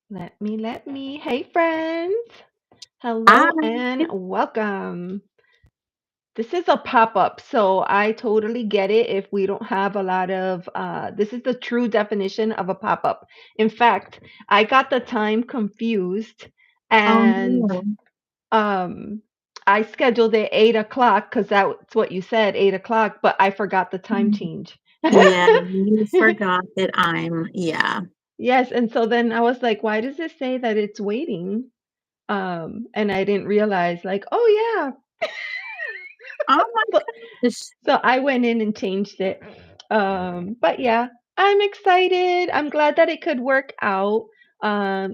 Let me. Hey, friends. Hi. Hello and welcome. This is a pop up, so I totally get it if we don't have a lot of. This is the true definition of a pop up. In fact, I got the time confused Oh and no. um, I scheduled it 8 o'clock because that's what you said, 8 o'clock, but I forgot the time Mm. change. Yeah, you forgot that yeah. Yes, and so then I was like, why does it say that it's waiting? And I didn't realize like, "Oh, yeah." Oh my So gosh. so I went in and changed it. But yeah, I'm excited. I'm glad that it could work out.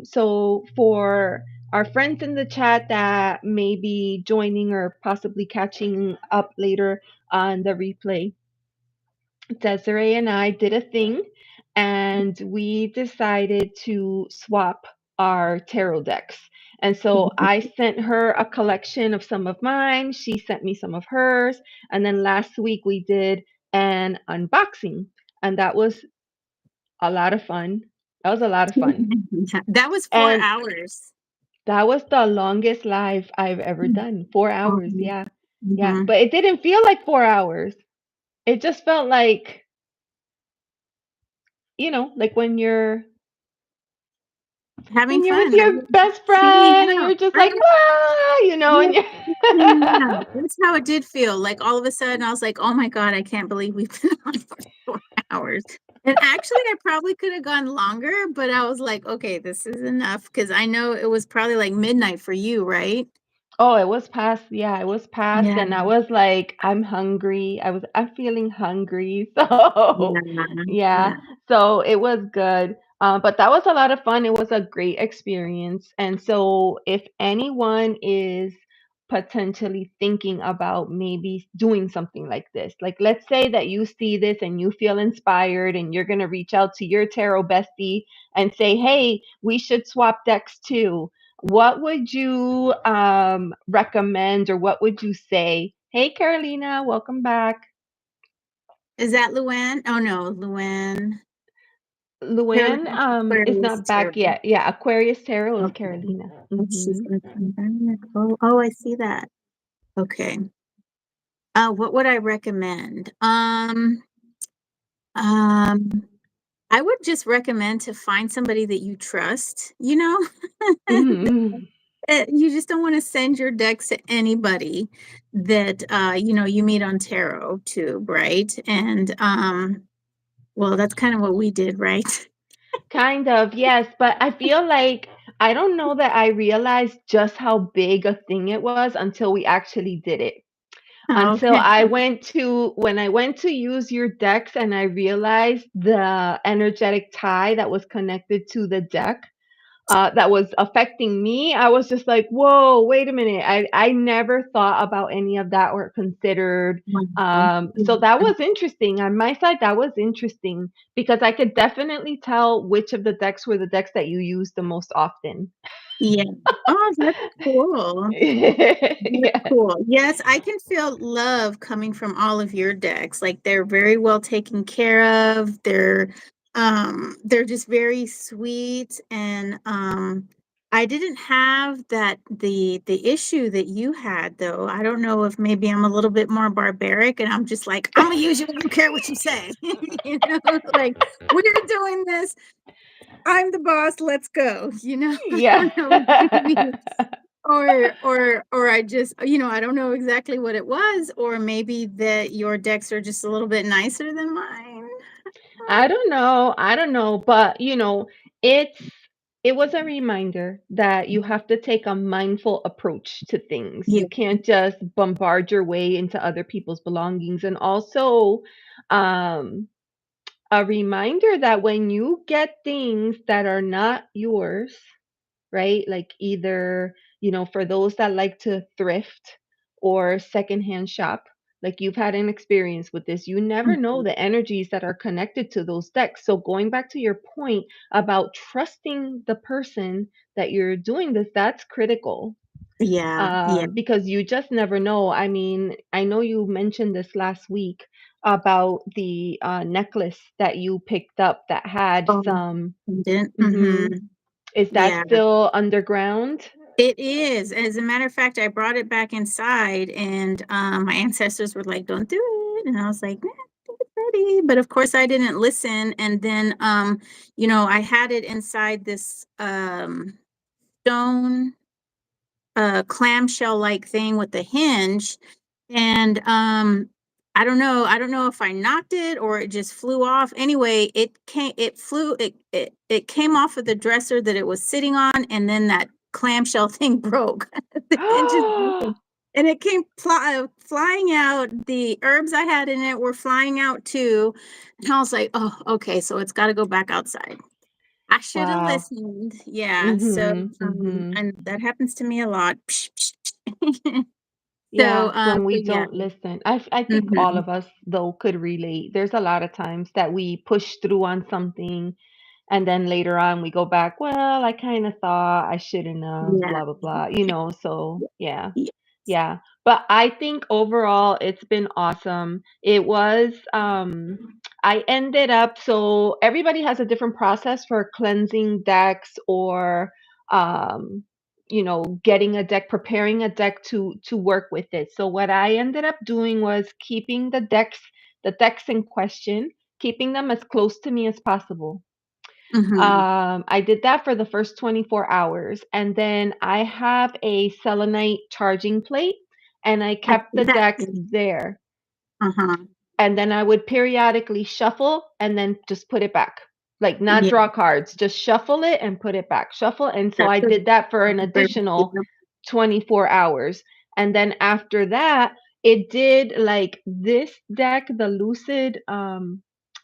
So for our friends in the chat that may be joining or possibly catching up later on the replay, Desiree and I did a thing and we decided to swap our tarot decks. And so I sent her a collection of some of mine, she sent me some of hers, and then last week we did an unboxing, and that was a lot of fun. That was a lot of fun. That was 4 And hours. that was the longest live I've ever done. 4 hours, yeah. Yeah. Mhm. But it didn't feel like 4 hours. It just felt like, like Having when you're with fun, like, your best hanging friend and out, you're just like, right? and Yeah, you just hanging out. That's how it did feel. Like all of a sudden I was like, "Oh my God, I can't believe we've been on for 4 hours." And actually I probably could have gone longer, but I was like, "Okay, this is enough." Because I know it was probably like midnight for you, right? oh, it was past, yeah, it was past, Yeah. and I was like, I'm hungry. I'm feeling hungry. Yeah. So yeah, Yeah. so it was good. But that was a lot of fun. It was a great experience. And so if anyone is potentially thinking about maybe doing something like this, like let's say that you see this and you feel inspired and you're gonna reach out to your tarot bestie and say, hey, we should swap decks too. What would you recommend, or what would you say? Hey, Carolina, welcome back. Is that Luann? Oh no, Luann. Luann Carolyn is Aquarius not back Tarot. yet. Yeah, Aquarius Tarot is Okay. Carolina. Oh, she's Hmm. gonna come back. Oh, I see that. Okay. What would I recommend? Um, I would just recommend to find somebody that you trust, Hmm. You just don't want to send your decks to anybody that you meet on Tarot Tube, right? And well, that's kind of what we did, right? Kind of, yes, but I feel like I don't know that I realized just how big a thing it was until we actually did it. Until Okay. when I went to use your decks and I realized the energetic tie that was connected to the deck, that was affecting me. I was just like, whoa, wait a minute. I never thought about any of that or considered. Wow. So that was interesting. On my side, that was interesting because I could definitely tell which of the decks were the decks that you use the most often. Yeah. Oh, that's cool. That's Yeah. cool. Yes, I can feel love coming from all of your decks. Like they're very well taken care of. They're just very sweet and I didn't have the issue that you had though. I don't know if maybe I'm a little bit more barbaric and I'm just like, I'm gonna use you, I don't care what you say. Like we're doing this. I'm the boss, let's go. I Yeah. don't know. Maybe or I just, I don't know exactly what it was, or maybe that your decks are just a little bit nicer than mine. I don't know. I don't know, but it's it was a reminder that you have to take a mindful approach to things. Yeah. You can't just bombard your way into other people's belongings, and also um a reminder that when you get things that are not yours, right? Like either, for those that like to thrift or secondhand shop, like you've had an experience with this, you never know Mhm. the energies that are connected to those decks. So going back to your point about trusting the person that you're doing this, that's critical. Yeah. Yeah. Because you just never know. I mean, I know you mentioned this last week about the necklace that you picked up that had Oh, some. didn't. Mhm. Mm-hmm. Is that Yeah. still underground? It is. As a matter of fact, I brought it back inside, and my ancestors were like, "Don't do it," and I was like, "Nah, I think it's ready." But of course, I didn't listen. And then, I had it inside this stone clamshell like thing with the hinge, and I don't know if I knocked it or it just flew off. Anyway, it came off of the dresser that it was sitting on, and then that clamshell thing broke. The hinge is broken. And it came flying out. The herbs I had in it were flying out too. And I was like, oh, okay, so it's got to go back outside. I should have Wow. listened. Yeah. So, Mhm. Mhm. and that happens to me a lot. Yeah, when So we yeah. don't listen. I think all Mhm. of us though could relate. There's a lot of times that we push through on something and then later on we go back, well, I kind of thought I shouldn't have, Yeah. blah blah blah, you know, so yeah. Yeah. Yeah. But I think overall it's been awesome. It was I ended up, so everybody has a different process for cleansing decks or um getting a deck, preparing a deck to work with it. So what I ended up doing was keeping the decks in question, keeping them as close to me as possible. Mhm. I did that for the first 24 hours. And then I have a selenite charging plate and I I kept see the that deck too. there. Uh-huh. And then I would periodically shuffle and then just put it back. Like not Yeah. draw cards, just shuffle it and put it back. Shuffle. And so That's I a did that for an very additional beautiful. 24 hours. And then after that, it did like this deck, the lucid,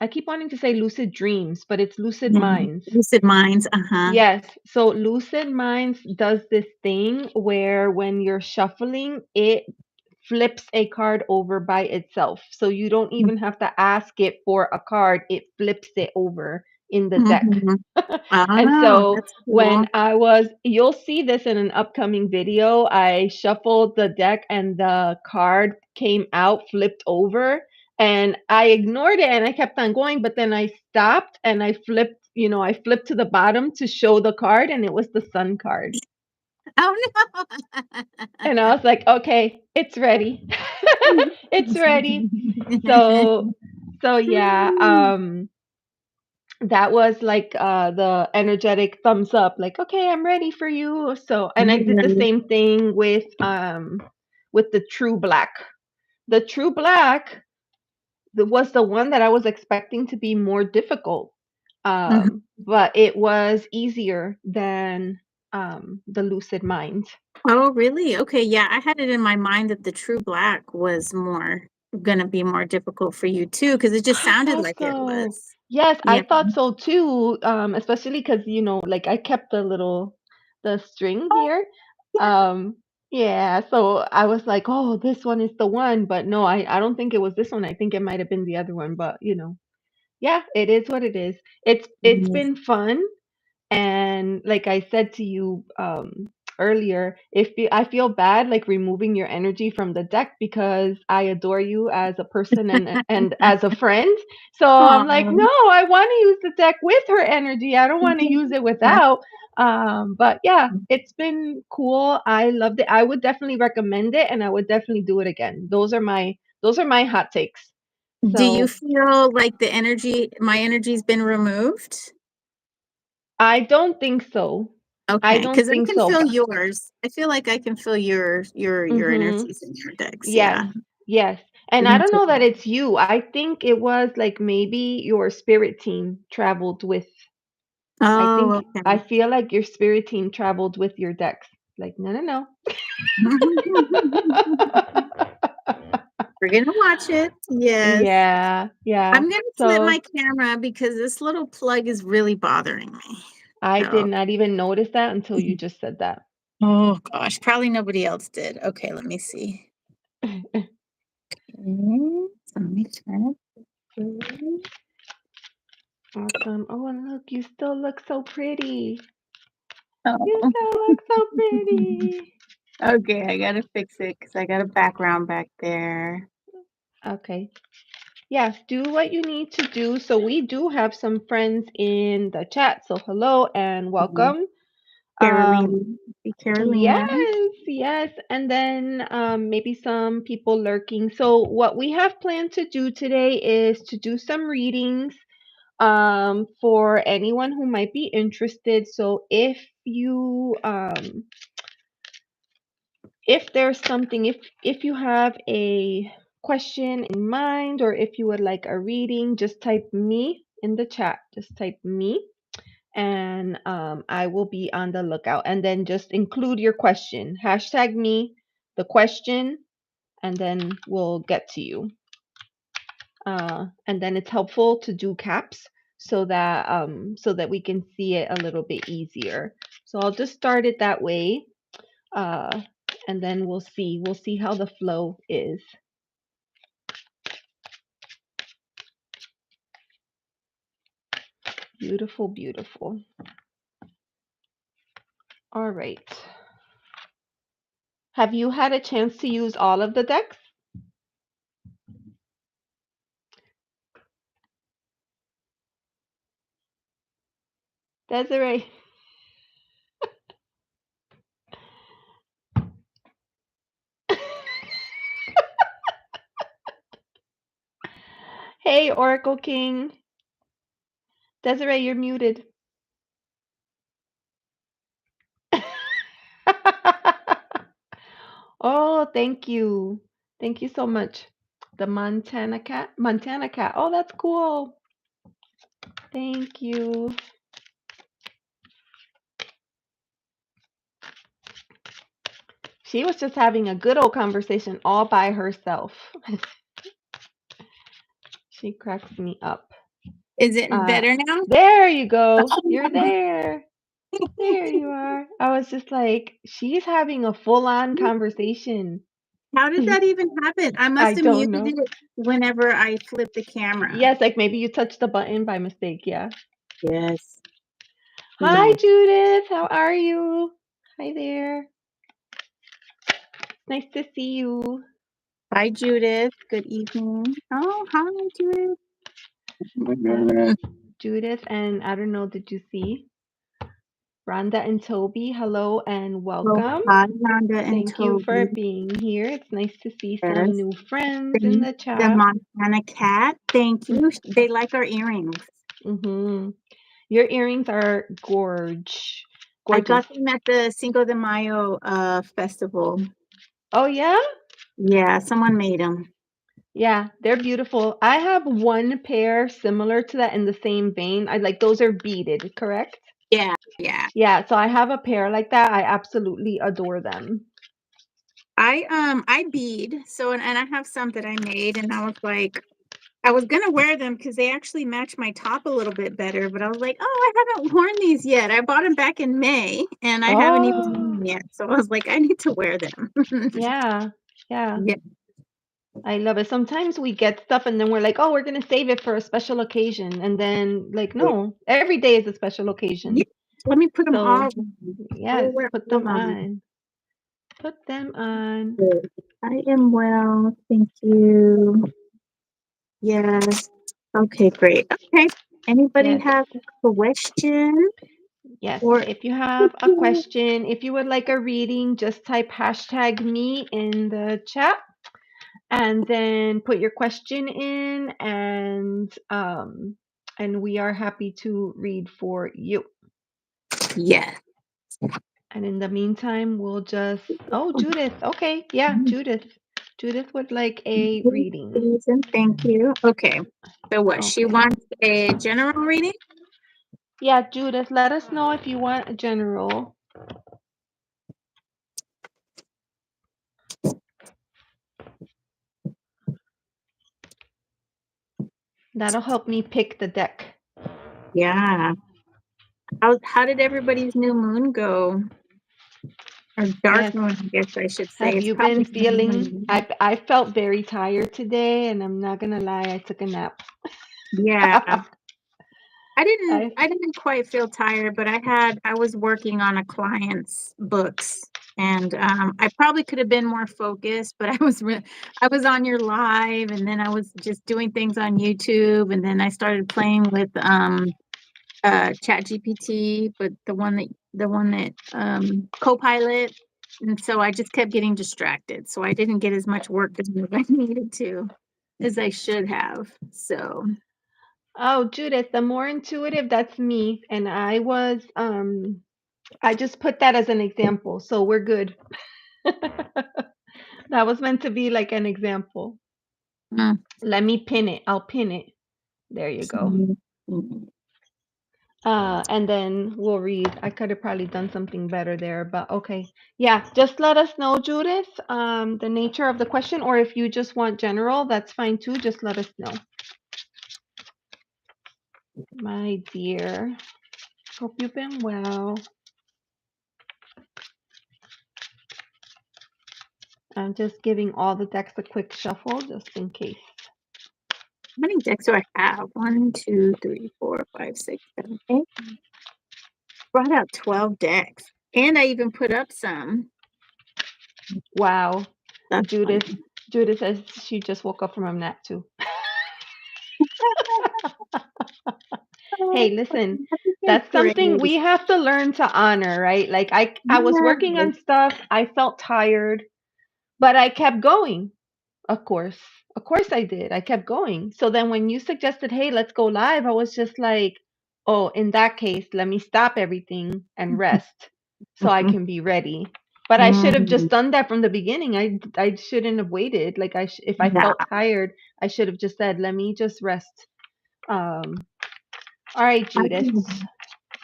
I keep wanting to say lucid dreams, but it's lucid Yeah. minds. Lucid minds. Uh-huh. Yes. So Lucid Minds does this thing where when you're shuffling, it flips a card over by itself. So you don't even have to ask it for a card, it flips it over in the deck. Mm-hmm. And Oh, so that's when cool. you'll see this in an upcoming video, I shuffled the deck and the card came out flipped over and I ignored it and I kept on going, but then I stopped and I flipped to the bottom to show the card and it was the sun card. Oh And I was like, okay, it's ready. It's ready. no. So yeah, that was like the energetic thumbs up, like, okay, I'm ready for you. So and I did the Yeah. same thing with the true black. The true black was the one that I was expecting to be more difficult. Mhm. But it was easier than the lucid mind. Oh, really? Okay, yeah, I had it in my mind that the true black was more gonna be more difficult for you too, because it just I sounded thought like it so. was. Yes, I Yeah. thought so too. Especially because, like I kept the string Oh, here. yeah. Um, yeah, so I was like, oh, this one is the one. But no, I don't think it was this one. I think it might have been the other one. But yeah, it is what it is. It's Yes. been fun. And like I said to you earlier, if I feel bad like removing your energy from the deck because I adore you as a person and as a friend. So I'm like, Aw. no, I want to use the deck with her energy. I don't want to use it without. But yeah, it's been cool. I loved it. I would definitely recommend it, and I would definitely do it again. Those are my hot takes. Do you So feel like my energy's been removed? I don't think so. I Okay, don't because I think can so. feel yours. I feel like I can feel your Mhm. energies in your decks, Yes. yeah. Yes. And I Me don't know that too. it's you. I think it was like maybe your spirit team traveled with. Oh, I okay. feel like your spirit team traveled with your decks. Like, no, no, no. We're gonna watch it. Yes. Yeah. Yeah. I'm gonna flip my So camera because this little plug is really bothering me. I did So, not even notice that until you just said that. oh gosh, probably nobody else did. Okay, let me see. Okay, so let me turn it through. Awesome. Oh, and look, you still look so pretty. You Oh. still look so pretty. Okay, I gotta fix it because I got a background back there. Okay. Yes, do what you need to do. So we do have some friends in the chat. So hello and Mhm. welcome. Carolina. Um, Carolina. yes, yes. And then maybe some people lurking. So, what we have planned to do today is to do some readings for anyone who might be interested. So, if there's something, if you have a question in mind, or if you would like a reading, just type me in the chat. Just type me, and I will be on the lookout. And then just include your question. Hashtag me, the question, and then we'll get to you. And then it's helpful to do caps so that we can see it a little bit easier. So I'll just start it that way. Uh, and then we'll see how the flow is. Beautiful, beautiful. All right. Have you had a chance to use all of the decks? Desiree. Hey, Oracle King. Desiree, you're muted. Oh, thank you. Thank you so much. The Montana cat? Montana cat. Oh, that's cool. Thank you. She was just having a good old conversation all by herself. She cracks me up. Is it better now? There you go. You're there. There you are. I was just like, she's having a full-on conversation. How did that even happen? I must have don't muted know. it whenever I flipped the camera. Yes, like maybe you touched the button by mistake. Yeah. Yes. Hi, Judith. How are you? Hi there. Nice to see you. Hi, Judith. Good evening. Oh, hi, Judith. Judith, and I don't know, did you see? Rhonda and Toby, hello and welcome. Hi, Rhonda and Thank you for Toby. being here. It's nice to see Yes. some new friends in the chat. The Montana cat. Thank you. They like our earrings. Mm-hmm. Your earrings are gorgeous. I got them at the Cinco de Mayo festival. Oh, yeah? Yeah, someone made them. Yeah, they're beautiful. I have one pair similar to that in the same vein. I like those are beaded, correct? Yeah, yeah. Yeah, so I have a pair like that. I absolutely adore them. I bead, so and I have some that I made, and I was like, I was gonna wear them because they actually match my top a little bit better, but I was like, oh, I haven't worn these yet. I bought them back in May, and I haven't even worn them yet. So I was like, I need to wear them. Yeah, yeah. Yeah. I love it. Sometimes we get stuff and then we're like, oh, we're gonna save it for a special occasion, and then like, no, every day is a special occasion. Yeah. Let me put them all on. Yes, put them on. Put them on. I am well, thank you. Yes. Okay, great. Okay. Anybody have a question? Yes, if you have a question, if you would like a reading, just type hashtag me in the chat and then put your question in, and we are happy to read for you. Yes. And in the meantime, we'll just, oh, Judith. Okay. Yeah, Judith. Judith would like a reading. Thank you. Okay. So what? She wants a general reading? Yeah, Judith, let us know if you want a general. That'll help me pick the deck. Yeah. How did everybody's new moon go? Or dark moon, I guess I should say. Have you been feeling? I felt very tired today, and I'm not gonna lie, I took a nap. Yeah. I didn't quite feel tired, but I was working on a client's books, and I probably could have been more focused, but I was on your live, and then I was just doing things on YouTube, and then I started playing with ChatGPT, but the one that Copilot, and so I just kept getting distracted. So I didn't get as much work done as I needed to, as I should have. So Oh, Judith, the more intuitive, that's me. And I just put that as an example. So we're good. That was meant to be like an example. mm, Let me pin it. I'll pin it. There you go. mm, And then we'll read. I could have probably done something better there, but okay. Yeah, just let us know, Judith, the nature of the question, or if you just want general, that's fine too. Just let us know. My dear, hope you've been well. I'm just giving all the decks a quick shuffle just in case. how many decks do I have? 1, 2, 3, 4, 5, 6, 7, 8. Brought out 12 decks, and I even put up some. Wow. That's Judith funny. Judith says she just woke up from a nap too. Hey, listen, I think it's that's great. something we have to learn to honor, right? Like I was working Yes. on stuff, I felt tired, but I kept going. Of course. Of course I did. I kept going. So then when you suggested, "Hey, let's go live," I was just like, "Oh, in that case, let me stop everything and rest so I can be ready." But I should have just Mm, done that from the beginning. I shouldn't have waited. Like if I yeah. felt tired, I should have just said, "Let me just rest." Um, all right, I Judith. didn't,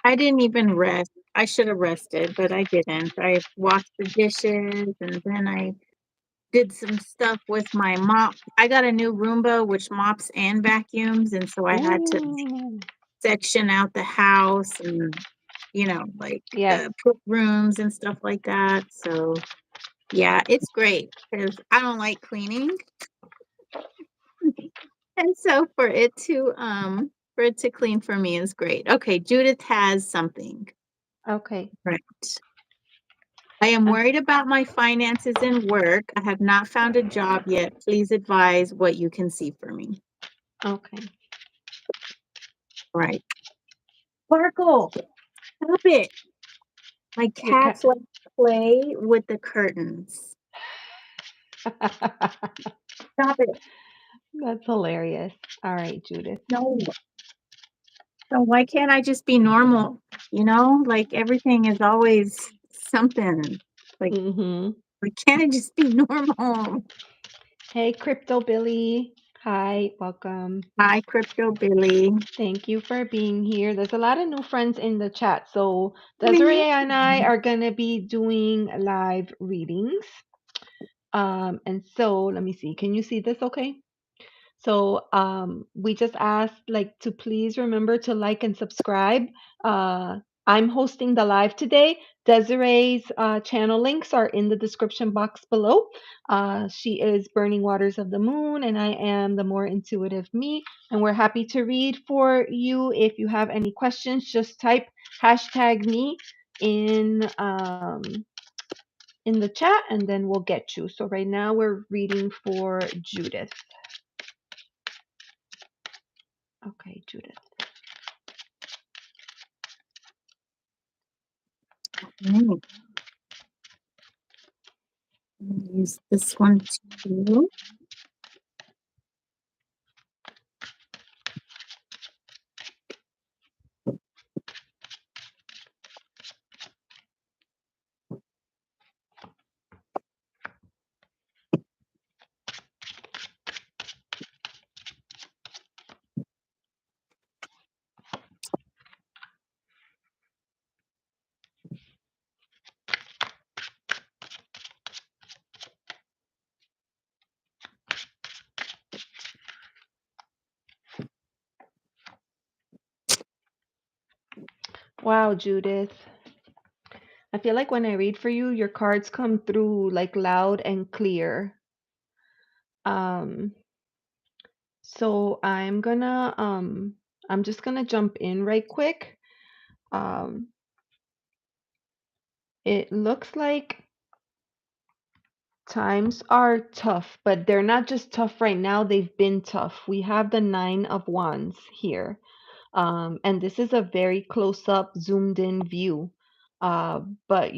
I didn't even rest. I should have rested, but I didn't. I washed the dishes and then I did some stuff with my mop. I got a new Roomba which mops and vacuums, and so I had to Ooh. section out the house and like Yes. put rooms and stuff like that. So yeah, it's great because I don't like cleaning. And so for it to clean for me is great. Okay, Judith has something. Okay. Right. I am Uh, worried about my finances and work. I have not found a job yet. Please advise what you can see for me. okay. Right. Sparkle, stop it. My Your cat. cats like to play with the curtains. Stop it. That's hilarious. All right, Judith. No. So why can't I just be normal? Like everything is always something. Like, Mhm. why can't I just be normal? Hey, Crypto Billy. Hi, welcome. Hi, Crypto Billy. Thank you for being here. There's a lot of new friends in the chat. So, Desiree Man. and I are going to be doing live readings. And so, let me see. Can you see this okay? So we just asked like to please remember to like and subscribe. Uh, I'm hosting the live today. Desiree's channel links are in the description box below. She is Burning Waters of the Moon, and I am the More Intuitive Me. And we're happy to read for you. If you have any questions, just type #me in the chat, and then we'll get you. So right now we're reading for Judith. Okay, Judith. Mm. Use this one too. Wow, Judith. I feel like when I read for you, your cards come through like loud and clear. Um, so I'm just gonna jump in right quick. Um, it looks like times are tough, but they're not just tough right now, they've been tough. We have the 9 of Wands here. And this is a very close up, zoomed in view. But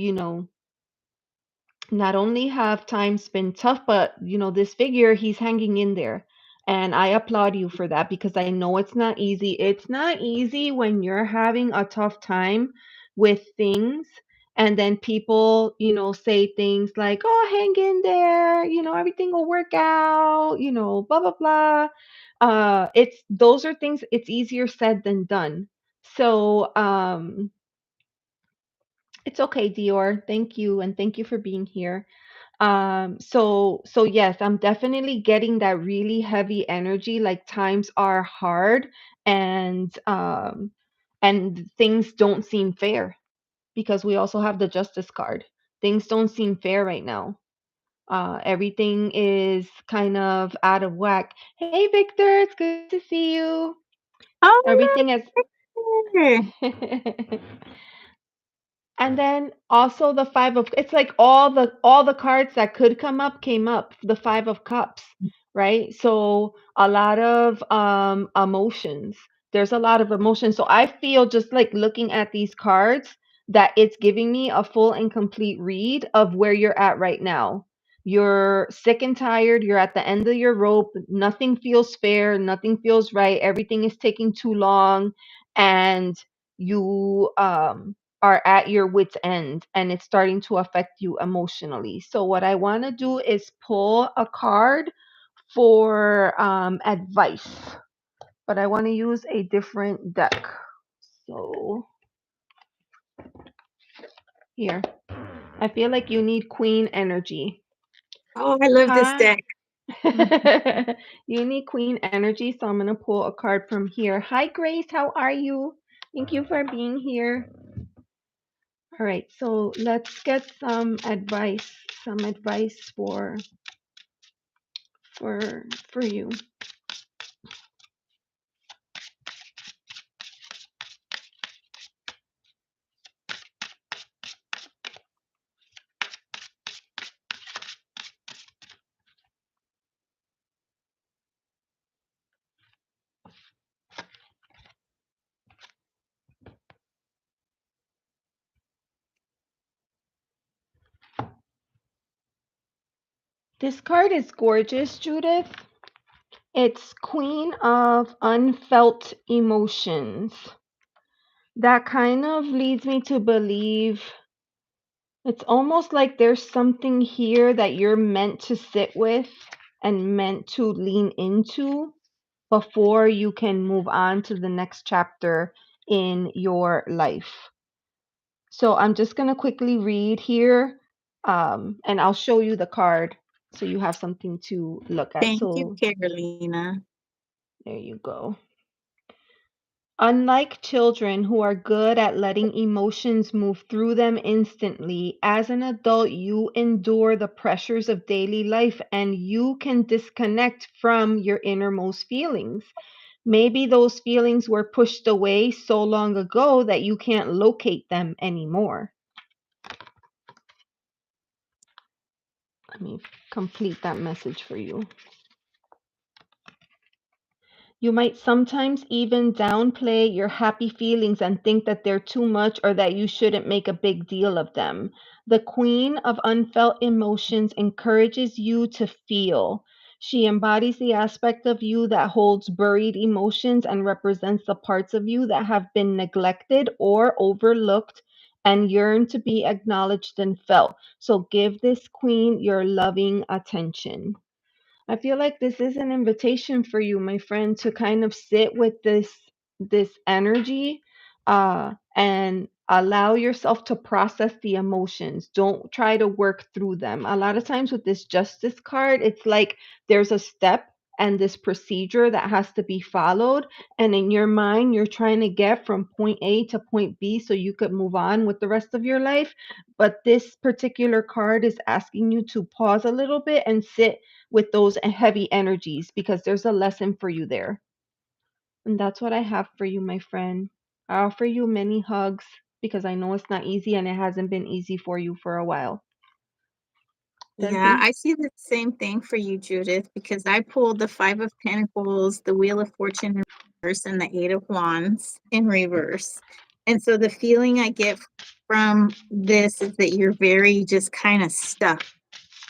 not only have times been tough, but this figure, he's hanging in there. And I applaud you for that because I know it's not easy. It's not easy when you're having a tough time with things, and then people, say things like, oh, hang in there, everything will work out, blah, blah, blah. It's those are things, it's easier said than done. So, it's okay, Dior. Thank you. And thank you for being here. So yes, I'm definitely getting that really heavy energy, like times are hard, and things don't seem fair because we also have the justice card. Things don't seem fair right now. Everything is kind of out of whack. Hey Victor, it's good to see you. Oh, Everything is no. And then also the five of, it's like all the cards that could come up came up. The five of cups, right? So a lot of emotions. There's a lot of emotions. So I feel just like looking at these cards that it's giving me a full and complete read of where you're at right now. You're sick and tired, you're at the end of your rope, nothing feels fair, nothing feels right, everything is taking too long, and you are at your wit's end and it's starting to affect you emotionally. So, what I want to do is pull a card for advice, but I want to use a different deck. So, here, I feel like you need queen energy. Oh, I love this Hi. deck. Mm. You need queen energy, so I'm going to pull a card from here. Hi, Grace. How are you? Thank you for being here. All right, so let's get some advice for you. This card is gorgeous, Judith. It's Queen of Unfelt Emotions. That kind of leads me to believe it's almost like there's something here that you're meant to sit with and meant to lean into before you can move on to the next chapter in your life. So I'm just going to quickly read here, and I'll show you the card so you have something to look at. Thank you, So Carolina. there you go. Unlike children who are good at letting emotions move through them instantly, as an adult, you endure the pressures of daily life and you can disconnect from your innermost feelings. Maybe those feelings were pushed away so long ago that you can't locate them anymore. Let me complete that message for you. You might sometimes even downplay your happy feelings and think that they're too much or that you shouldn't make a big deal of them. The Queen of Unfelt Emotions encourages you to feel. She embodies the aspect of you that holds buried emotions and represents the parts of you that have been neglected or overlooked and yearn to be acknowledged and felt. So give this queen your loving attention. I feel like this is an invitation for you, my friend, to kind of sit with this energy, and allow yourself to process the emotions. Don't try to work through them. A lot of times with this justice card, it's like there's a step and this procedure that has to be followed. And in your mind, you're trying to get from point A to point B so you could move on with the rest of your life. But this particular card is asking you to pause a little bit and sit with those heavy energies because there's a lesson for you there. And that's what I have for you, my friend. I offer you many hugs because I know it's not easy and it hasn't been easy for you for a while. Yeah, Desi? I see the same thing for you, Judith, because I pulled the Five of Pentacles, the Wheel of Fortune and the Eight of Wands in reverse. And so the feeling I get from this is that you're very just kind of stuck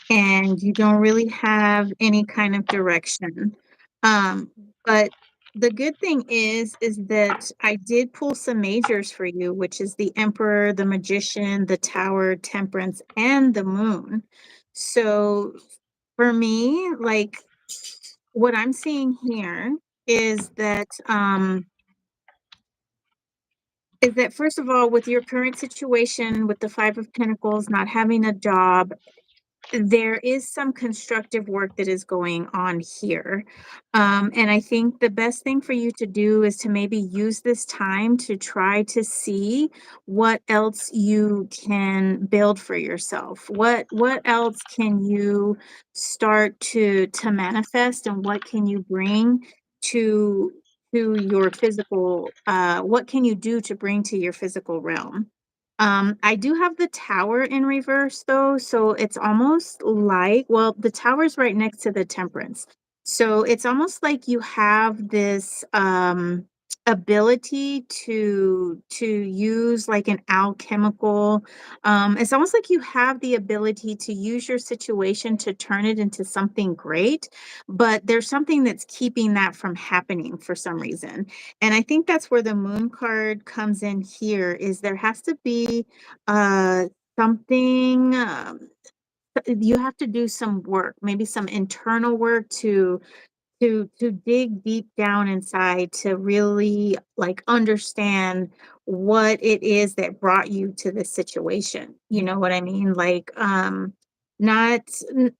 and you don't really have any kind of direction. Um, but the good thing is that I did pull some majors for you, which is the Emperor, the Magician, the Tower, Temperance, and the Moon. So for me, like what I'm seeing here is that first of all, with your current situation with the Five of Pentacles, not having a job, there is some constructive work that is going on here. And I think the best thing for you to do is to maybe use this time to try to see what else you can build for yourself. What else can you start to manifest, and what can you bring to your physical, what can you do to bring to your physical realm? I do have the tower in reverse though, so it's almost like, well, the tower's right next to the temperance. So it's almost like you have this ability to use like an alchemical, it's almost like you have the ability to use your situation to turn it into something great, but there's something that's keeping that from happening for some reason. And I think that's where the moon card comes in here, is there has to be uh something, you have to do some work, maybe some internal work to dig deep down inside to really like understand what it is that brought you to this situation. You know what I mean? Like not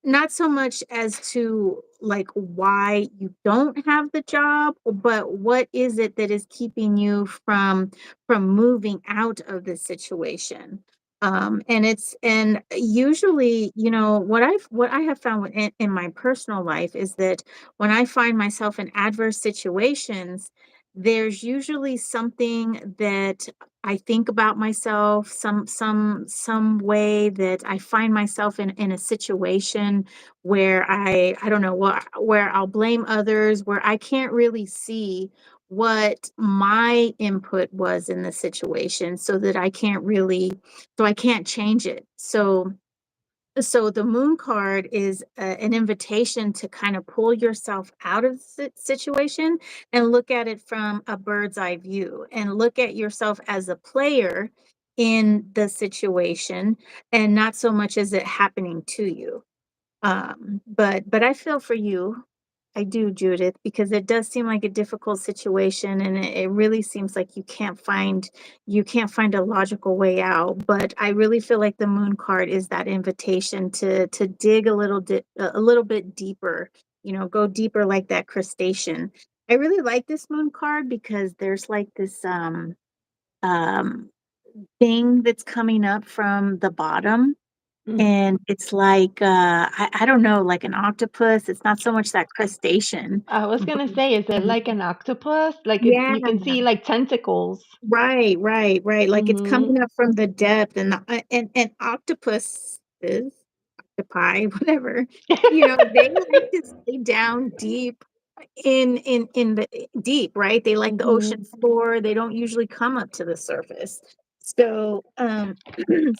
not so much as to like why you don't have the job, but what is it that is keeping you from moving out of this situation? And usually, you know, what I have found in my personal life is that when I find myself in adverse situations, there's usually something that I think about myself, some way that I find myself in a situation where I don't know what, where I'll blame others, where I can't really see what my input was in the situation, so that I can't really, so I can't change it. So the moon card is an invitation to kind of pull yourself out of the situation and look at it from a bird's eye view, and look at yourself as a player in the situation, and not so much as it happening to you. But I feel for you. I do, Judith, because it does seem like a difficult situation, and it really seems like you can't find a logical way out. But I really feel like the moon card is that invitation to dig a little bit deeper, you know, go deeper like that crustacean. I really like this moon card because there's like this um thing that's coming up from the bottom, Mm. and it's like, I don't know, like an octopus. It's not so much that crustacean, I was but gonna say, is it like an octopus? Like it, yeah, you can see like tentacles. right. Like it's Mhm. coming up from the depth, and and octopuses, octopi, whatever, you know, they like to stay down deep in the deep, right? They like the ocean Mhm. floor. They don't usually come up to the surface. So,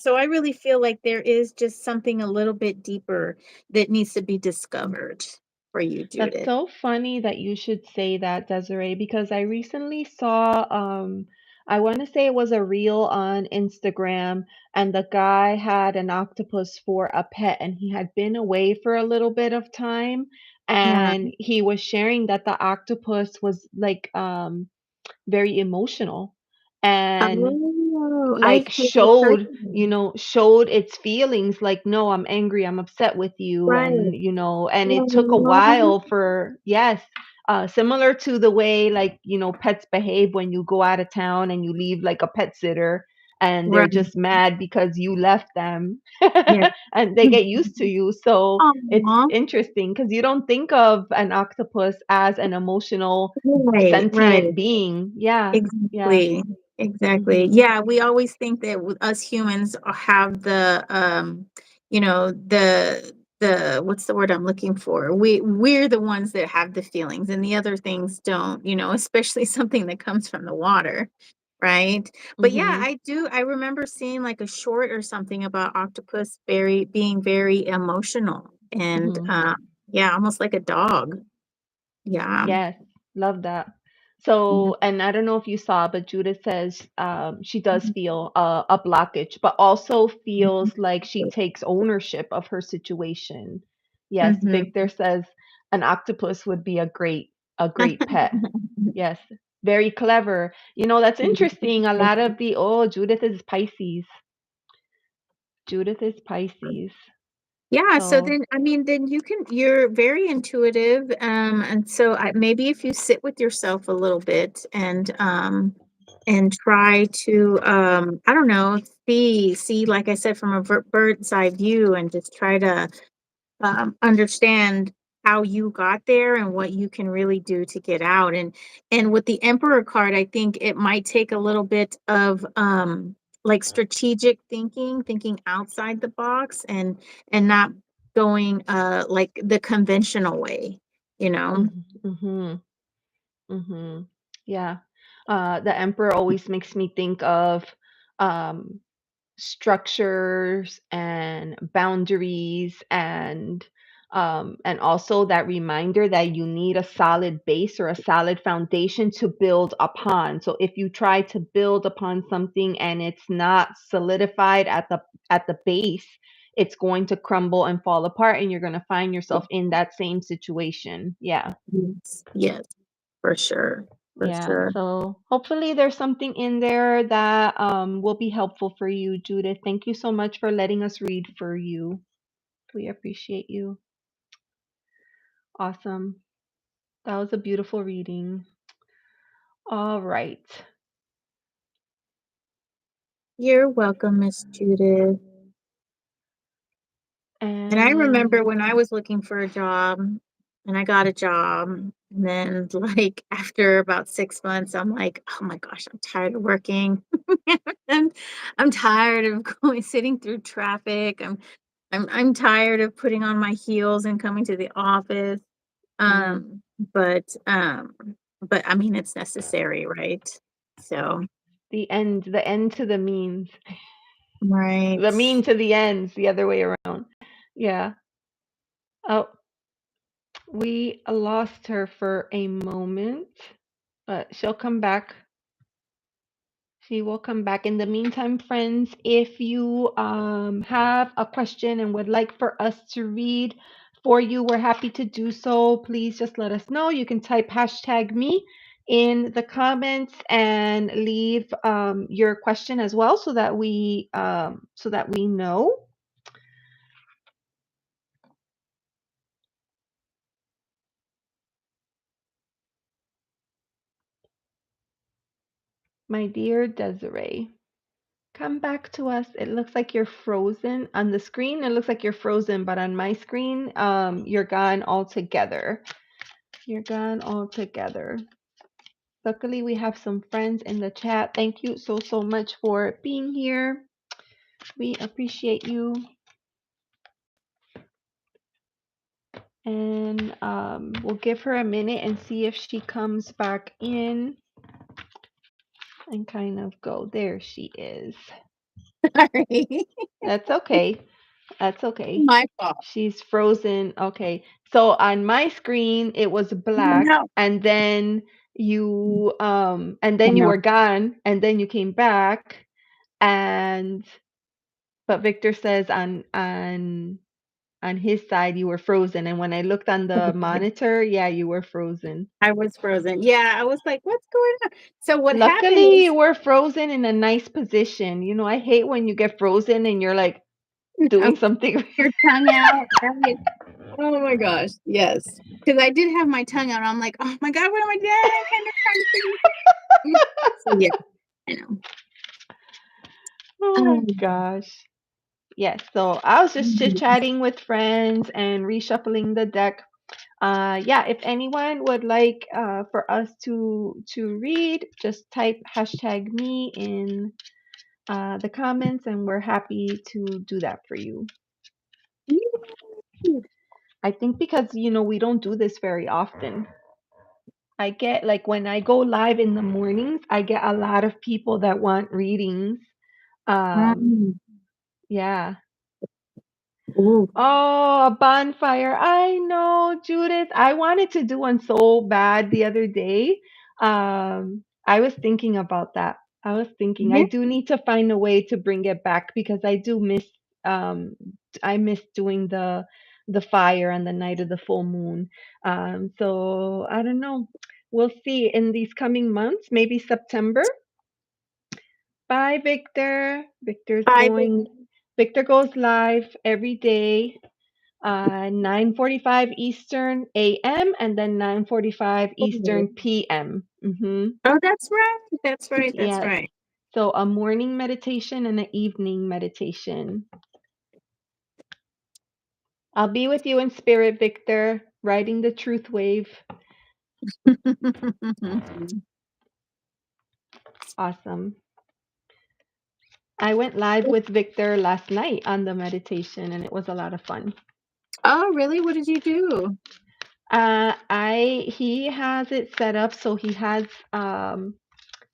so I really feel like there is just something a little bit deeper that needs to be discovered for you, That's Judith. so funny that you should say that, Desiree, because I recently saw, I want to say it was a reel on Instagram, and the guy had an octopus for a pet, and he had been away for a little bit of time, Yeah. and he was sharing that the octopus was like very emotional, and Oh, I like have heard showed, that. showed its feelings, like, no, I'm angry, I'm upset with you, Right. and and it took a Oh, while for, yes, similar to the way, like, pets behave when you go out of town and you leave like a pet sitter, and they're right. just mad because you left them. Yeah. And they get used to you. So it's Aw. interesting because you don't think of an octopus as an emotional Right. sentient being. Yeah, yeah. Exactly. Exactly. Mhm. Yeah, we always think that with us humans have the, you know, what's the word I'm looking for? We're the ones that have the feelings and the other things don't, especially something that comes from the water, right? But yeah, Mhm. I remember seeing like a short or something about octopus being very emotional and Mhm. yeah, almost like a dog. Yeah. Yes, love that. Mhm. So, and I don't know if you saw, but Judith says she does feel a blockage, but also feels like she takes ownership of her situation. Yes, Mhm. Victor says an octopus would be a great pet. Yes, very clever. That's interesting. A lot of Judith is Pisces. Judith is Pisces. Yeah, so So, then I mean then you're very intuitive, and so maybe if you sit with yourself a little bit and try to I don't know, see like I said from a bird's eye view and just try to understand how you got there and what you can really do to get out. And with the Emperor card, I think it might take a little bit of like strategic thinking outside the box and not going like the conventional way, you know. mhm, mhm, mhm. Yeah. The Emperor always makes me think of um structures and boundaries and also that reminder that you need a solid base or a solid foundation to build upon. So if you try to build upon something and it's not solidified at the base, it's going to crumble and fall apart and you're going to find yourself in that same situation. Yeah. Yes, yes, for sure, for Yeah, sure. so hopefully there's something in there that will be helpful for you, Judith. Thank you so much for letting us read for you. We appreciate you. Awesome. That was a beautiful reading. All right. You're welcome, Miss Judith. And I And remember when I was looking for a job and I got a job, and then like after about 6 months, I'm like, oh my gosh, I'm tired of working. I'm, I'm tired of going sitting through traffic. I'm tired of putting on my heels and coming to the office. mm, Um, but um, but I mean it's necessary, right? So the end to the means. right. The mean to the ends, the other way around. Yeah. Oh, we lost her for a moment, but she'll come back. She will come back. In the meantime, friends, if you have a question and would like for us to read for you, we're happy to do so. Please just let us know. You can type hashtag me in the comments and leave your question as well so that we know. My dear Desiree, come back to us. It looks like you're frozen on the screen. It looks like you're frozen, but on my screen, you're gone altogether. You're gone altogether. Luckily, we have some friends in the chat. Thank you so, so much for being here. We appreciate you. And we'll give her a minute and see if she comes back in and kind of go. There she is. Sorry. That's okay. That's okay. My fault. She's frozen. Okay. So on my screen it was Oh black no. and then you No. were gone and then you came back and but Victor says on his side you were frozen and when I looked on the monitor, yeah, you were frozen. I was frozen. Yeah, I was like, "What's going on?" So what happened Luckily is you were frozen in a nice position. I hate when you get frozen and you're like doing something. your tongue out, right? Oh my gosh, yes. Because I did have my tongue out, I'm like, "Oh my god, what am I doing? I'm kind of trying to figure." So, yeah, I know. Oh my Um, gosh. Yes, so I was just chit-chatting with friends and reshuffling the deck. Yeah, if anyone would like for us to read, just type hashtag me in the comments and we're happy to do that for you. I think because, we don't do this very often. I get like when I go live in the mornings, I get a lot of people that want readings. Um, Mm. yeah. Ooh. Oh, a bonfire. I know, Judith. I wanted to do one so bad the other day. I was thinking about that. I was thinking I Yeah. do need to find a way to bring it back because um I miss doing the fire on the night of the full moon. So I don't know. We'll see in these coming months, maybe September. Bye, Victor. Bye. Victor goes live every day 9:45 Eastern AM and then 9:45 Baby. Eastern PM. Oh, that's right. That's right. That's Yes. right. So a morning meditation and an evening meditation. I'll be with you in spirit, Victor, riding the truth wave. Awesome. I went live with Victor last night on the meditation and it was a lot of fun. Oh, really? What did you do? I he has it set up so he has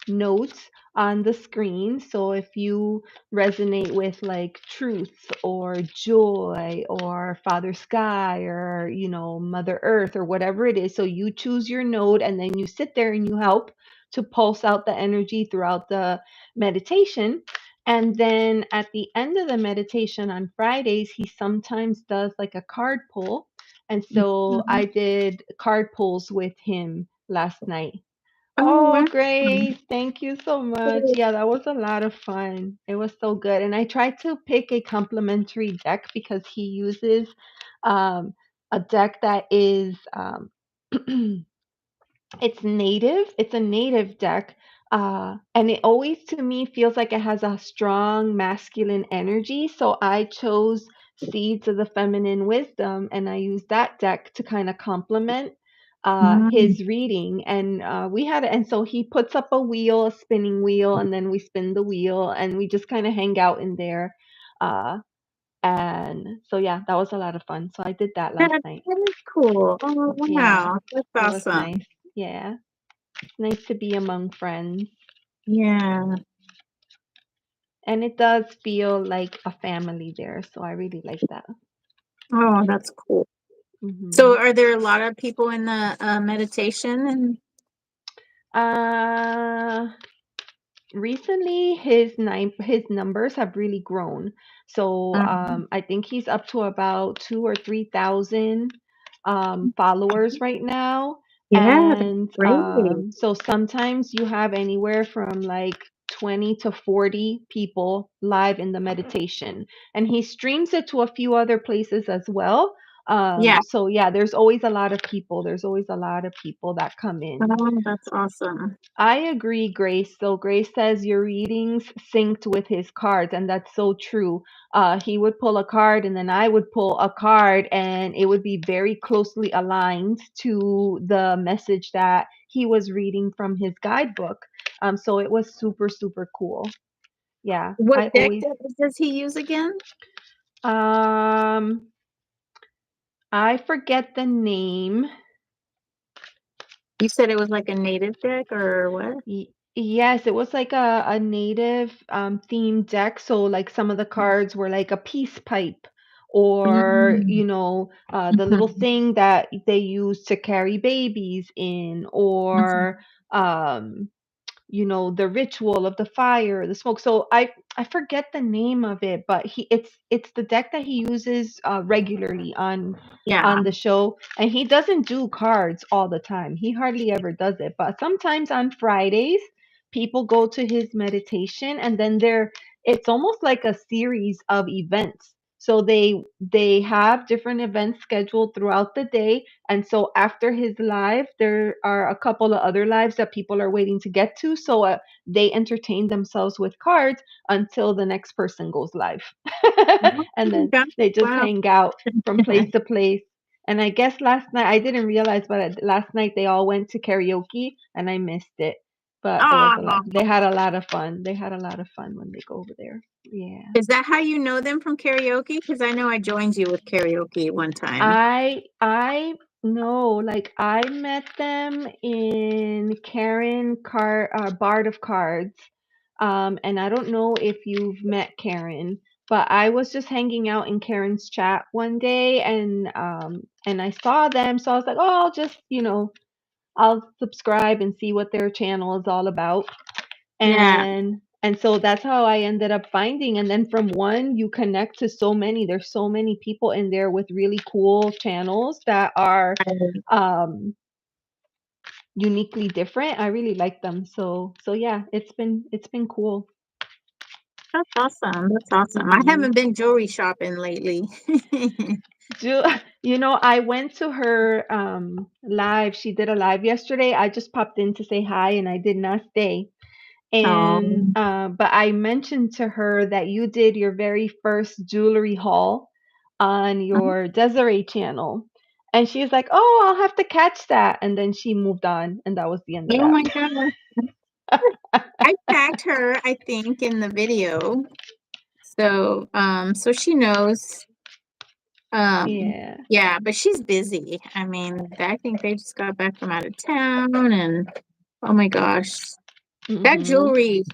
notes on the screen. So if you resonate with like truth or joy or Father Sky or, Mother Earth or whatever it is, so you choose your node and then you sit there and you help to pulse out the energy throughout the meditation. And then at the end of the meditation on Fridays, he sometimes does like a card pull. And so Mhm. I did card pulls with him last night. Oh, Oh, wow. Grace, thank you so much. Yeah, that was a lot of fun. It was so good. And I tried to pick a complementary deck because he uses um, a deck that is it's a native deck, and it always to me feels like it has a strong masculine energy. So I chose Seeds of the Feminine Wisdom, and I used that deck to kind of complement Mm. his reading. And and so he puts up a wheel, a spinning wheel, and then we spin the wheel, and we just kind of hang out in there. Uh, and so yeah, that was a lot of fun. So I did that last That night. is cool. Oh, Yeah, wow. That's it was nice. awesome. Yeah. Nice to be among friends. Yeah. And it does feel like a family there. So I really like that. Oh, that's cool. hmm So, are there a lot of people in the meditation? And Uh, recently his numbers have really grown. So I think he's up to about 2 or 3 thousand followers right now. yeah, that's And great. so sometimes you have anywhere from like 20 to 40 people live in the meditation. And he streams it to a few other places as well. Yeah. So yeah, there's always a lot of people. There's always a lot of people that come in. Oh, that's awesome. I agree, Grace. So Grace says your readings synced with his cards, and that's so true. He would pull a card, and then I would pull a card, and it would be very closely aligned to the message that he was reading from his guidebook. So it was super, super cool. Yeah, What I deck always. does he use again? Um, I forget the name. You said it was like a native deck or what? Yes, it was like a native themed deck. So like some of the cards were like a peace pipe or, Mm. the little thing that they use to carry babies in or um the ritual of the fire, the smoke. So I forget the name of it, but it's the deck that he uses regularly Yeah. on the show, and he doesn't do cards all the time. He hardly ever does it, but sometimes on Fridays people go to his meditation and then it's almost like a series of events. So they have different events scheduled throughout the day, and so after his live, there are a couple of other lives that people are waiting to get to. So they entertain themselves with cards until the next person goes live. Oh And my then gosh, they just wow. hang out from place to place. And I guess last night, I didn't realize, but last night they all went to karaoke and I missed it. but it was a lot. Oh, They had a lot of fun. They had a lot of fun when they go over there. Yeah. is that how you know them from karaoke? Because I know I joined you with karaoke one time. I know, like I met them in Bard of Cards. And I don't know if you've met Karen, but I was just hanging out in Karen's chat one day and I saw them, so I was like, "Oh, I'll just, I'll subscribe and see what their channel is all about." Yeah. And so that's how I ended up finding, and then from one you connect to so many. There's so many people in there with really cool channels that are um uniquely different. I really like them. So yeah, it's been cool. That's awesome. That's awesome. I Mhm. haven't been jewelry shopping lately. Do I went to her live. She did a live yesterday. I just popped in to say hi and I did not stay. And Oh, but I mentioned to her that you did your very first jewelry haul on your Dezarey channel. And she's like, "Oh, I'll have to catch that." And then she moved on, and that was the end of oh that. my God. I tagged her, I think, in the video. So, so she knows. Yeah. Yeah, but she's busy. I mean, I think they just got back from out of town and oh my gosh. Mhm.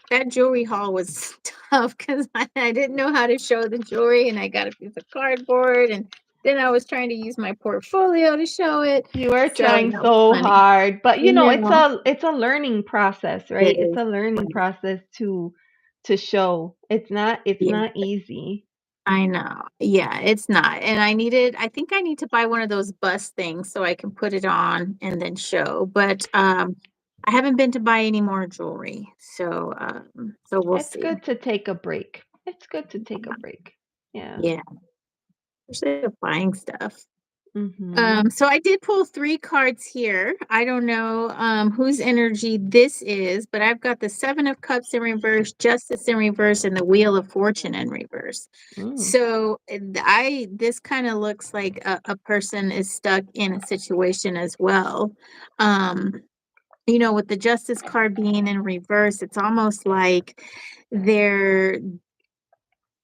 That jewelry haul was tough because I didn't know how to show the jewelry and I got a piece of cardboard and then I was trying to use my portfolio to show it. You are So that trying was so funny. hard, but it's Yeah, a learning process, it right? It's is. a learning process to show. It's not Yeah. easy. I know. Yeah, it's not. And I think I need to buy one of those bust things so I can put it on and then show. But I haven't been to buy any more jewelry. So so we'll It's see. good to take a break. It's good to take a break. Yeah. Yeah, especially with buying stuff. Mhm. So I did pull three cards here. I don't know whose energy this is, but I've got the Seven of Cups in reverse, Justice in reverse, and the Wheel of Fortune in reverse. Mm. So I this kind of looks like a person is stuck in a situation as well. Um, with the Justice card being in reverse, it's almost like they're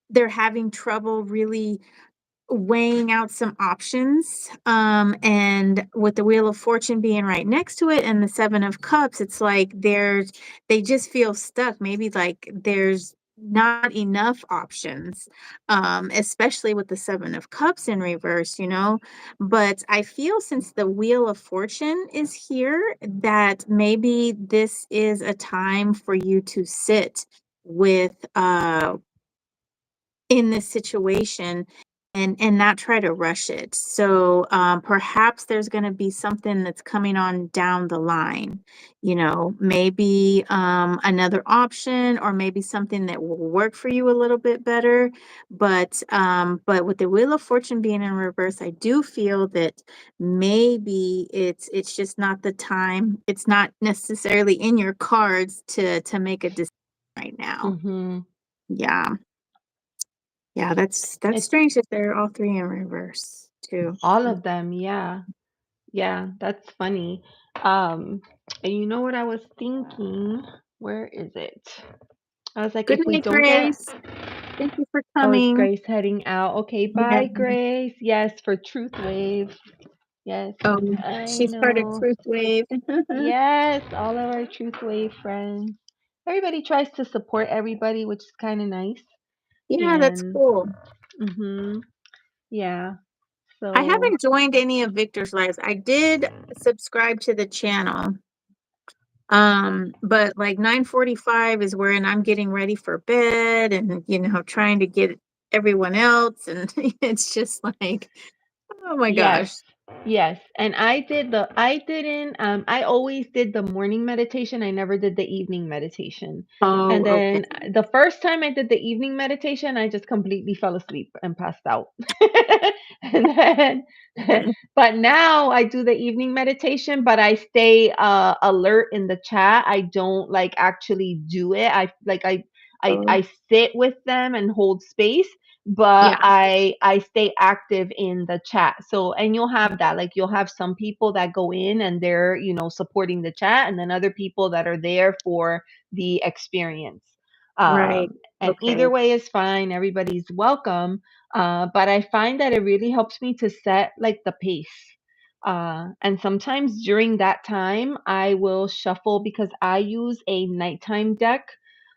they're having trouble really weighing out some options. And with the Wheel of Fortune being right next to it and the Seven of Cups, it's like they just feel stuck. Maybe like there's not enough options, especially with the Seven of Cups in reverse. But I feel since the Wheel of Fortune is here, that maybe this is a time for you to sit with in this situation and not try to rush it. So perhaps there's going to be something that's coming on down the line, maybe another option or maybe something that will work for you a little bit better. But with the Wheel of Fortune being in reverse, I do feel that maybe it's just not the time. It's not necessarily in your cards to make a decision right now. Mhm. Yeah. Yeah, that's It's strange that they're all three in reverse too. all of them. Yeah. Yeah, that's funny. Um, and you know what I was thinking? Where is it? I was like, Good if we night, don't get Grace. Thank you for Oh, is coming. Grace heading out? Okay, Yeah. bye, Grace. Yes, for Truth Wave. Yes, I She's part of know. Truth Wave. Yes, all of our Truth Wave friends. Everybody tries to support everybody, which is kind of nice. Yeah, that's And cool. yeah. I So haven't joined any of Victor's lives. I did subscribe to the channel. But like 9:45 is when I'm getting ready for bed and trying to get everyone else and it's just like, oh my yes. gosh. Yes. And I didn't I always did the morning meditation. I never did the evening meditation. And Oh, then okay. the first time I did the evening meditation, I just completely fell asleep and passed out. And then but now I do the evening meditation, but I stay alert in the chat. I don't like actually do it. I like I Oh, sit with them and hold space, but Yeah. I stay active in the chat. So, and you'll have that, like you'll have some people that go in and they're, supporting the chat, and then other people that are there for the experience. Right. And either Okay. way is fine. Everybody's welcome. But I find that it really helps me to set like the pace. And sometimes during that time, I will shuffle because I use a nighttime deck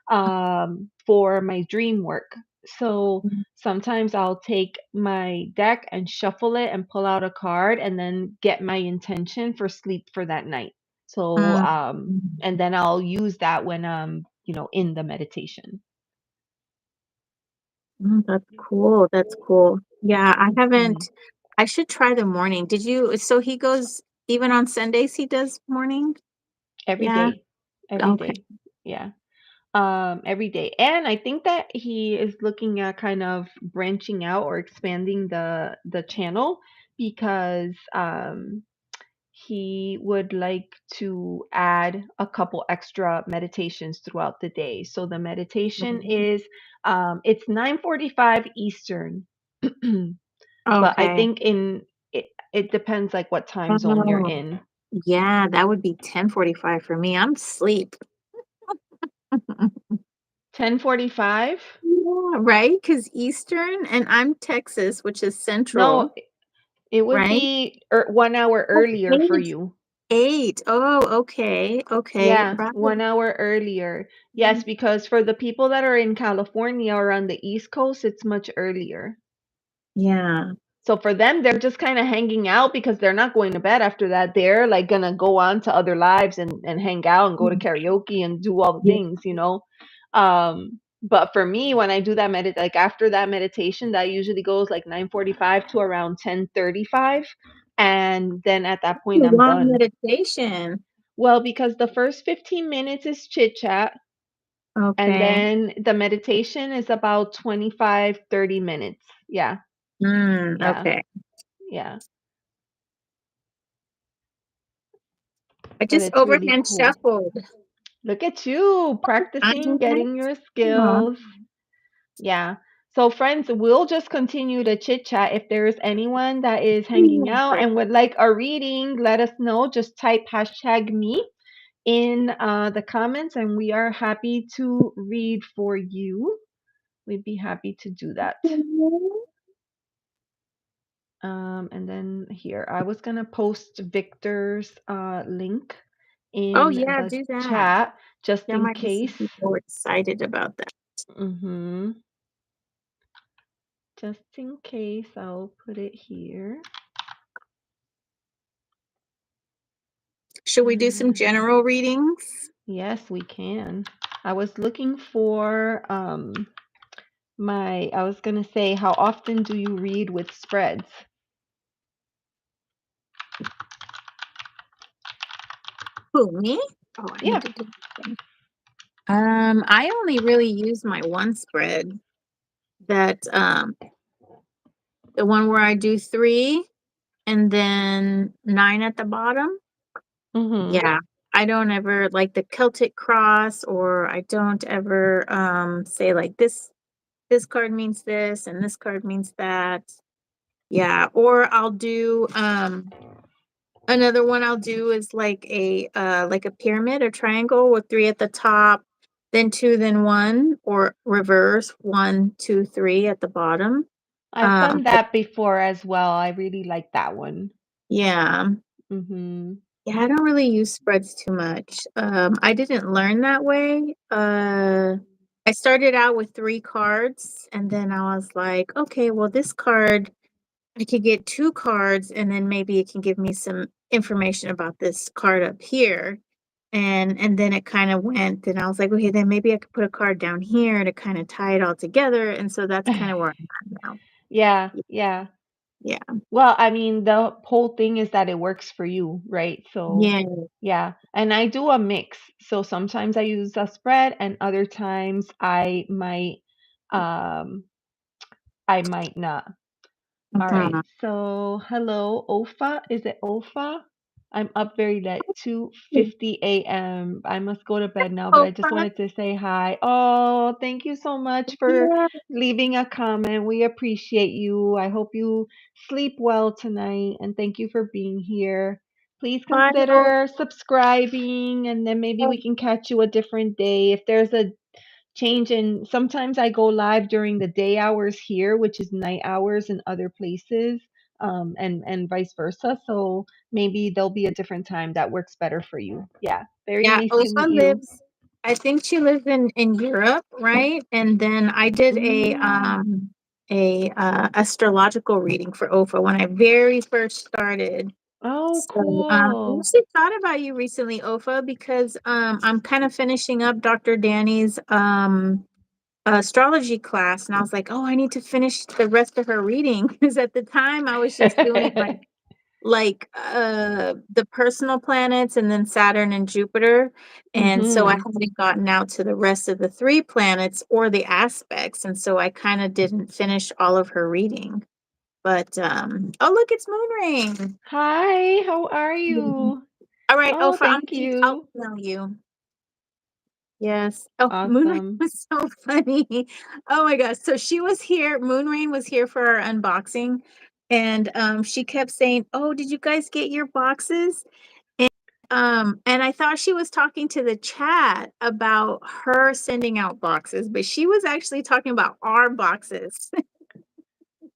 for my dream work. So Mhm. sometimes I'll take my deck and shuffle it and pull out a card and then get my intention for sleep for that night. So, Mm. and then I'll use that when I'm, in the meditation. That's cool. That's cool. Yeah, I Mhm. haven't. I should try the morning. Did you? So he goes even on Sundays. He does morning. Every Yeah. day. Every Okay. day. Yeah. Every day. And I think that he is looking at kind of branching out or expanding the channel because he would like to add a couple extra meditations throughout the day. So the meditation Mhm. is it's 9:45 Eastern. But I Okay. think it depends like what time zone you're Oh, in. yeah. That would be 10:45 for me. I'm asleep. 10:45? Yeah, right? Because Eastern, and I'm Texas, which is No, Central, it would right? be 1 hour Oh, earlier for 8. you. 8. Oh, okay. Okay. Yeah, Right. 1 hour earlier. Yes, because for the people that are in California or on the East Coast, it's much earlier. Yeah. So for them, they're just kind of hanging out because they're not going to bed after that. They're like gonna go on to other lives and hang out and go to Mm. karaoke and do all the Yeah. things. But for me, when I do that like after that meditation, that usually goes like 9:45 to around 10:35. And then at that point I'm Long done. meditation. Well, because the first 15 minutes is chit chat, and Okay. then the meditation is about 25, 30 minutes. Yeah, yeah, Okay. yeah. I But just it's really overhand cool. shuffled. Look at you I practicing, getting your know. skills. Yeah. So, friends, we'll just continue to chit chat. If there's anyone that is hanging out Right. and would like a reading, let us know. Just type hashtag me in the comments, and we are happy to read for you. We'd be happy to do that. And then here, I was gonna post Victor's link Oh, in yeah, the do that. chat just There in might be some case. people excited about that. Mm-hmm. Just in case, I'll put it here. Should we do some Uh, general readings? yes, we can. I was looking for I was gonna say, how often do you read with spreads? Who, me? Oh, I need Yeah. to do something. I only really use my one spread, that the one where I do 3 and then 9 at the bottom. Mm-hmm. Yeah. I don't ever like the Celtic cross, or I don't ever say like this card means this and this card means that. Yeah, or I'll do another one I'll do is like a pyramid or triangle with 3 at the top, then 2, then 1, or reverse 1, 2, 3 at the bottom. I've done But that before as well. I really like that one. yeah. Mm-hmm. Yeah, I don't really use spreads too much. I didn't learn that way. I started out with 3 cards, and then I was like, okay, well, this card, I could get 2 cards, and then maybe it can give me some information about this card up here. And then it kind of went, and I was like, okay, then maybe I could put a card down here to kind of tie it all together. And so that's kind of where I'm at now. Yeah, yeah. Yeah. Well, I mean, the whole thing is that it works for you, right? So, Yeah. yeah. And I do a mix. So sometimes I use a spread and other times um I might not. All right. Mhm. So, hello, Ofa. Is it Ofa? I'm up very late, 2:50 a.m. I must go to bed now, but Oh, I just fun. wanted to say hi. Oh, thank you so much for Yeah, leaving a comment. We appreciate you. I hope you sleep well tonight, and thank you for being here. Please fun. Oh, consider subscribing, and then maybe we can catch you a different day. If there's a change in, sometimes I go live during the day hours here, which is night hours in other places, and vice versa. So maybe there'll be a different time that works better for you. Yeah, very yeah. nice to Ofa meet you. lives. I think she lives in Europe, right? And then I did Mm. a astrological reading for Ofa when I very first started. Oh, So, I cool. actually thought about you recently, Ofa, because I'm kind of finishing up Dr. Danny's astrology class, and I was like, oh, I need to finish the rest of her reading because at the time I was just doing the personal planets and then Saturn and Jupiter, and so I Mm-hmm. haven't gotten out to the rest of the three planets or the aspects, and so I kind of didn't finish all of her reading. But oh, look, it's Moonring. Hi, how are Mhm. you? All right, Oh, Ofa, thank I'll you. email you. Yes. Oh, Moonrain Awesome. was so funny. Oh my gosh. So she was here, Moonrain was here for our unboxing, and she kept saying, "Oh, did you guys get your boxes?" And I thought she was talking to the chat about her sending out boxes, but she was actually talking about our boxes.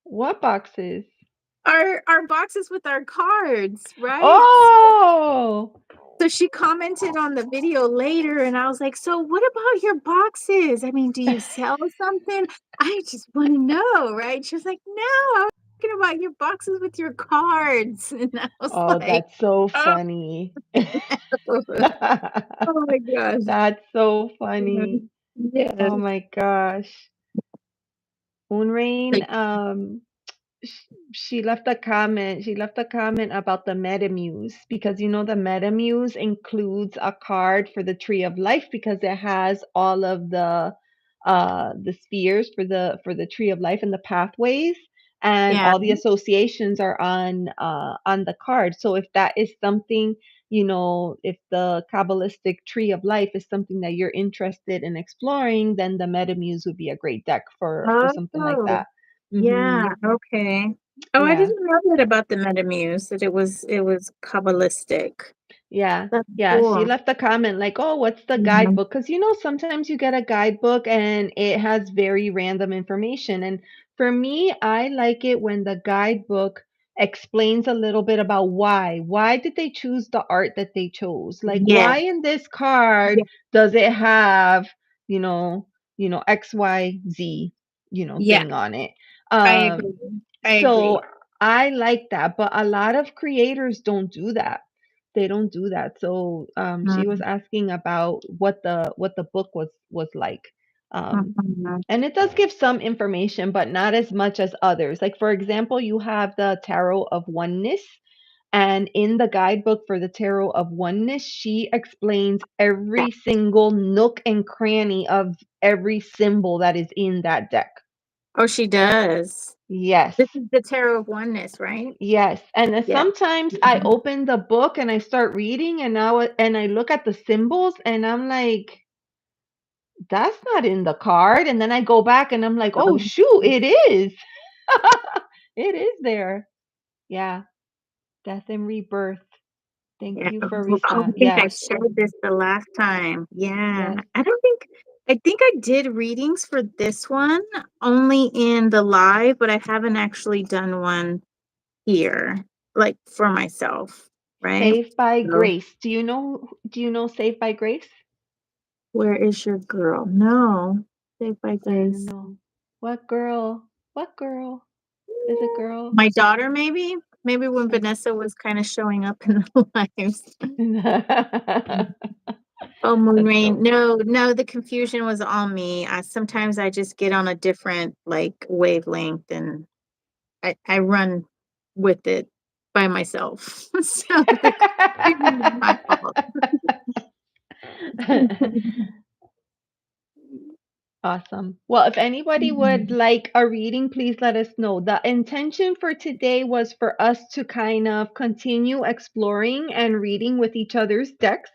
What boxes? Our boxes with our cards, right? Oh, So she commented on the video later, and I was like, "So what about your boxes? I mean, do you sell something? I just want to know, right?" She was like, "No, I was talking about your boxes with your cards." And I was oh, like, that's so "Oh, funny. oh my gosh." That's so Mhm. funny. Yes. Oh my gosh. Moonrain, Like, sh- she left a comment. She left a comment about the Metamuse because you know the Metamuse includes a card for the Tree of Life because it has all of the spheres for the Tree of Life and the pathways, and yeah. all the associations are on the card. So if that is something, you know, if the Kabbalistic Tree of Life is something that you're interested in exploring, then the Metamuse would be a great deck for something like Oh, that. yeah. Mhm. Okay. Oh, I Yeah. didn't know that about the Metamuse, that it was Kabbalistic. Yeah. That's Yeah. She cool. left a comment like, "Oh, what's the Mhm. guidebook?" Because you know, sometimes you get a guidebook and it has very random information. And for me, I like it when the guidebook explains a little bit about why. Why did they choose the art that they chose? Like, Yeah. why in this card Yeah. does it have, you know, XYZ, Yeah. thing on it? I Um, agree. I agree. so I like that, but a lot of creators don't do that. They don't do that. So she was Mm, asking about what the book was like. Um, mhm. and it does give some information, but not as much as others. Like for example, you have the Tarot of Oneness, and in the guidebook for the Tarot of Oneness, she explains Yeah. every single nook and cranny of every symbol that is in that deck. Oh, she does. Yes. This is the Tarot of Oneness, right? Yes, and then Yeah. sometimes I Mhm. open the book and I start reading, and now and I look at the symbols and I'm like, that's not in the card. And then I go back and I'm like, oh Um, shoot, it is. It is there. Yeah, death and rebirth. Thank yeah. you Oh, for I respond. think I Yes, shared this the last time. Yeah. yes. I think I did readings for this one only in the live, but I haven't actually done one here, like for myself, right? Saved by So, Grace. Do you know Saved by Grace? where is your girl? No. Saved by I don't Grace. know. What girl? What girl? Is a girl? My daughter, maybe? Maybe when Vanessa was kind of showing up in the lives. Oh, That's Moonrain. so No, no, the confusion was on me. Sometimes I just get on a different like wavelength and I run with it by myself. So the confusion is my fault. Awesome. Well, if anybody would Mhm. like a reading, please let us know. The intention for today was for us to kind of continue exploring and reading with each other's decks.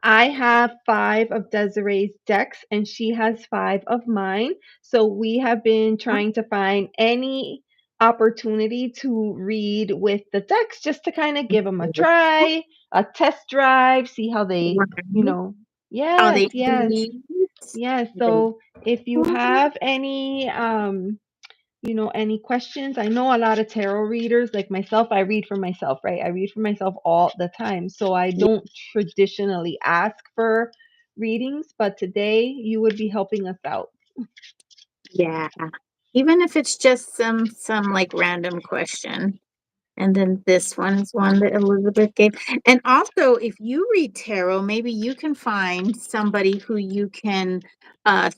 I have five of Desiree's decks, and she has five of mine. So we have been trying to find any opportunity to read with the decks just to kind of give them a try, a test drive, see how they, you Right. know. How Yes, they yes. eat. Yes, Very so if you cool. have any any questions, I know a lot of tarot readers like myself, I read for myself, right? I read for myself all the time. So I don't traditionally ask for readings, but today you would be helping us out. Yeah. Even if it's just some like random question. And then this one is one that Elizabeth gave. And also, if you read tarot, maybe you can find somebody who you can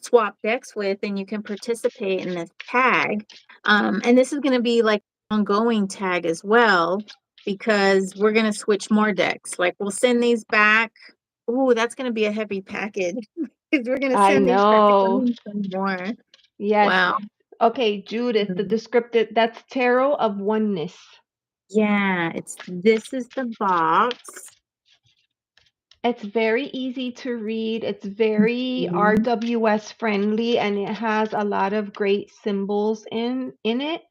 swap decks with and you can participate in this tag. And this is going to be like ongoing tag as well, because we're going to switch more decks. Like we'll send these back. Ooh, that's going to be a heavy package because we're going to I send these back and know. then some more. Yes. Wow. Okay, Judith, the Mm. descriptive, that's Tarot of Oneness. Yeah, this is the box. It's very easy to read. It's very Mhm. RWS friendly, and it has a lot of great symbols in it.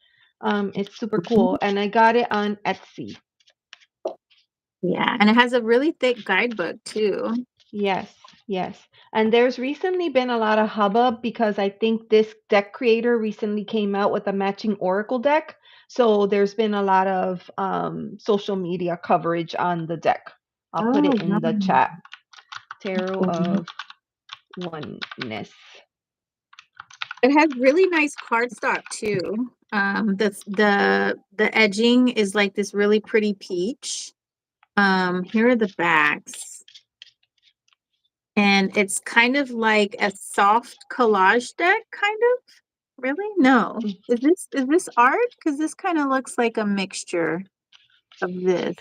It's super cool, and I got it on Etsy. Yeah, and it has a really thick guidebook too. Yes, yes. And there's recently been a lot of hubbub because I think this deck creator recently came out with a matching Oracle deck. So there's been a lot of social media coverage on the deck. I'll put Oh, it in the wow. chat. Tarot Okay. of Oneness. It has really nice cardstock too. The edging is like this really pretty peach. Here are the backs. And it's kind of like a soft collage deck, kind of. Really? No. Is this art? Because this kind of looks like a mixture of this.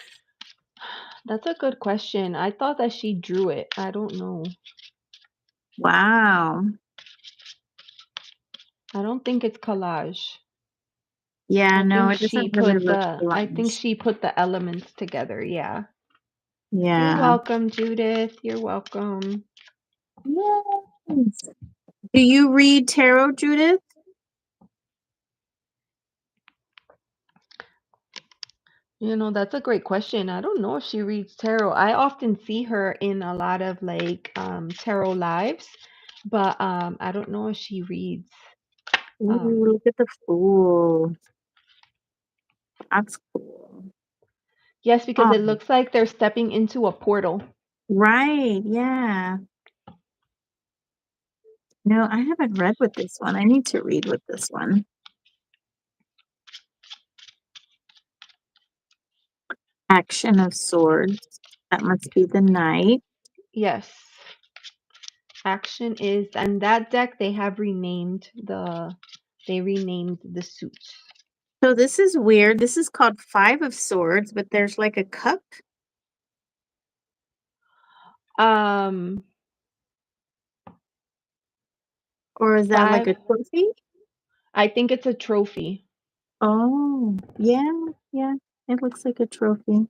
That's a good question. I thought that she drew it. I don't know. Wow. I don't think it's collage. Yeah, I no, think it she doesn't really put look the I think collage. she put the elements together. Yeah. You're Yeah. welcome, Judith. You're welcome. Yes. Do you read tarot, Judith? That's a great question. I don't know if she reads tarot. I often see her in a lot of like tarot lives, but I don't know if she reads. Ooh, Um look at the fool. That's cool. yes, because Oh, it looks like they're stepping into a portal. right. Yeah. No, I haven't read with this one. I need to read with this one. Action of Swords. That must be the knight. Yes. Action is and that deck they renamed the suits. So this is weird. This is called Five of Swords, but there's like a cup, Um or is that like Five, a trophy? I think it's a trophy. Oh, yeah, yeah. It looks like a trophy.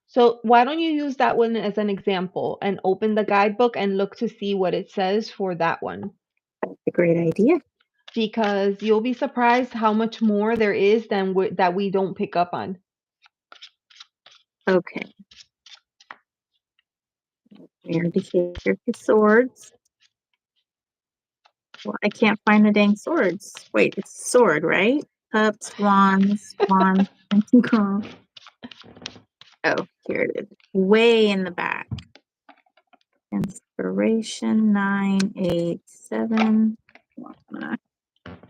So why don't you use that one as an example and open the guidebook and look to see what it says for that one? That's a great idea. Because you'll be surprised how much more there is than that we don't pick up on. Okay. Here for swords. Well, I can't find the dang swords. Wait, it's sword, right? Cups, wands, pentacle. Oh, here it is. Way in the back. Inspiration 987.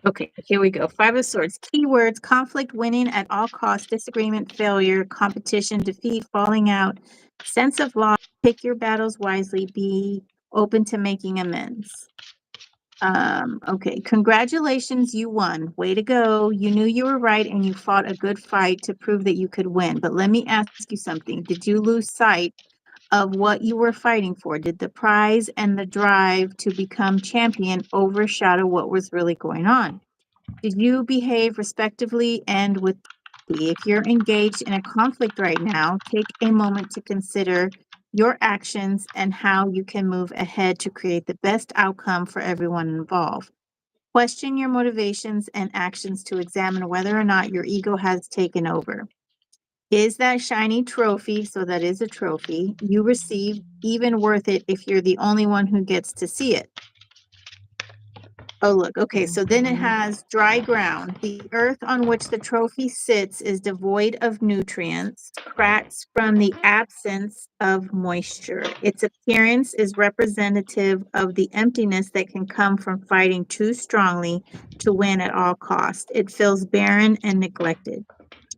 Okay, here we go. Five of Swords. Keywords: conflict, winning at all costs, disagreement, failure, competition, defeat, falling out, sense of loss. Pick your battles wisely. Be open to making amends. Okay. Congratulations, you won. Way to go. You knew you were right and you fought a good fight to prove that you could win. But let me ask you something. Did you lose sight of what you were fighting for? Did the prize and the drive to become champion overshadow what was really going on? Did you behave respectively and with dignity? If you're engaged in a conflict right now, take a moment to consider your actions and how you can move ahead to create the best outcome for everyone involved. Question your motivations and actions to examine whether or not your ego has taken over. Is that shiny trophy, so that is a trophy, you receive even worth it if you're the only one who gets to see it? Oh, look. Okay. So then it Mhm. has dry ground. The earth on which the trophy sits is devoid of nutrients, cracks from the absence of moisture. Its appearance is representative of the emptiness that can come from fighting too strongly to win at all cost. It feels barren and neglected.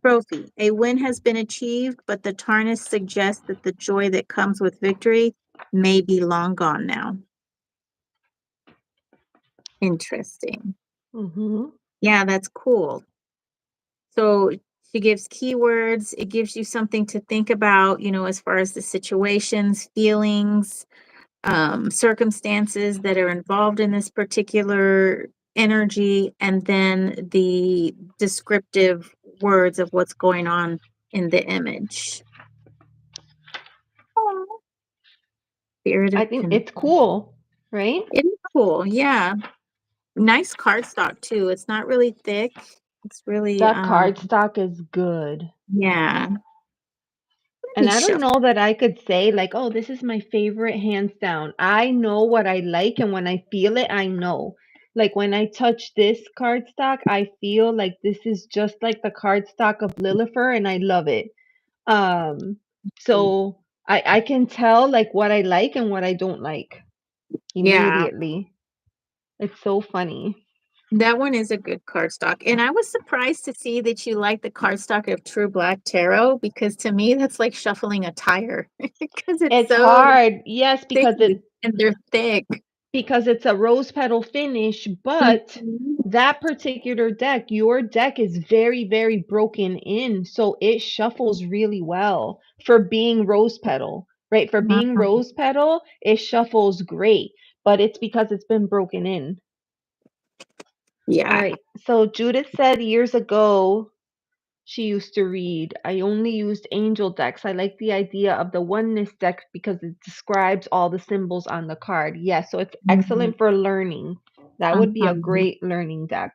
Trophy. A win has been achieved, but the tarnish suggests that the joy that comes with victory may be long gone now. Interesting. Mhm. Yeah, that's cool. So she gives keywords. It gives you something to think about, as far as the situations, feelings, circumstances that are involved in this particular energy, and then the descriptive words of what's going on in the image. Aw, Spirit I of think it's Pinnacle. cool, right? It is cool. Yeah. Nice cardstock too. It's not really thick. It's really, That card stock is good. yeah. Let And me I don't shuffle. know that I could say like, "Oh, this is my favorite hands down." I know what I like, and when I feel it, I know. Like when I touch this cardstock, I feel like this is just like the cardstock of Lilifer, and I love it. Um, so I can tell like what I like and what I don't like Yeah. immediately. It's so funny. That one is a good cardstock. And I was surprised to see that you like the cardstock of True Black Tarot, because to me that's like shuffling a tire because it's It's so hard, yes, sticky and they're thick. because it's a rose petal finish, but Mhm. that particular deck, your deck is very, very broken in, so it shuffles really well for being rose petal, right? For being Wow. rose petal, it shuffles great, but it's because it's been broken in. All Yeah. right. So Judith said years ago she used to read, I only used angel decks. I like the idea of the oneness deck because it describes all the symbols on the card. Yes, so it's Mhm. excellent for learning. That would be a Mhm. great learning deck.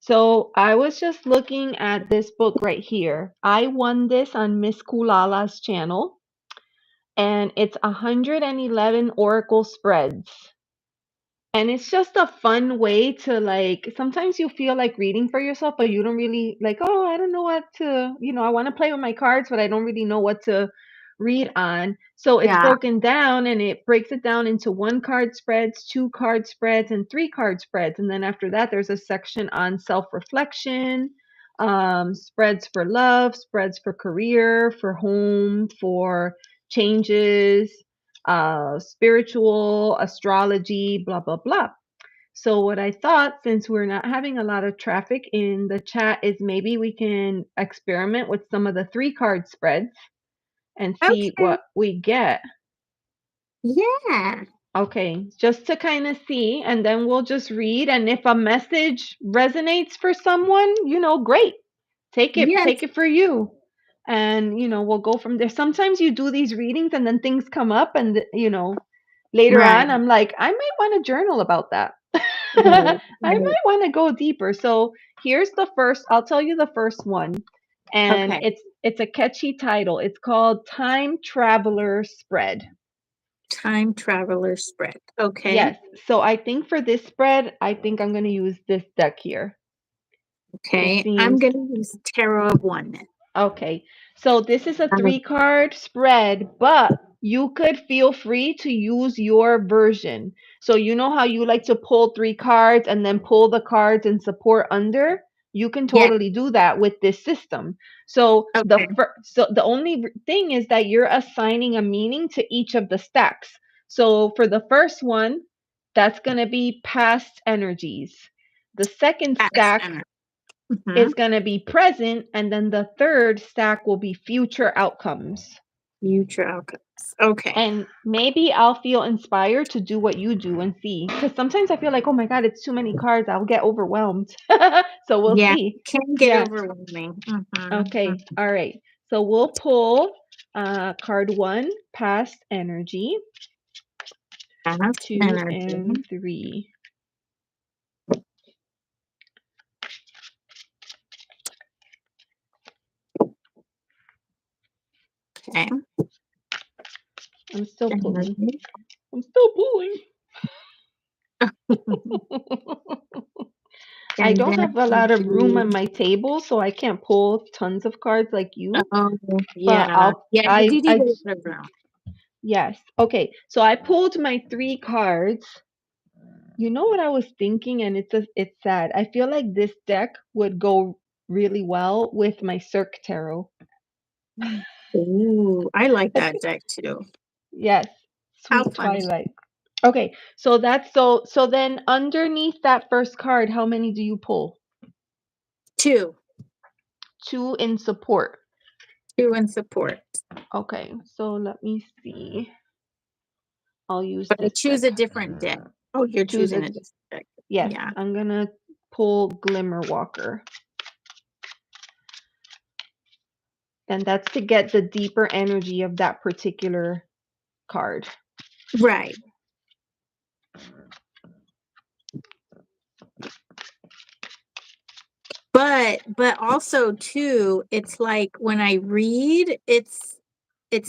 So I was just looking at this book right here. I won this on Miss Kulala's channel, and it's 111 Oracle spreads. And it's just a fun way to like sometimes you feel like reading for yourself, but you don't really like, oh, I don't know what to, I want to play with my cards, but I don't really know what to read on. So it's Yeah. broken down and it breaks it down into one card spreads, two card spreads, and three card spreads. And then after that, there's a section on self-reflection, spreads for love, spreads for career, for home, for changes, spiritual, astrology, blah, blah, blah. So, what I thought, since we're not having a lot of traffic in the chat, is maybe we can experiment with some of the three card spreads and see Okay. what we get. Yeah. Okay, just to kind of see, and then we'll just read. And if a message resonates for someone, great. Yes. Take it for you. And, we'll go from there. Sometimes you do these readings and then things come up, and, later Right. on, I'm like, I might want to journal about that. Right. I Right. might want to go deeper. So here's the first. I'll tell you the first one, and Okay. it's a catchy title. It's called Time Traveler Spread. Time traveler spread. Okay. Yes. So I think for this spread, I think I'm going to use this deck here. It Okay. I'm seems gonna use Tarot of Oneness. okay. So this is a Uh, three card spread, but you could feel free to use your version. So you know how you like to pull three cards and then pull the cards and support under? You can yeah. totally do that with this system. So Okay. the only thing is that you're assigning a meaning to each of the stacks. So for the first one, that's going to be past energies. The second Past stack energy. is going to be present, and then the third stack will be future outcomes. Future outcomes. Okay. And maybe I'll feel inspired to do what you do and see. Because sometimes I feel like, oh my God, it's too many cards. I'll get overwhelmed. So we'll Yeah, see. can get Yeah. overwhelming. Okay. All right. So we'll pull card 1, past energy, Past 2, energy. and 3. Okay. I'm still pulling. Energy. I'm still pulling. I And don't then have a lot of room on my table, so I can't pull tons of cards like you. oh, But yeah. Yeah, you do need I, a little bit of room. yes. Okay. So I pulled my 3 cards. You know what I was thinking, and it's sad. I feel like this deck would go really well with my Cirque Tarot. Ooh, I like I that think deck too. yes, How Sweet fun. Twilight. Okay, so that's so then underneath that first card, how many do you pull? 2. 2 in support. 2 in support. Okay, so let me see. I'll use But I this choose deck. a different deck. Oh, you're Choose choosing a a different deck. yes. Yeah. I'm gonna pull Glimmer Walker, and that's to get the deeper energy of that particular card. Right. But also too, it's like when I read, it's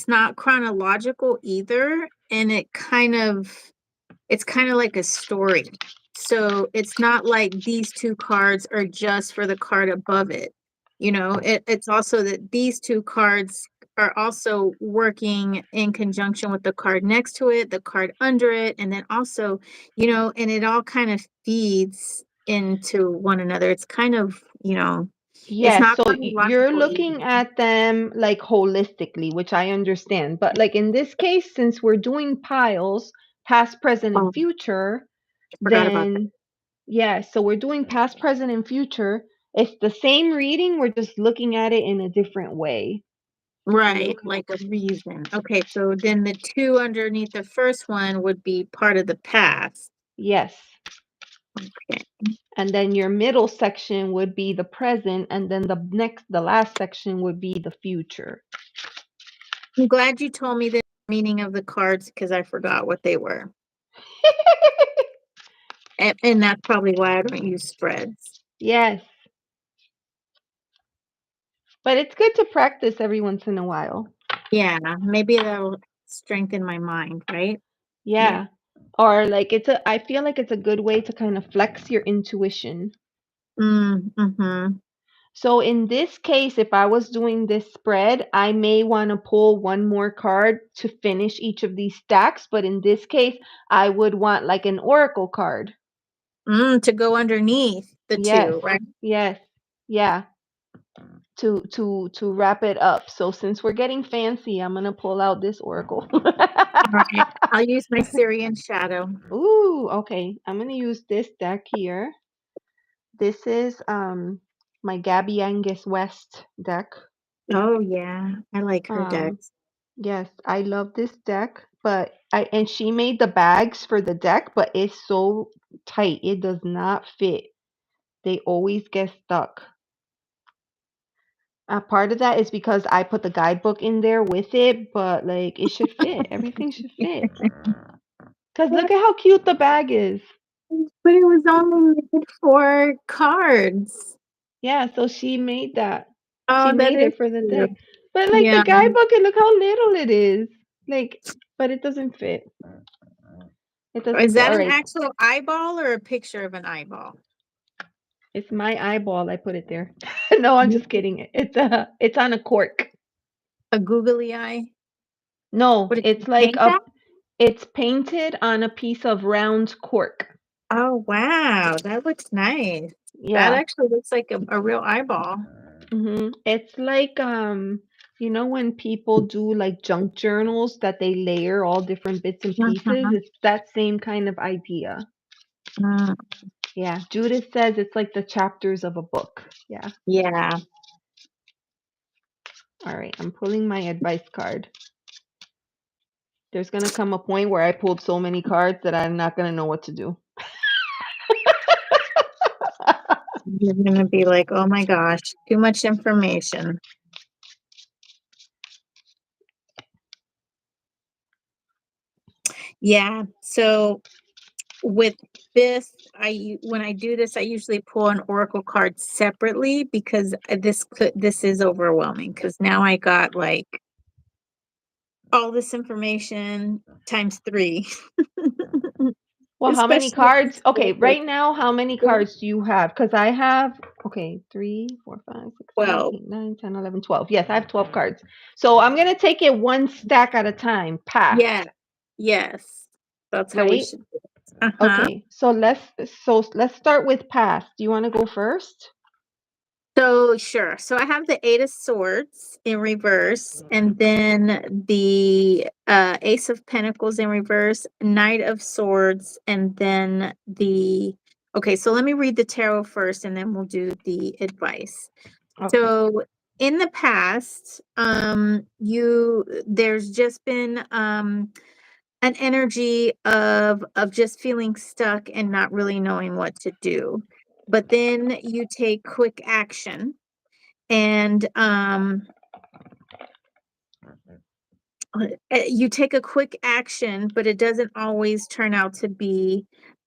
not chronological either, and it's kind of like a story. So it's not like these 2 cards are just for the card above it. It's also that these 2 cards are also working in conjunction with the card next to it, the card under it, and then also, and it all kind of feeds into one another. It's kind of, it's Yes, not so you're chronological looking either. at them like holistically, which I understand. But like in this case, since we're doing piles, past, present, and Oh, future, I forgot about that. then yeah, so we're doing past, present, and future. It's the same reading, we're just looking at it in a different way. We're Right, looking like a reason. Okay, so then the 2 underneath the first one would be part of the past. yes. Okay. And then your middle section would be the present, and then the last section would be the future. I'm glad you told me the meaning of the cards because I forgot what they were. And that's probably why I don't use spreads. Yes. But it's good to practice every once in a while. Yeah, maybe that'll strengthen my mind, right? Yeah. Yeah. Or like I feel like it's a good way to kind of flex your intuition. Mm-hmm. So in this case, if I was doing this spread, I may want to pull one more card to finish each of these stacks. But in this case, I would want like an oracle card. To go underneath the Yes. 2, right? Yes. Yeah. To wrap it up. So since we're getting fancy, I'm gonna pull out this oracle. All right. I'll use my Syrian shadow. Ooh, okay. I'm gonna use this deck here. This is my Gabby Angus West deck. Oh yeah, I like her Um, decks. yes, I love this deck, but and she made the bags for the deck, but it's so tight. It does not fit. They always get stuck. Part of that is because I put the guidebook in there with it, but like it should fit. Everything should fit. Cause look at how cute the bag is. But it was only made for cards. Yeah, so she made that. She Oh, that made is it for the cute. deck. But like the Yeah. guidebook, and look how little it is. Like, but it doesn't fit. It doesn't Is fit. that All an right. actual eyeball or a picture of an eyeball? It's my eyeball. I put it there. No, I'm just kidding. It's on a cork. A googly eye? No, What did it's you like paint that? it's painted on a piece of round cork. Oh, wow. That looks nice. That Yeah. actually looks like a real eyeball. It's like you know when people do like junk journals that they layer all different bits and pieces, Mhm. it's that same kind of idea. Mm, Yeah, Judith says it's like the chapters of a book. Yeah. yeah. All right, I'm pulling my advice card. There's gonna come a point where I pulled so many cards that I'm not gonna know what to do. You're gonna be like, oh my gosh, too much information. Yeah. So with this, when I do this, I usually pull an oracle card separately because this is overwhelming because now I got like all this information times 3. Well, how many Especially cards? these Okay, oracles. right now, how many cards do you have? Because I have, okay, 3, 4, 5, 6, 7, 12. 8, 9, 10, 11, 12. Yes, I have 12 cards. So I'm going to take it one stack at a time, Yeah. past, Yes. That's how we right? should do it. Uh-huh. Okay, so let's start with past. Do you want to go first? So sure. So I have the 8 of Swords in reverse, and then the Ace of Pentacles in reverse, Knight of Swords, and then the okay, so let me read the tarot first and then we'll do the advice. Okay. So in the past, there's just been an energy of just feeling stuck and not really knowing what to do. But then you take quick action and you take a quick action, but it doesn't always turn out to be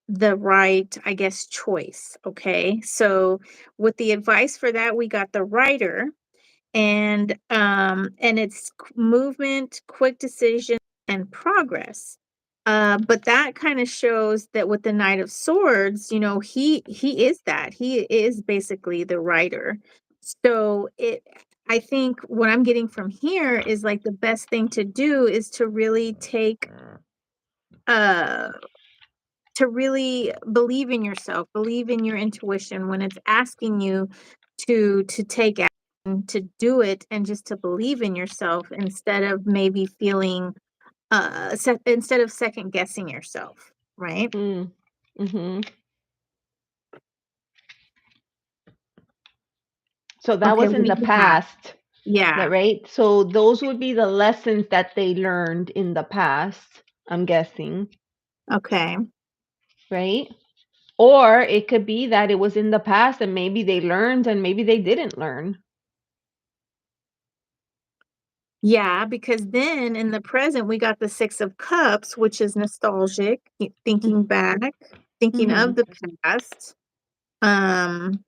the right, I guess, choice. Okay. So with the advice for that, we got the writer, and it's movement, quick decision, and progress. But that kind of shows that with the Knight of Swords, he is that. He is basically the writer. So I think what I'm getting from here is like the best thing to do is uh to really believe in yourself, believe in your intuition when it's asking you to take action, to do it, and just to believe in yourself instead of maybe feeling instead of second guessing yourself, right? Mm. Mm-hmm. So that Okay, was what in do the you have? past, Yeah. that right? So those would be the lessons that they learned in the past, I'm guessing, Okay. right? Or it could be that it was in the past and maybe they learned and maybe they didn't learn. Yeah, because then in the present we got the 6 of Cups, which is nostalgic, thinking back, thinking Mm-hmm. of the past. Um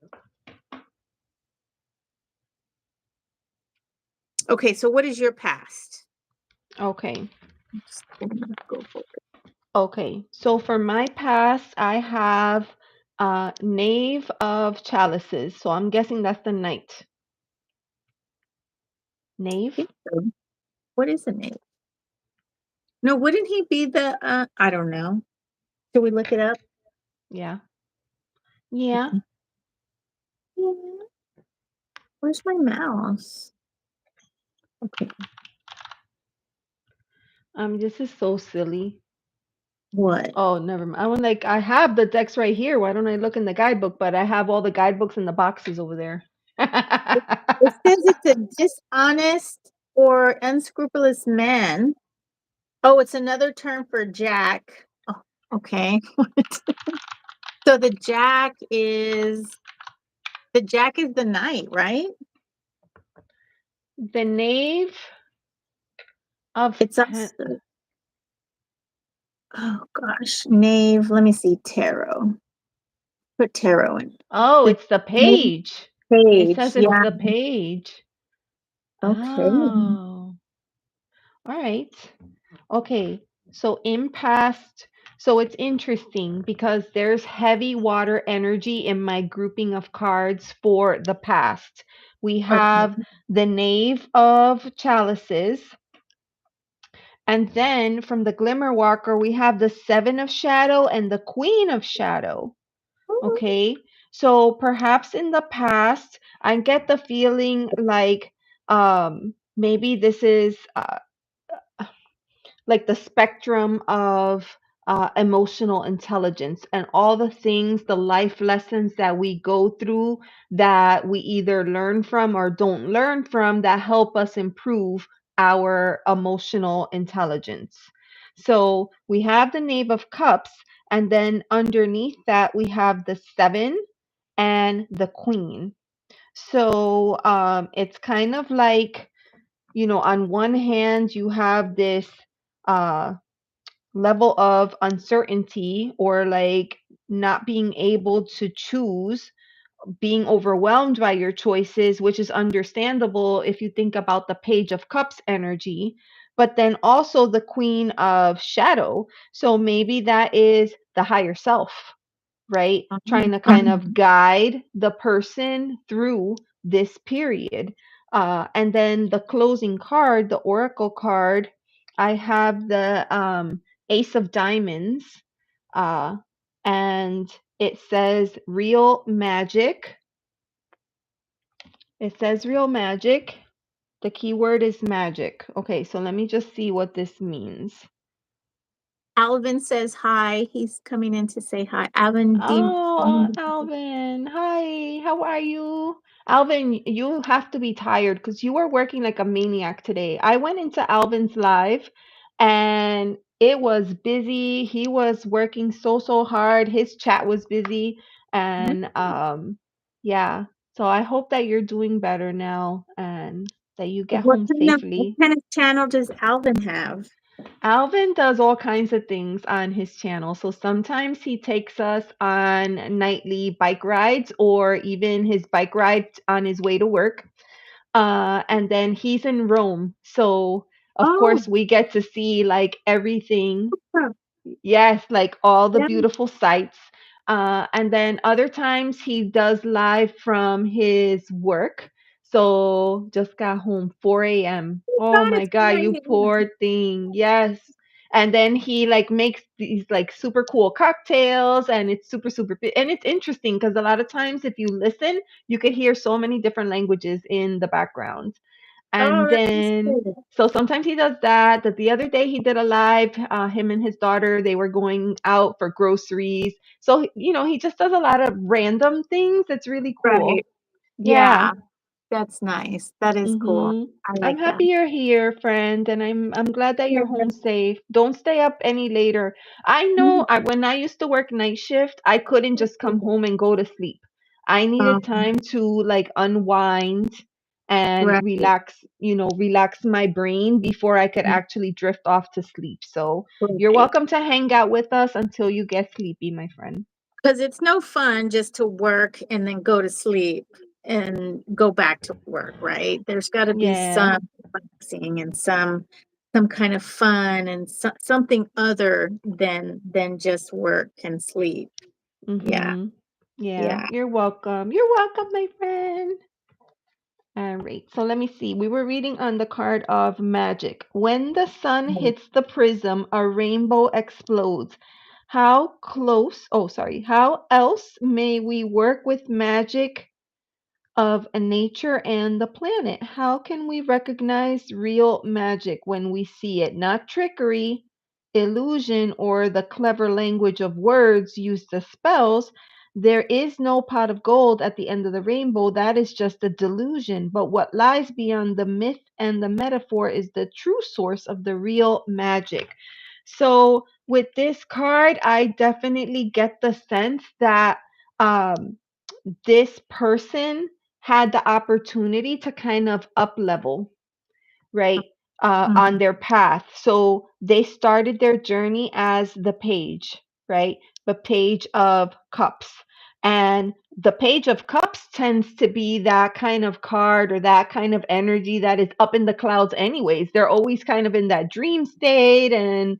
okay, so what is your past? Okay. Just go for it. Okay. So for my past, I have Knave of Chalices. So I'm guessing that's the knight. Knave? Think so. What is the name? No, wouldn't he be the I don't know. Should we look it up? Yeah. Yeah. Yeah. Where's my mouse? Okay. This is so silly. What? Oh, never mind. I was like, I have the decks right here. Why don't I look in the guidebook? But I have all the guidebooks in the boxes over there. It says it's a dishonest or unscrupulous man. Oh, it's another term for Jack. Oh, okay. So the Jack is the knight, right? The Knave of It's also oh gosh, knave. Let me see, tarot. Put tarot in. Oh, The it's the knave page. It page. says it's Yeah. the page. Okay. Oh, all right. Okay. So in past, so it's interesting because there's heavy water energy in my grouping of cards for the past. We Okay. have the Knave of Chalices, and then from the Glimmer Walker, we have the Seven of Shadow and the Queen of Shadow. Okay. So perhaps in the past, I get the feeling like maybe this is like the spectrum of emotional intelligence and all the things, the life lessons that we go through that we either learn from or don't learn from that help us improve our emotional intelligence. So we have the Knave of Cups, and then underneath that we have the Seven and the Queen. So it's kind of like, on one hand, you have this uh, level of uncertainty, or like not being able to choose, being overwhelmed by your choices, which is understandable if you think about the Page of Cups energy. But then also the Queen of Shadow. So maybe that is the higher self, right? Trying to kind of guide the person through this period. And then the closing card, the Oracle card, I have the Ace of Diamonds, uh, and it says real magic. It says real magic. The keyword is magic. Okay, so let me just see what this means. Alvin says hi. He's coming in to say hi. Alvin D. Oh, Alvin. Hi, how are you? Alvin, you have to be tired because you were working like a maniac today. I went into Alvin's live and it was busy. He was working so hard. His chat was busy. And yeah, so I hope that you're doing better now and that you get home What safely. kind of channel does Alvin have? Alvin does all kinds of things on his channel. So sometimes he takes us on nightly bike rides or even his bike ride on his way to work. And then he's in Rome. So, of Oh, course, we get to see like everything. huh, Yes, like all the yeah. beautiful sights. And then other times he does live from his work. So just got home 4 a.m. Oh God, my it's God, 4 you poor thing. Yes. And then he like makes these like super cool cocktails, and it's and it's interesting because a lot of times if you listen, you could hear so many different languages in the background. Oh, And that's then, good. so sometimes he does that. That the other day he did a live, him and his daughter, they were going out for groceries. So, he just does a lot of random things. It's really Right. cool. Yeah. Yeah, that's nice. That is cool. Mhm. I I'm like that. happy you're here, friend, and I'm glad that you're Yeah. home safe. Don't stay up any later. I know when I used to work night shift, I couldn't just come home and go to sleep. I needed Um, time to like unwind and right. relax my brain before I could actually drift off to sleep. So, you're Right. welcome to hang out with us until you get sleepy, my friend. Because it's no fun just to work and then go to sleep and go back to work, right? There's got to be Yeah. some relaxing and some kind of fun and something other than just work and sleep. Yeah, Mhm. Yeah, yeah. you're welcome. You're welcome, my friend. All right, so let me see. We were reading on the card of magic. When the sun hits the prism, a rainbow explodes. How close, oh, sorry, how else may we work with magic of nature and the planet? How can we recognize real magic when we see it? Not trickery, illusion, or the clever language of words used as spells. There is no pot of gold at the end of the rainbow. That is just a delusion. But what lies beyond the myth and the metaphor is the true source of the real magic. So, with this card, I definitely get the sense that um, this person had the opportunity to kind of up level, right? On Mhm. their path. So they started their journey as the page, right? The page of cups. And the page of cups tends to be that kind of card or that kind of energy that is up in the clouds, anyways. They're always kind of in that dream state. And,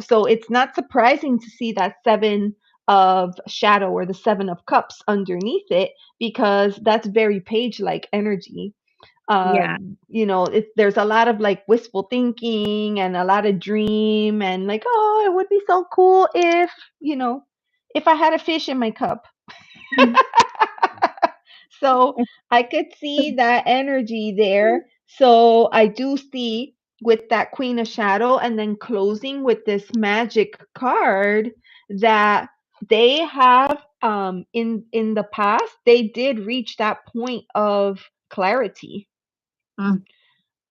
so it's not surprising to see that seven of shadow or the seven of cups underneath it, because that's very page like energy. Yeah. There's a lot of like wistful thinking and a lot of dream and like, oh, it would be so cool if I had a fish in my cup. Mhm. So I could see that energy there. So I do see with that Queen of Shadow and then closing with this magic card that they have in the past they did reach that point of clarity. Mm.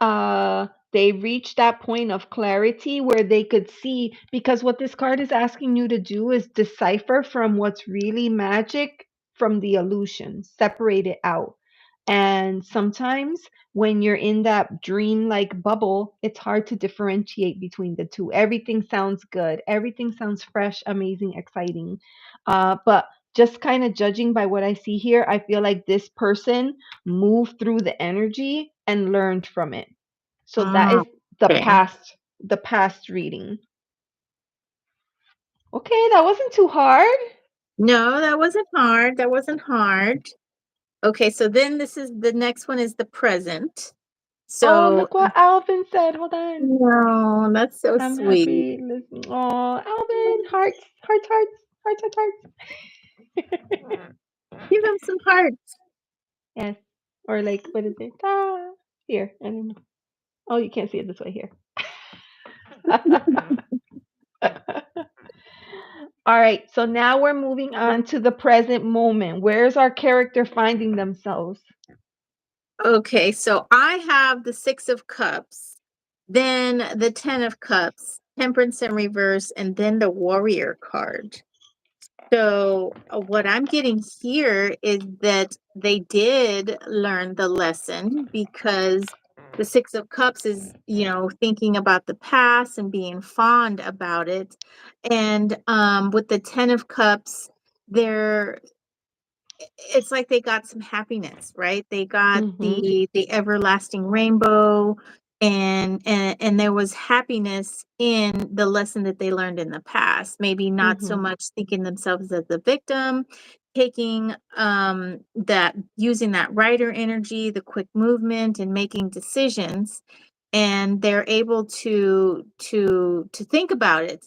uh they reached that point of clarity where they could see, because what this card is asking you to do is decipher from what's really magic from the illusion, separate it out. And sometimes when you're in that dream-like bubble, it's hard to differentiate between the two. Everything sounds good, everything sounds fresh, amazing, exciting. But just kind of judging by what I see here, I feel like this person moved through the energy and learned from it. So that Oh, is the okay. past reading. Okay, that wasn't too hard. No, that wasn't hard. That wasn't hard. Okay, so then this is the next one is the present. Oh, So, look what Alvin said. Hold on. no, that's so I'm sweet. happy. Listen. Oh, Alvin, hearts, hearts, hearts, hearts, hearts. Give them some hearts. Yes. Or like, what is it? Ah, here. I don't know. Oh, you can't see it this way here. All right, so now we're moving on to the present moment. Where's our character finding themselves? Okay, so I have the Six of Cups, then the Ten of Cups, Temperance in reverse, and then the Warrior card. So what I'm getting here is that they did learn the lesson because the Six of Cups is, thinking about the past and being fond about it. And with the Ten of Cups, they're it's like they got some happiness, right? They got Mm-hmm. the everlasting rainbow, and there was happiness in the lesson that they learned in the past. Maybe not so Mm-hmm. much thinking themselves as the victim, taking that using that writer energy, the quick movement and making decisions, and they're able to think about it.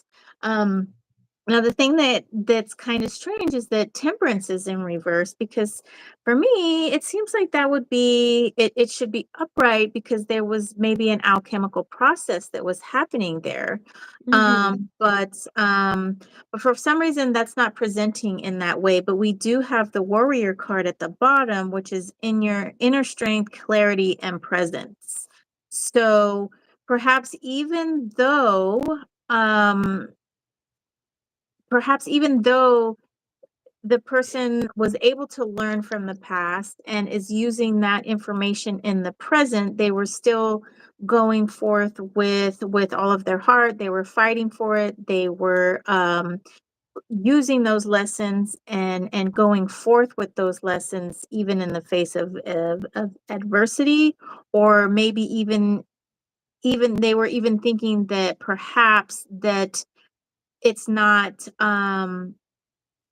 Now, the thing that's kind of strange is that temperance is in reverse because for me, it seems like that would be it should be upright because there was maybe an alchemical process that was happening there. Mm-hmm. But for some reason that's not presenting in that way. But we do have the warrior card at the bottom, which is in your inner strength, clarity, and presence. So perhaps even though um the person was able to learn from the past and is using that information in the present, they were still going forth with all of their heart. They were fighting for it. They were using those lessons and going forth with those lessons even in the face of adversity, or maybe even they were even thinking that perhaps that it's not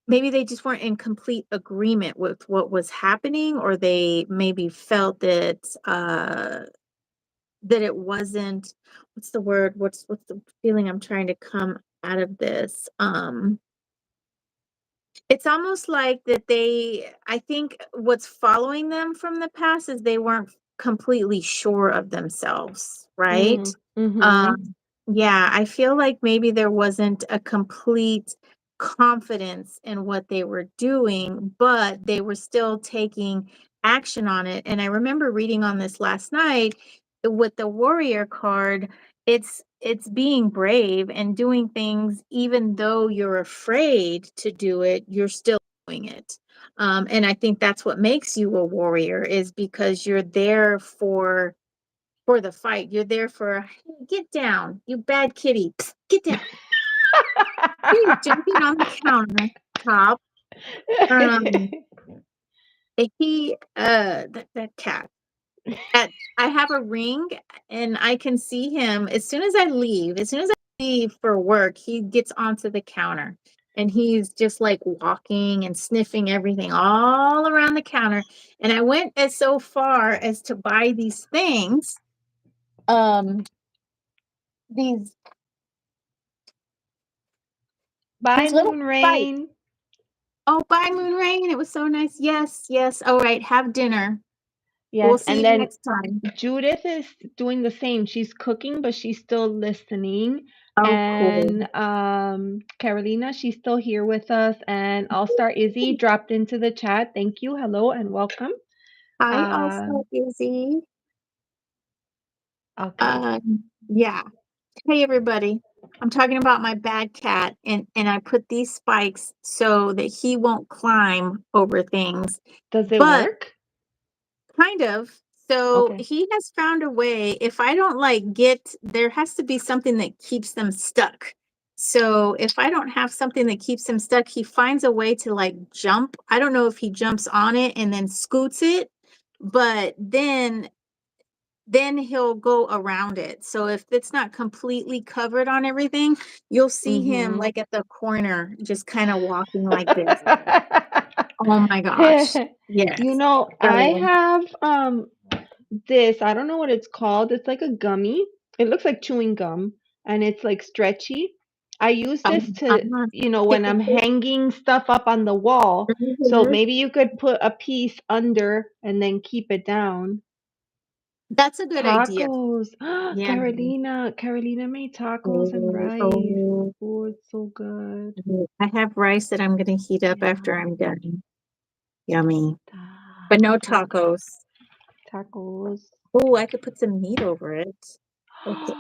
maybe they just weren't in complete agreement with what was happening, or they maybe felt that it wasn't, what's the word, what's the feeling I'm trying to come out of this. It's almost like that I think what's following them from the past is they weren't completely sure of themselves, right? Mm-hmm. Um, yeah, I feel like maybe there wasn't a complete confidence in what they were doing, but they were still taking action on it. And I remember reading on this last night with the warrior card, it's being brave and doing things even though you're afraid to do it, you're still doing it. And I think that's what makes you a warrior, is because you're there for the fight. You're there for, hey, get down, you bad kitty, psst, get down. He's jumping on the countertop. Um, that cat. I have a ring and I can see him as soon as I leave. As soon as I leave for work, he gets onto the counter and he's just like walking and sniffing everything all around the counter. And I went as so far as to buy these things, um, these Bye, these little Moon bites. Rain. Oh, bye, Moon Rain. It was so nice. Yes, yes. All right, have dinner. We'll Yes, see and you then next time. Judith is doing the same. She's cooking, but she's still listening. Oh, cool. And Carolina, she's still here with us. And All Star Izzy dropped into the chat. Thank you, hello, and welcome. Hi, Uh, also, Izzy. Okay. Yeah. Hey everybody. I'm talking about my bad cat and I put these spikes so that he won't climb over things. Does it But work? kind of. So Okay. he has found a way. If I don't like get, there has to be something that keeps them stuck. So if I don't have something that keeps him stuck, he finds a way to like jump. I don't know if he jumps on it and then scoots it, but then he'll go around it. So if it's not completely covered on everything, you'll see him Mm-hmm. like at the corner, just kind of walking like this. Oh my gosh. You Yes. know, I So, have this, I don't know what it's called. It's like a gummy. It looks like chewing gum and it's like stretchy. I use this to, when sticky I'm tape. hanging stuff up on the wall. So Mhm. maybe you could put a piece under and then keep it down. That's a good idea. Tacos. Yeah. Carolina made tacos and Oh, rice. oh, Oh, it's so good. oh. I have rice that I'm going to heat up after Yeah. I'm done. Yummy. But no Tacos. tacos. Tacos. Oh, I could put some meat over it. Okay.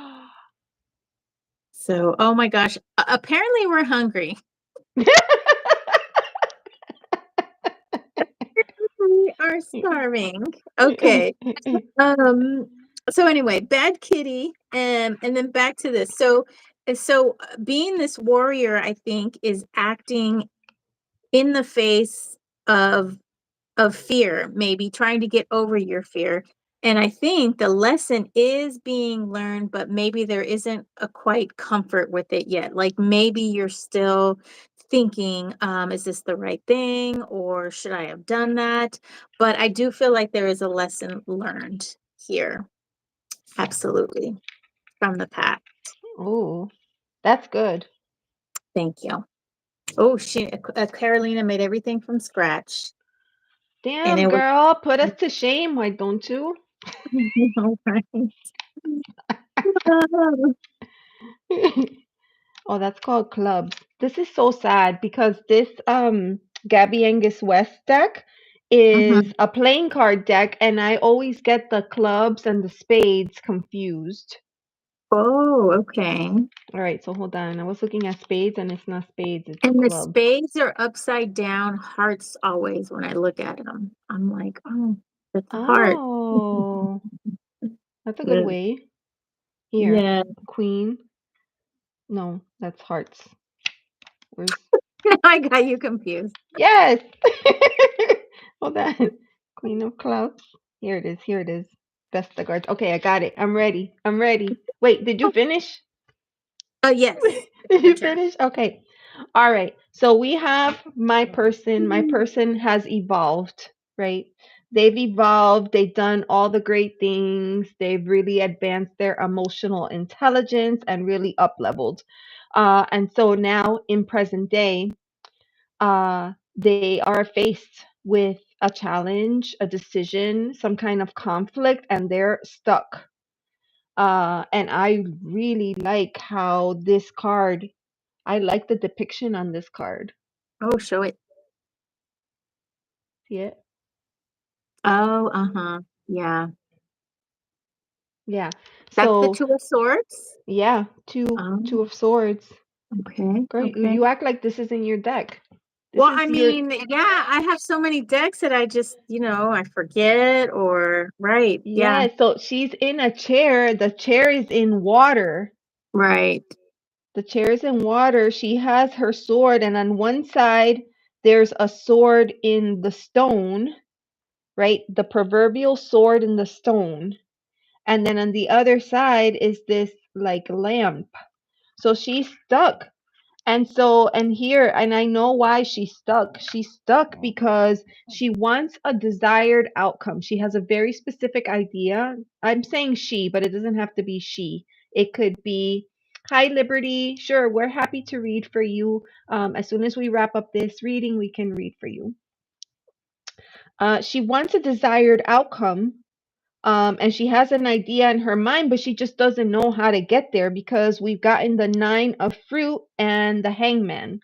So, oh my gosh. Apparently we're hungry. We are starving. Okay. Um, so anyway, bad kitty, and then back to this. So being this warrior, I think, is acting in the face of fear, maybe trying to get over your fear. And I think the lesson is being learned, but maybe there isn't a quite comfort with it yet. Like maybe you're still thinking, is this the right thing or should I have done that? But I do feel like there is a lesson learned here. Absolutely. From the past. Oh, that's good. Thank you. Oh, Carolina made everything from scratch. And Damn, it was girl, put us to shame, why don't you? right. Oh, that's called clubs. This is so sad because this Gabby Angus West deck is Mhm. a playing card deck, and I always get the clubs and the spades confused. Oh, okay. All right, so hold on. I was looking at spades, and it's not spades, it's And the clubs. spades are upside down hearts always when I look at them. I'm like, oh, it's a heart. Oh, that's a good Yeah. way. Here, Yeah. queen. No, that's hearts. Where's I got you confused. Yes. Hold on. Queen of clubs. Here it is. Here it is. That's the cards. Okay, I got it. I'm ready. I'm ready. Wait, did you finish? Oh, yes. It's Did your you turn. finish? Okay. All right. So we have my person. My person has evolved, right? They've evolved. They've done all the great things. They've really advanced their emotional intelligence and really up leveled. And so now in present day, they are faced with a challenge, a decision, some kind of conflict, and they're stuck. And I really like how this card, I like the depiction on this card. Oh, show it. See it? Oh, uh-huh. Yeah. Yeah. That's the So, two of swords. yeah, two Oh, of swords. okay. Girl, Okay. you act like this is in your deck. This Well, is I your mean, yeah, I have so many decks that I just, I forget or right. Yeah. Yeah, so she's in a chair. The chair is in water. Right. The chair is in water. She has her sword, and on one side, there's a sword in the stone, right? The proverbial sword in the stone. And then on the other side is this like lamp. So she's stuck. And here, and I know why she's stuck. She's stuck because she wants a desired outcome. She has a very specific idea. I'm saying she, but it doesn't have to be she. It could be, hi, Liberty. Sure, we're happy to read for you. As soon as we wrap up this reading, we can read for you. She wants a desired outcome, and she has an idea in her mind, but she just doesn't know how to get there because we've gotten the nine of fruit and the hangman.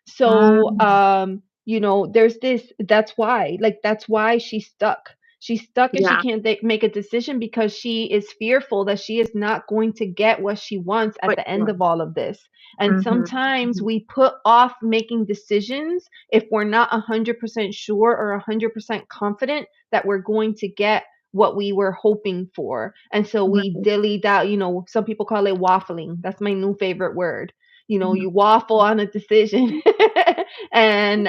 So, Um, there's this, that's why she's stuck. She's stuck and she Yeah. can't make a decision because she is fearful that she is not going to get what she wants at But the end yeah. of all of this. And Mhm. sometimes Mhm. we put off making decisions if we're not 100% sure or 100% confident that we're going to get what we were hoping for. And so we Right. dilly out, some people call it waffling. That's my new favorite word. Mhm. You waffle on a decision and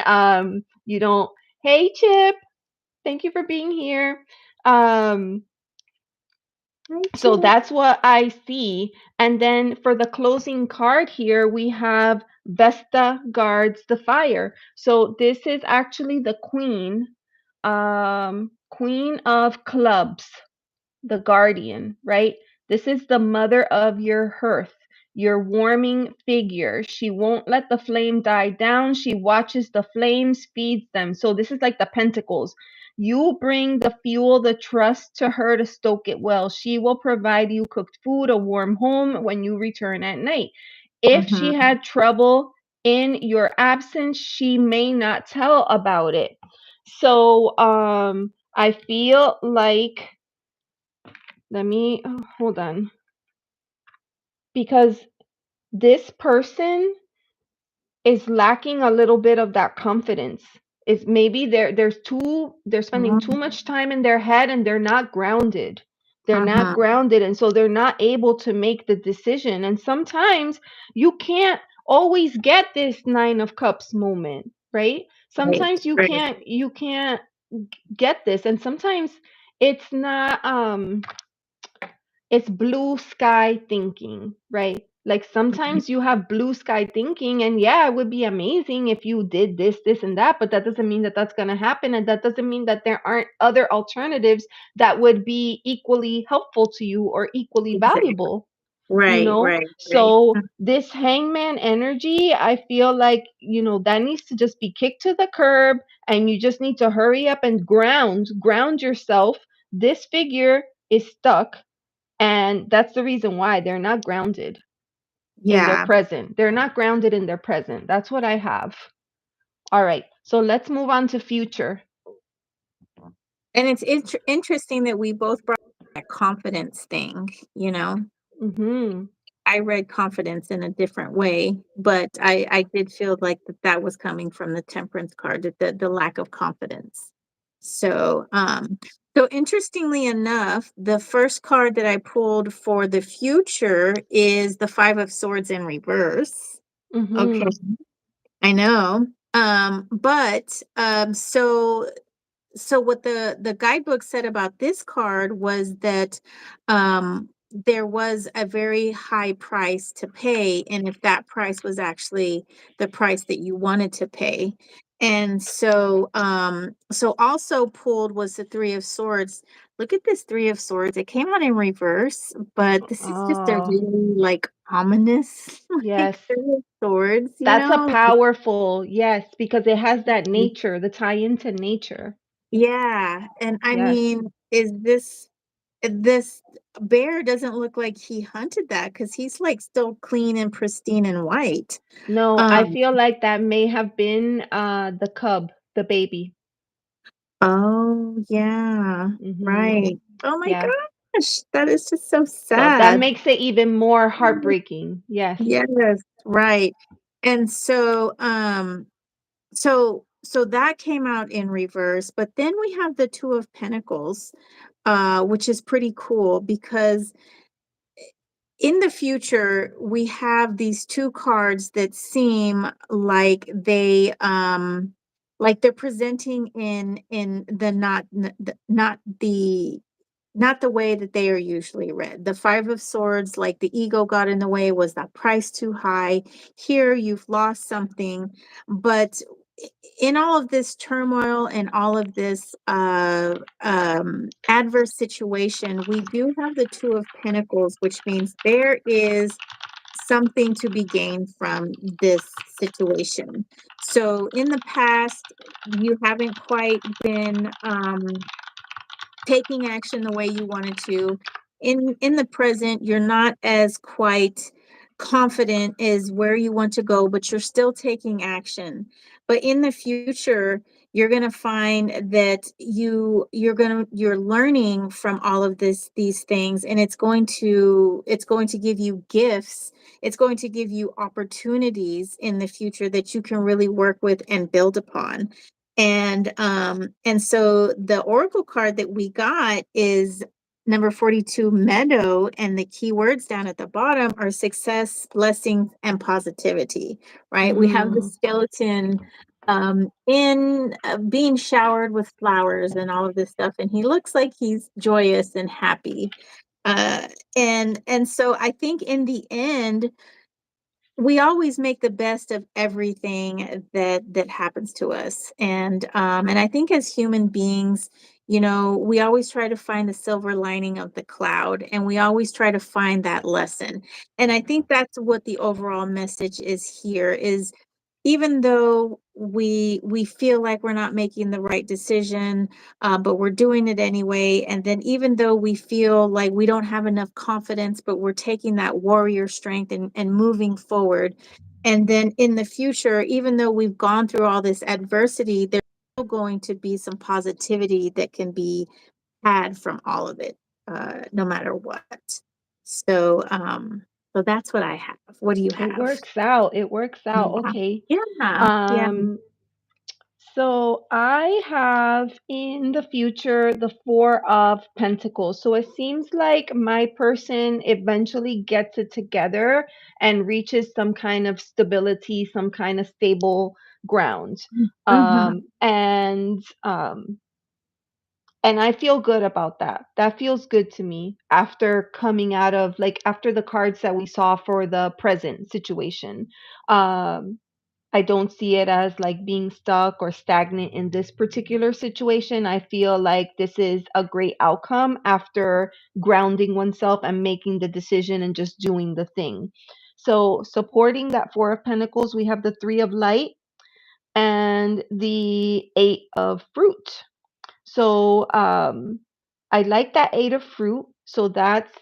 you don't, hey Chip, thank you for being here. Um, Right, so Chip. that's what I see. And then for the closing card here, we have Vesta guards the fire. So this is actually the queen, queen of clubs, the guardian, right? This is the mother of your hearth, your warming figure. She won't let the flame die down. She watches the flames, feeds them. So this is like the pentacles. You bring the fuel, the trust to her to stoke it well. She will provide you cooked food, a warm home when you return at night. If she Mhm. had trouble in your absence, she may not tell about it. So I feel like, let me, hold on, because this person is lacking a little bit of that confidence. Is maybe they're spending too Mhm. much time in their head and they're not grounded. They're not Mhm. grounded, and so they're not able to make the decision. And sometimes you can't always get this 9 of cups moment, right? Right. Sometimes Right. you can't get this, and sometimes it's not it's blue sky thinking, right? Like Mhm. sometimes you have blue sky thinking, and yeah, it would be amazing if you did this, this, and that, but that doesn't mean that that's going to happen. And that doesn't mean that there aren't other alternatives that would be equally helpful to you or equally Exactly. valuable, you Right. know? Right. Right. So, this hangman energy, I feel like, that needs to just be kicked to the curb, and you just need to hurry up and ground yourself. This figure is stuck, and that's the reason why they're not grounded in their Yeah. present. They're not grounded in their present. That's what I have. All right. So let's move on to future. And it's interesting that we both brought that confidence thing, you know. Mhm. I read confidence in a different way, but I did feel like that was coming from the temperance card, that the lack of confidence. So, so interestingly enough, the first card that I pulled for the future is the 5 of swords in reverse. Okay, Mhm. I know. But so what the guidebook said about this card was that there was a very high price to pay, and if that price was actually the price that you wanted to pay. And so so also pulled was the 3 of swords. Look at this 3 of swords. It came out in reverse, but this is just a Oh, really like ominous like yes. 3 of swords, you That's a know. powerful, yes, because it has that nature, the tie into nature. Yeah, and I Yes. mean, is this bear doesn't look like he hunted that because he's like still clean and pristine and white. No, I Um, feel like that may have been the cub, the baby. oh yeah, Mhm. right. Oh my Yeah. gosh, that is just so So that sad. makes it even more heartbreaking. Yes. Yes, right. And so so that came out in reverse, but then we have the 2 of Pentacles, which is pretty cool because in the future we have these 2 cards that seem like they're presenting in the not the way that they are usually read. The 5 of swords, like the ego got in the way, was that price too high? Here you've lost something, but in all of this turmoil and all of this adverse situation, we do have the 2 of Pentacles, which means there is something to be gained from this situation. So in the past, you haven't quite been taking action the way you wanted to. In the present, you're not as quite confident as where you want to go, but you're still taking action. But in the future, you're going to find that you're learning from all of these things, and it's going to give you gifts. It's going to give you opportunities in the future that you can really work with and build upon. And so the oracle card that we got is number 42, meadow, and the key words down at the bottom are success, blessings, and positivity, right? We have the Mm-hmm. skeleton in being showered with flowers and all of this stuff, and he looks like he's joyous and happy. uh and so I think in the end, we always make the best of everything that happens to us. And I think as human beings, we always try to find the silver lining of the cloud, and we always try to find that lesson. And I think that's what the overall message is here, is even though we feel like we're not making the right decision, but we're doing it anyway. And then even though we feel like we don't have enough confidence, but we're taking that warrior strength and moving forward. And then in the future, even though we've gone through all this adversity, there's still going to be some positivity that can be had from all of it, no matter what. So that's what I have. What do you It have? works out. It works out. Yeah. Okay. Yeah. Yeah. Um, so I have in the future the Four of Pentacles. So it seems like my person eventually gets it together and reaches some kind of stability, some kind of stable ground. Mhm. And I feel good about that. That feels good to me after coming out of, like, after the cards that we saw for the present situation. Um, I don't see it as like being stuck or stagnant in this particular situation. I feel like this is a great outcome after grounding oneself and making the decision and just doing the thing. So, supporting that Four of Pentacles, we have the Three of Light and the Eight of Fruit. So I like that Eight of Fruit. So that's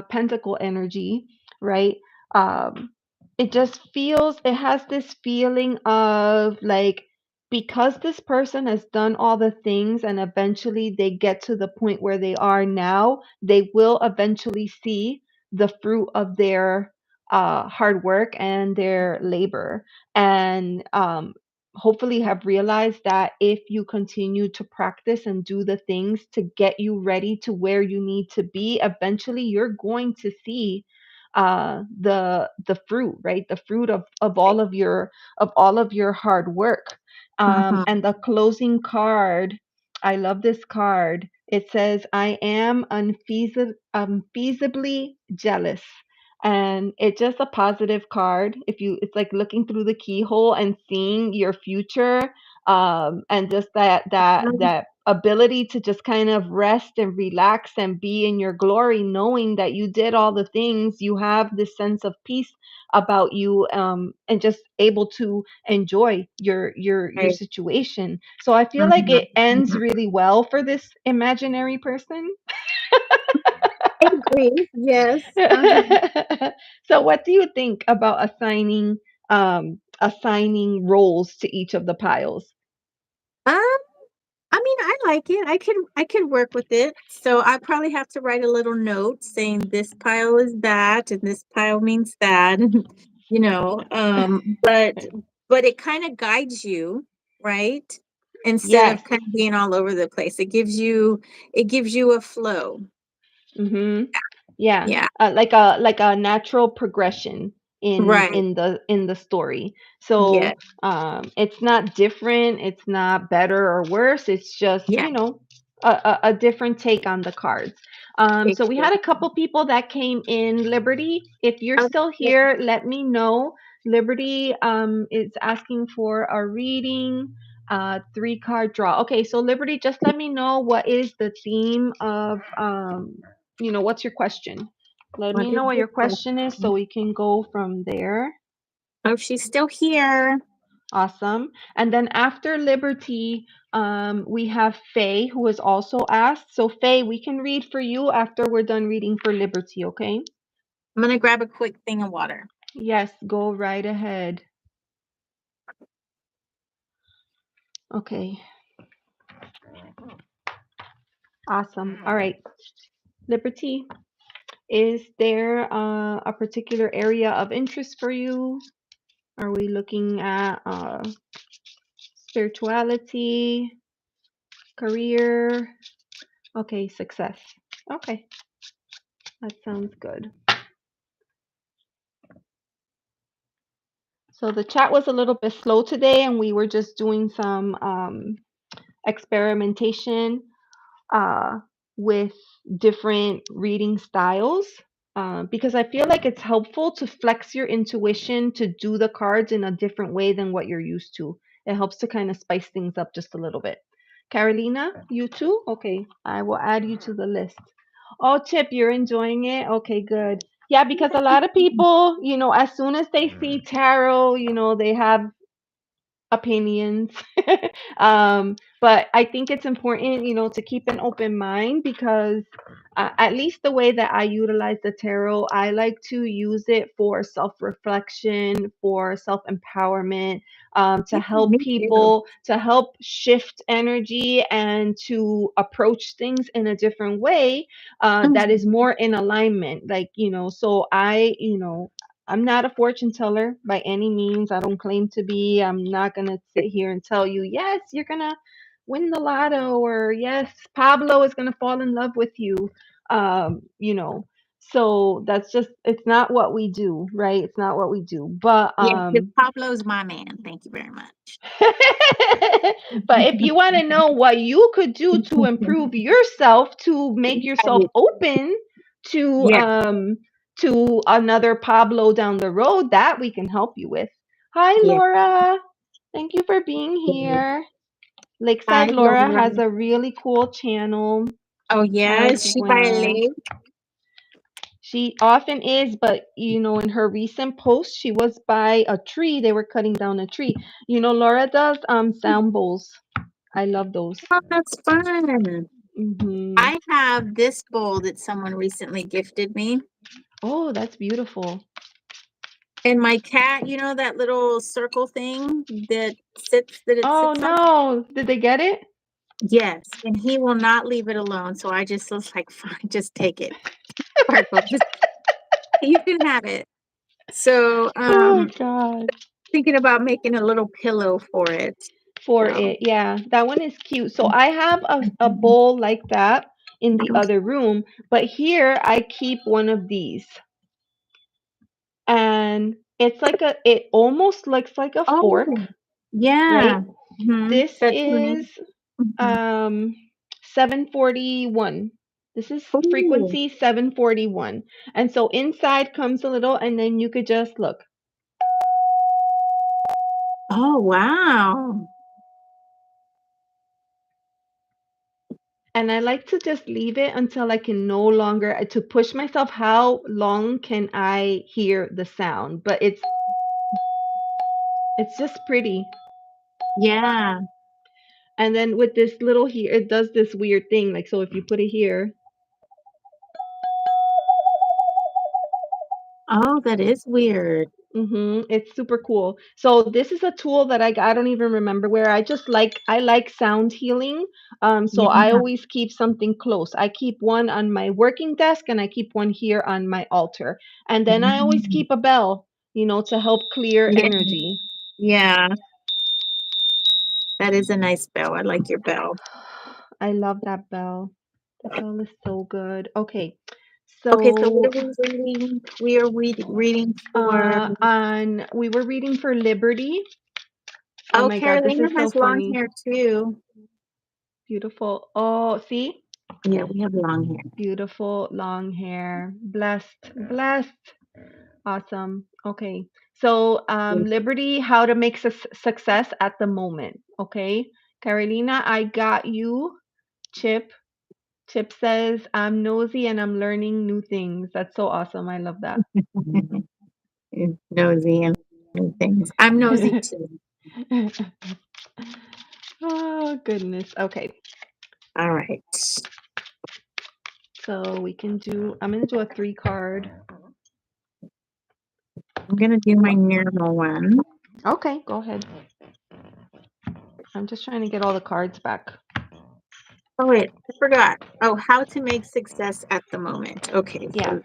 pentacle energy, right? Um, it just feels, it has this feeling of like, because this person has done all the things and eventually they get to the point where they are now, they will eventually see the fruit of their hard work and their labor. And hopefully have realized that if you continue to practice and do the things to get you ready to where you need to be, eventually you're going to see the fruit, right? The fruit of Right. all of your hard work. Mhm. And the closing card, I love this card. It says, I am unfeasibly jealous. And it's just a positive card. It's like looking through the keyhole and seeing your future, and just that ability to just kind of rest and relax and be in your glory, knowing that you did all the things. You have this sense of peace about you, and just able to enjoy your Right. situation. So I feel like Mhm. it ends Mhm. really well for this imaginary person. I agree. Yes. Uh-huh. So what do you think about assigning roles to each of the piles? Um, I mean, I like it. I could work with it. So I probably have to write a little note saying this pile is that and this pile means that. But it kind of guides you, right? Instead Yes. of kind of being all over the place. It gives you a flow. Mm-hmm. Yeah, Yeah. like a natural progression Right. in the story. So Yeah. it's not different, it's not better or worse. It's just, Yeah. a different take on the cards. So we had a Exactly. couple people that came in. Liberty, if you're still Okay. here, let me know. Liberty is asking for a reading. Three card draw. Okay, so Liberty, just let me know what is the theme of what's your question? Let What me is know what your your question is so question? we can go from there. Oh, she's still here. Awesome. And then after Liberty, we have Faye who has also asked. So Faye, we can read for you after we're done reading for Liberty, okay? I'm gonna grab a quick thing of water. Yes, go right ahead. Okay. Awesome. All right. Liberty, is there a particular area of interest for you? Are we looking at spirituality, career? Okay, success. Okay, that sounds good. So the chat was a little bit slow today, and we were just doing some experimentation uh, with different reading styles because I feel like it's helpful to flex your intuition to do the cards in a different way than what you're used to. It helps to kind of spice things up just a little bit. Carolina, you too? Okay, I will add you to the list. Oh, Chip, you're enjoying it? Okay, good. Yeah, because a lot of people, as soon as they see tarot, they have opinions. But I think it's important, to keep an open mind because at least the way that I utilize the tarot, I like to use it for self reflection, for self empowerment, to Yeah, help me too. people, to help shift energy and to approach things in a different way that is more in alignment. Like, so I'm not a fortune teller by any means. I don't claim to be. I'm not going to sit here and tell you, yes, you're going to win the lotto or yes, Pablo is going to fall in love with you. Um, you know, so that's just, it's not what we do, right? It's not what we do. But, Yes, if Pablo's my man. Thank you very much. but if you want to know what you could do to improve yourself, to make yourself Right. open to Yeah, um to another Pablo down the road, that we can help you with. Hi yeah. Laura. Thank you for being here. Hi, Lakeside Laura Laura. has a really cool channel Oh, yeah. as Is she by a well. lake? She often is, but in her recent post, she was by a tree. They were cutting down a tree. Laura does sound bowls. I love those. Oh, that's fun. Hmm. I have this bowl that someone recently gifted me. Oh, that's beautiful. And my cat, you know that little circle thing that it Oh sits on? no, did they get it? Yes, and he will not leave it alone. So I just was like, fine, just take it. Sparkle, just you can have it. So Oh God. thinking about making a little pillow for it. For So it, yeah, that one is cute. So I have a bowl like that in the okay. other room, but here I keep one of these, and it almost looks like a fork, Oh, yeah. right? This That's is unique. Mhm. um 741. This is Oh, frequency 741. And so inside comes a little, and then you could just look. oh, wow. And I like to just leave it until I can no longer to push myself. How long can I hear the sound? But it's just pretty. Yeah. And then with this little here, it does this weird thing. Like, so if you put it here, Oh, that is weird. it's super cool. So this is a tool that I got. I don't even remember where. I like sound healing. So I Yeah. always keep something close. I keep one on my working desk and I keep one here on my altar. And then I always Mm. keep a bell, to help clear Yeah. energy. Yeah. That is a nice bell. I like your bell. I love that bell. That bell is so good. Okay. Okay, so what So are we reading? We are reading for. on we were reading for Liberty. Oh Oh, my God, this Carolina is so has long funny. hair too. Beautiful. Oh, see? Yeah, we have long hair. Beautiful long hair. Blessed. Blessed. Awesome. Okay. So, Liberty, how to make success at the moment. Okay. Carolina, I got you. Chip. Chip says, I'm nosy and I'm learning new things. That's so awesome. I love that. Nosy and things. I'm nosy too. Oh, goodness. Okay. All right. So I'm going to do a 3 card. I'm gonna do my normal one. Okay, go ahead. I'm just trying to get all the cards back. Oh wait, I forgot. Oh, how to make success at the moment. Okay, Yeah.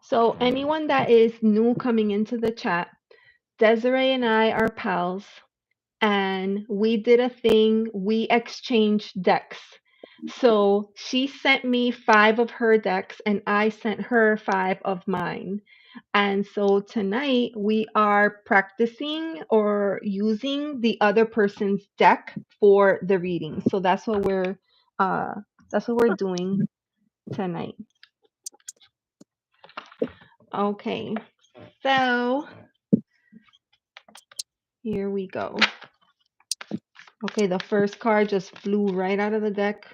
So anyone that is new coming into the chat, Desiree and I are pals, and we did a thing. We exchanged decks. So she sent me 5 of her decks, and I sent her 5 of mine. And so tonight we are practicing or using the other person's deck for the reading. So uh that's what we're doing tonight. Okay. So here we go. Okay, the first card just flew right out of the deck.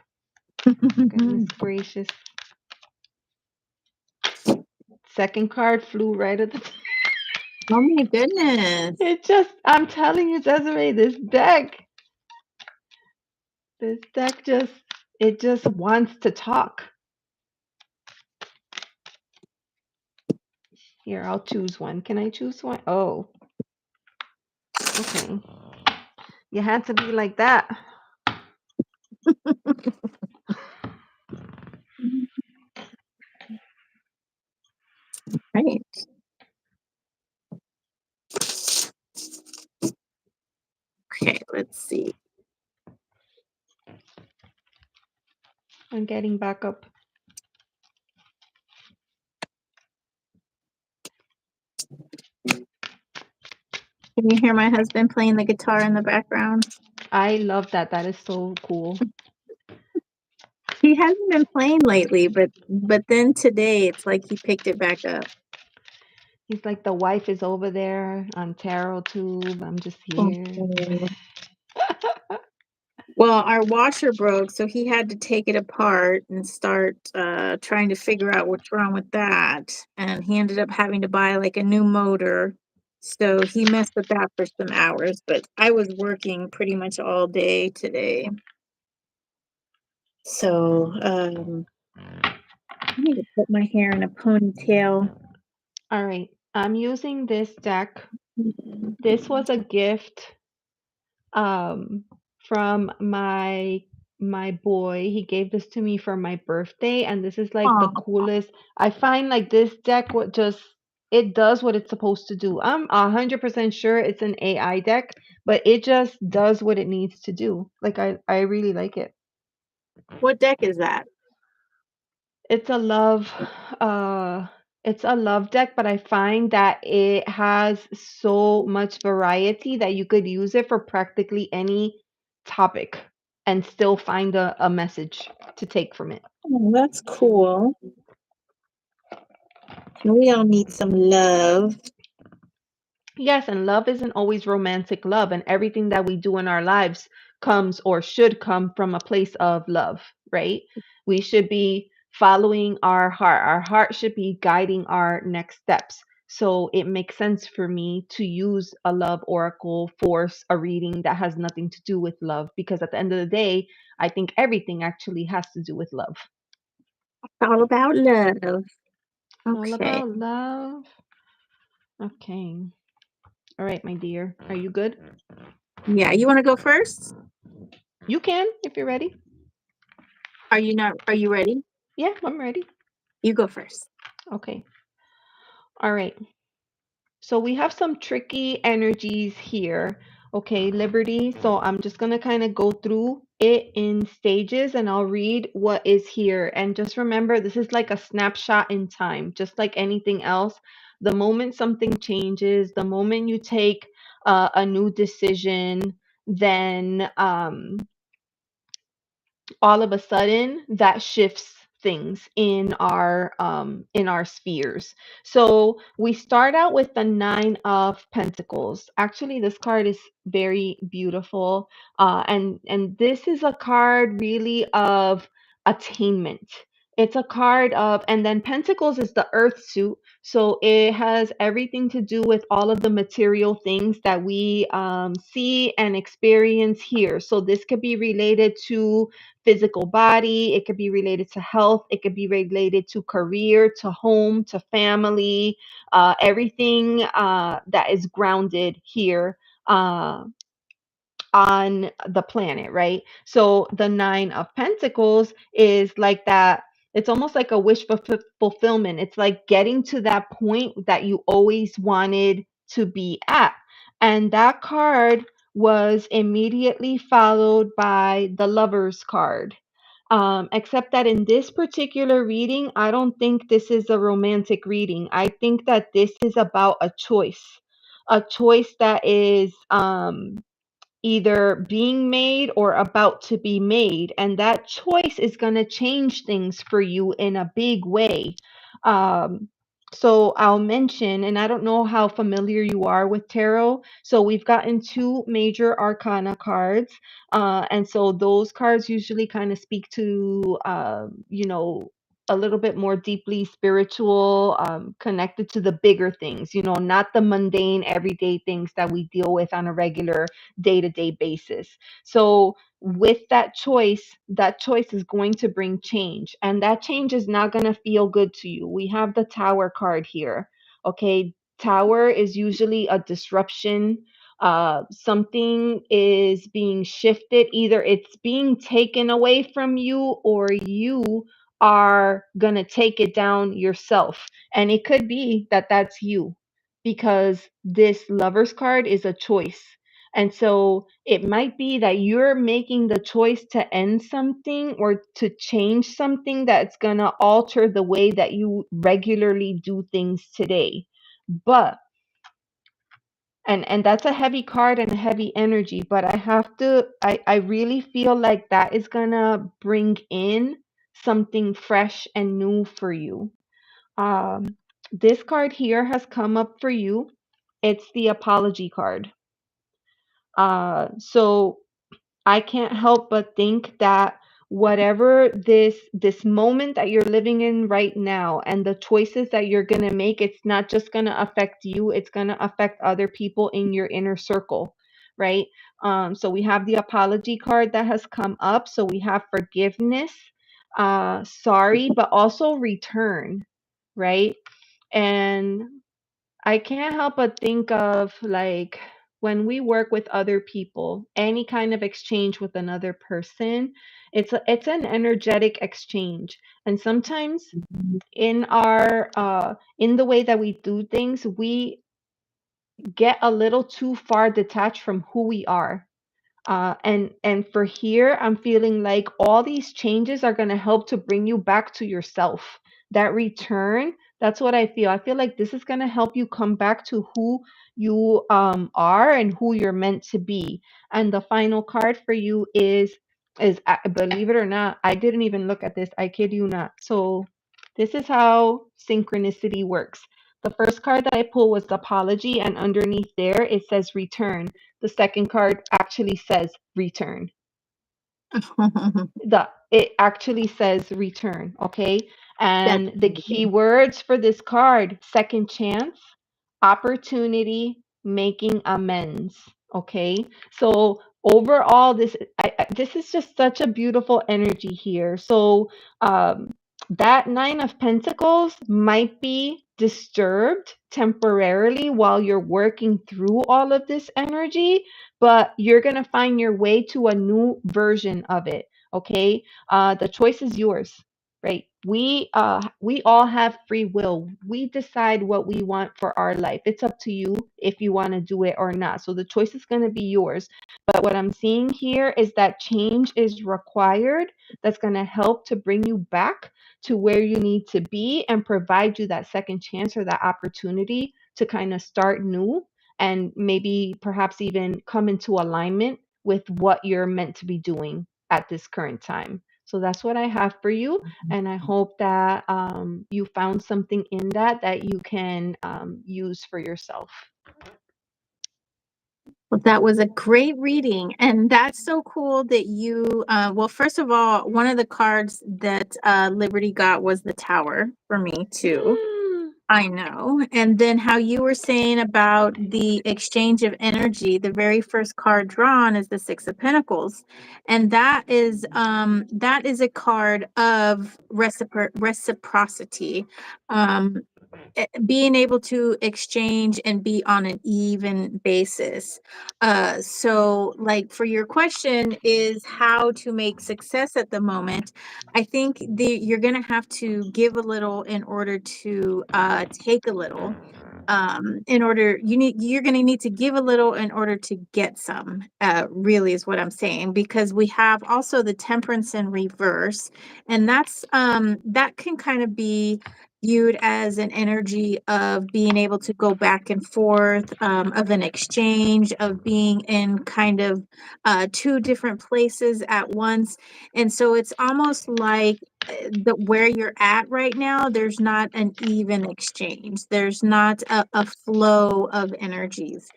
Goodness gracious. Second card flew right at the. Oh my goodness. It just, I'm telling you, Desiree, this deck just, it just wants to talk. Here, I'll choose one. Can I choose one? Oh, okay. You had to be like that. Right. Okay, let's see. I'm getting back up. Can you hear my husband playing the guitar in the background? I love that. That is so cool. He hasn't been playing lately, but then today it's like he picked it back up. He's like, the wife is over there on tarot tube. I'm just here. Oh. Well, our washer broke, so he had to take it apart and start trying to figure out what's wrong with that. And he ended up having to buy like a new motor. So he messed with that for some hours, but I was working pretty much all day today. So I need to put my hair in a ponytail. All right. I'm using this deck. This was a gift um from my boy. He gave this to me for my birthday, and this is like the Oh, coolest. I find like this deck what just it does what it's supposed to do. I'm 100% sure it's an AI deck, but it just does what it needs to do. Like I really like it. what deck is that? It's a love uh it's a love deck, but I find that it has so much variety that you could use it for practically any topic and still find a message to take from it. Oh, that's cool. We all need some love. Yes, and love isn't always romantic love, and everything that we do in our lives comes or should come from a place of love, right? We should be following our heart. Our heart should be guiding our next steps. So it makes sense for me to use a love oracle for a reading that has nothing to do with love, because at the end of the day, I think everything actually has to do with love. It's all about love. All Okay. about love. Okay. All right, my dear. Are you good? Yeah, you want to go first? You can if you're ready. Are you not? Are you ready? Yeah, I'm ready. You go first. Okay. All right. So we have some tricky energies here. Okay, Liberty. So I'm just going to kind of go through it in stages and I'll read what is here. And just remember, this is like a snapshot in time, just like anything else. The moment something changes, the moment you take a new decision, then all of a sudden that shifts things in our spheres. So we start out with the 9 of Pentacles. Actually, this card is very beautiful, and this is a card really of attainment. It's a card of, and then Pentacles is the Earth suit, So it has everything to do with all of the material things that we see and experience here. So this could be related to physical body, it could be related to health, it could be related to career, to home, to family, everything that is grounded here. Uh, on the planet, right? So the Nine of Pentacles is like that. It's almost like a wish fulfillment. It's like getting to that point that you always wanted to be at. And that card was immediately followed by the Lover's card. Except that in this particular reading, I don't think this is a romantic reading. I think that this is about a choice that is either being made or about to be made. And that choice is going to change things for you in a big way. Um, so I'll mention, and I don't know how familiar you are with tarot. So we've gotten two major arcana cards. And so those cards usually kind of speak to, a little bit more deeply spiritual, connected to the bigger things, not the mundane, everyday things that we deal with on a regular day-to-day basis. So with that choice is going to bring change, and that change is not going to feel good to you. We have the Tower card here. Okay, Tower is usually a disruption. Something is being shifted, either it's being taken away from you or you are going to take it down yourself. And it could be that that's you, because this Lover's card is a choice. And so it might be that you're making the choice to end something or to change something that's going to alter the way that you regularly do things today. But and that's a heavy card and a heavy energy, but I really feel like that is going to bring in something fresh and new for you. This card here has come up for you. It's the apology card. So I can't help but think that whatever this moment that you're living in right now and the choices that you're going to make, it's not just going to affect you, it's going to affect other people in your inner circle, right? So we have the apology card that has come up. So we have forgiveness, sorry, but also return, right? And I can't help but think of, like, when we work with other people, any kind of exchange with another person, it's an energetic exchange. And sometimes in our in the way that we do things, we get a little too far detached from who we are. And for here, I'm feeling like all these changes are going to help to bring you back to yourself. That return, that's what I feel. I feel like this is going to help you come back to who you are and who you're meant to be. And the final card for you is believe it or not, I didn't even look at this. I kid you not. So this is how synchronicity works. The first card that I pulled was apology, and underneath there it says return. The second card actually says return. It actually says return, okay? That's And the key words for this card: second chance, opportunity, making amends, okay? So overall, this is just such a beautiful energy here. So that Nine of Pentacles might be disturbed temporarily while you're working through all of this energy, but you're going to find your way to a new version of it. Okay. The choice is yours, right? We all have free will. We decide what we want for our life. It's up to you if you want to do it or not. So the choice is going to be yours. But what I'm seeing here is that change is required. That's going to help to bring you back to where you need to be and provide you that second chance or that opportunity to kind of start new and maybe perhaps even come into alignment with what you're meant to be doing at this current time. So that's what I have for you. And I hope that you found something in that you can use for yourself. Well, that was a great reading. And that's so cool that you, well, first of all, one of the cards that Liberty got was the Tower for me too. I know. And then how you were saying about the exchange of energy, the very first card drawn is the Six of Pentacles. And that is a card of reciprocity. Um Being able to exchange and be on an even basis. So like for your question is how to make success at the moment. I think you're going to have to give a little in order to take a little. In order you're going to need to give a little in order to get some. Really is what I'm saying, because we have also the Temperance in reverse, and that can kind of be viewed as an energy of being able to go back and forth, of an exchange, of being in kind of two different places at once. And so it's almost like where you're at right now, there's not an even exchange. There's not a flow of energies.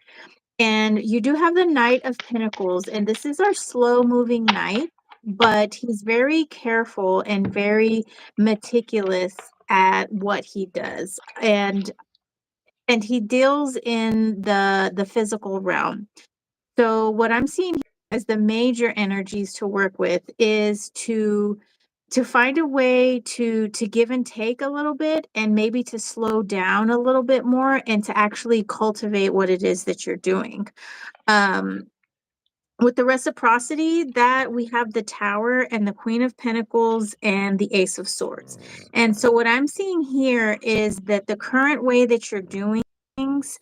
And you do have the Knight of Pentacles, and this is our slow moving knight, but he's very careful and very meticulous at what he does. And he deals in the physical realm. So what I'm seeing as the major energies to work with is to find a way to give and take a little bit, and maybe to slow down a little bit more, and to actually cultivate what it is that you're doing. um with the reciprocity, that we have the Tower and the Queen of Pentacles and the Ace of Swords. And so what I'm seeing here is that the current way that you're doing things,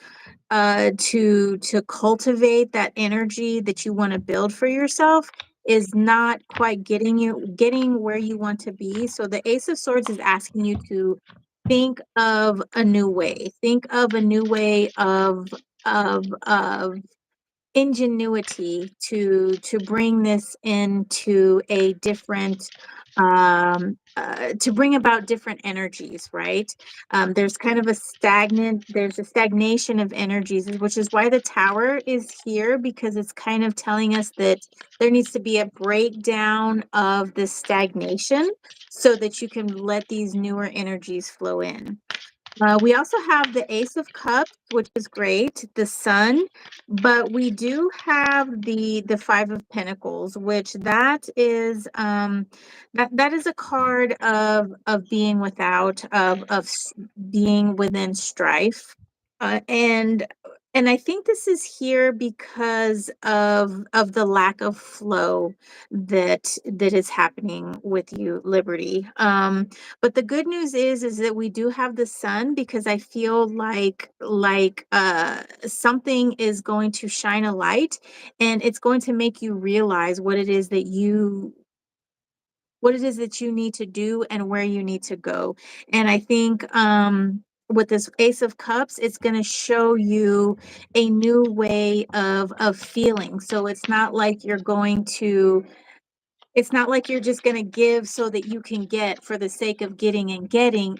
to cultivate that energy that you want to build for yourself, is not quite getting where you want to be. So the Ace of Swords is asking you to think of a new way. Think of a new way of ingenuity to bring this into a different, to bring about different energies, right? There's kind of there's a stagnation of energies, which is why the Tower is here, because it's kind of telling us that there needs to be a breakdown of this stagnation so that you can let these newer energies flow in. We also have the Ace of Cups, which is great, the Sun, but we do have the Five of Pentacles, which that is that is a card of being without, being within strife. And I think this is here because of the lack of flow that is happening with you, Liberty. But the good news is that we do have the Sun, because I feel like something is going to shine a light, and it's going to make you realize what it is that you need to do and where you need to go. And I think with this Ace of Cups, it's going to show you a new way of feeling. So it's not like you're just going to give so that you can get for the sake of getting and getting.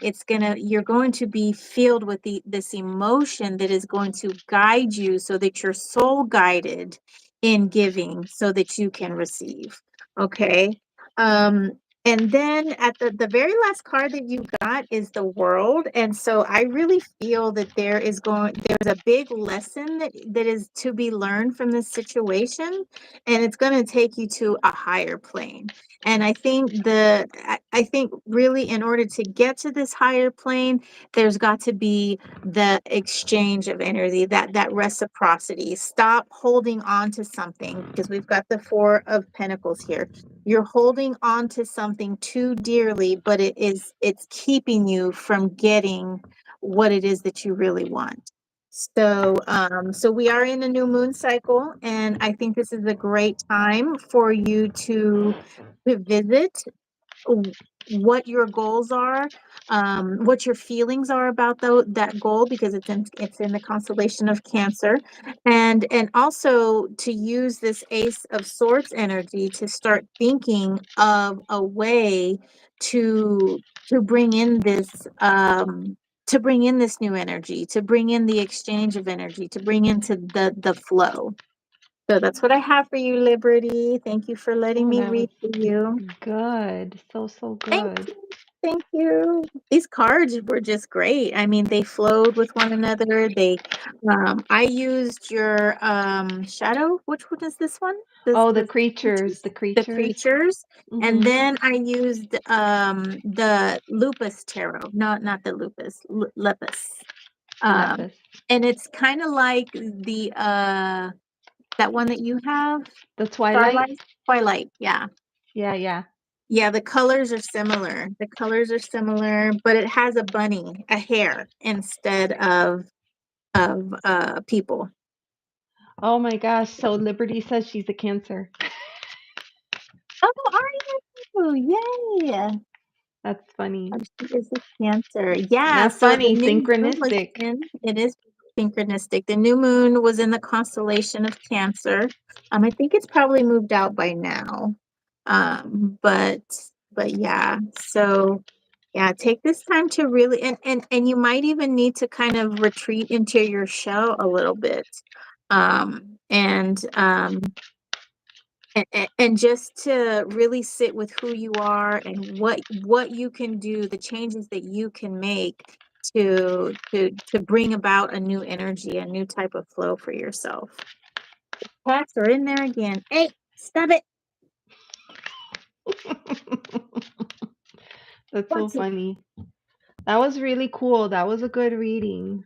You're going to be filled with this emotion that is going to guide you, so that you're soul guided in giving so that you can receive. Okay. Um, and then at the very last card that you got is the World. And so I really feel that there's a big lesson that is to be learned from this situation, and it's going to take you to a higher plane. And I think really, in order to get to this higher plane, there's got to be the exchange of energy, that reciprocity. Stop holding on to something, because we've got the Four of Pentacles here. You're holding on to something too dearly, but it's keeping you from getting what it is that you really want. So we are in a new moon cycle, and I think this is a great time for you to visit what your goals are, what your feelings are about that goal, because it's in the constellation of Cancer, and also to use this Ace of Swords energy to start thinking of a way to to bring in this um to bring in this new energy, to bring in the exchange of energy, to bring into the flow. So that's what I have for you, Liberty. Thank you for letting Oh, me that was read for you. good. So, so Thank good. you. Thank you. These cards were just great. I mean, they flowed with one another. I used your shadow. Which one is this one? Oh, the The creatures, creatures? the The creatures. creatures. And Mhm. then I used the lupus tarot. No, not the lupus, lepus. Um, Lepus. and it's kind of like the that one that you have, The Twilight. Starlight, Twilight. Yeah. Yeah, yeah. Yeah, the colors are similar. The colors are similar, but it has a bunny, a hare instead of people. Oh my gosh. So Liberty says she's a Cancer. Oh, are you? Yay. That's funny. Oh, she is a Cancer. Yeah, Not so the funny, new moon was synchronistic. in, it is synchronistic. The new moon was in the constellation of Cancer. I think it's probably moved out by now. Um, but but yeah, so yeah, take this time to really and you might even need to kind of retreat into your shell a little bit. And just to really sit with who you are and what you can do, the changes that you can make to bring about a new energy, a new type of flow for yourself. Cats are in there again. Hey, stop it. That's so What's it? funny. That was really cool. That was a good reading.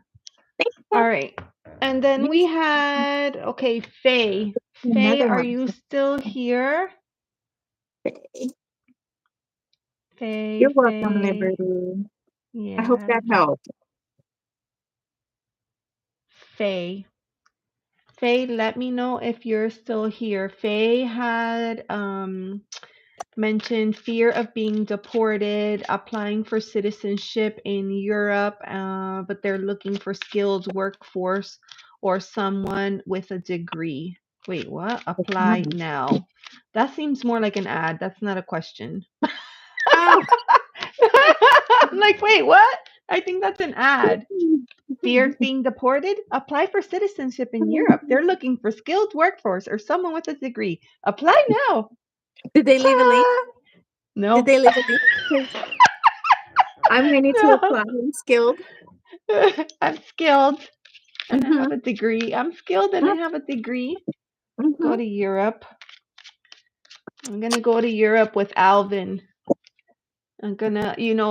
Thank All you. right. And then we Here's had, okay, Faye. Faye, another are one. you still here? Okay. Faye, You're welcome, Faye. Liberty. I hope Yeah, that helped. Faye. Faye, let me know if you're still here. Faye had mentioned fear of being deported, applying for citizenship in Europe, but they're looking for skilled workforce or someone with a degree. Wait, what? Apply now. That seems more like an ad. That's not a question. Oh, I'm like, wait, what? I think that's an ad. Fear of being deported? Apply for citizenship in Europe. They're looking for skilled workforce or someone with a degree. Apply now. did they leave a link? Ta-da! Did No. they leave a link? 'Cause I'm ready to No. apply. I'm skilled. I'm skilled and I Mm-hmm. have a degree. I'm skilled and I have a degree. Go Mm-hmm. to Europe. I'm gonna go to Europe with Alvin.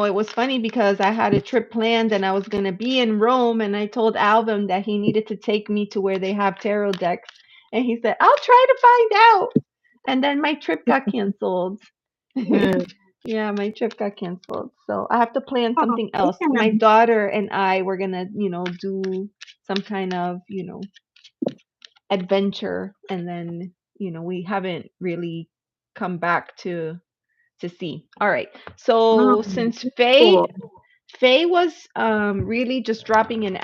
It was funny because I had a trip planned and I was gonna be in Rome and I told Alvin that he needed to take me to where they have tarot decks. And he said, I'll try to find out. And then my trip got canceled. Yeah, my trip got canceled. So I have to plan Oh, something else. My man. daughter and I were gonna, do some kind of, adventure and then, we haven't really come back to see. All right. Oh, So since Faye cool. Faye was really just dropping an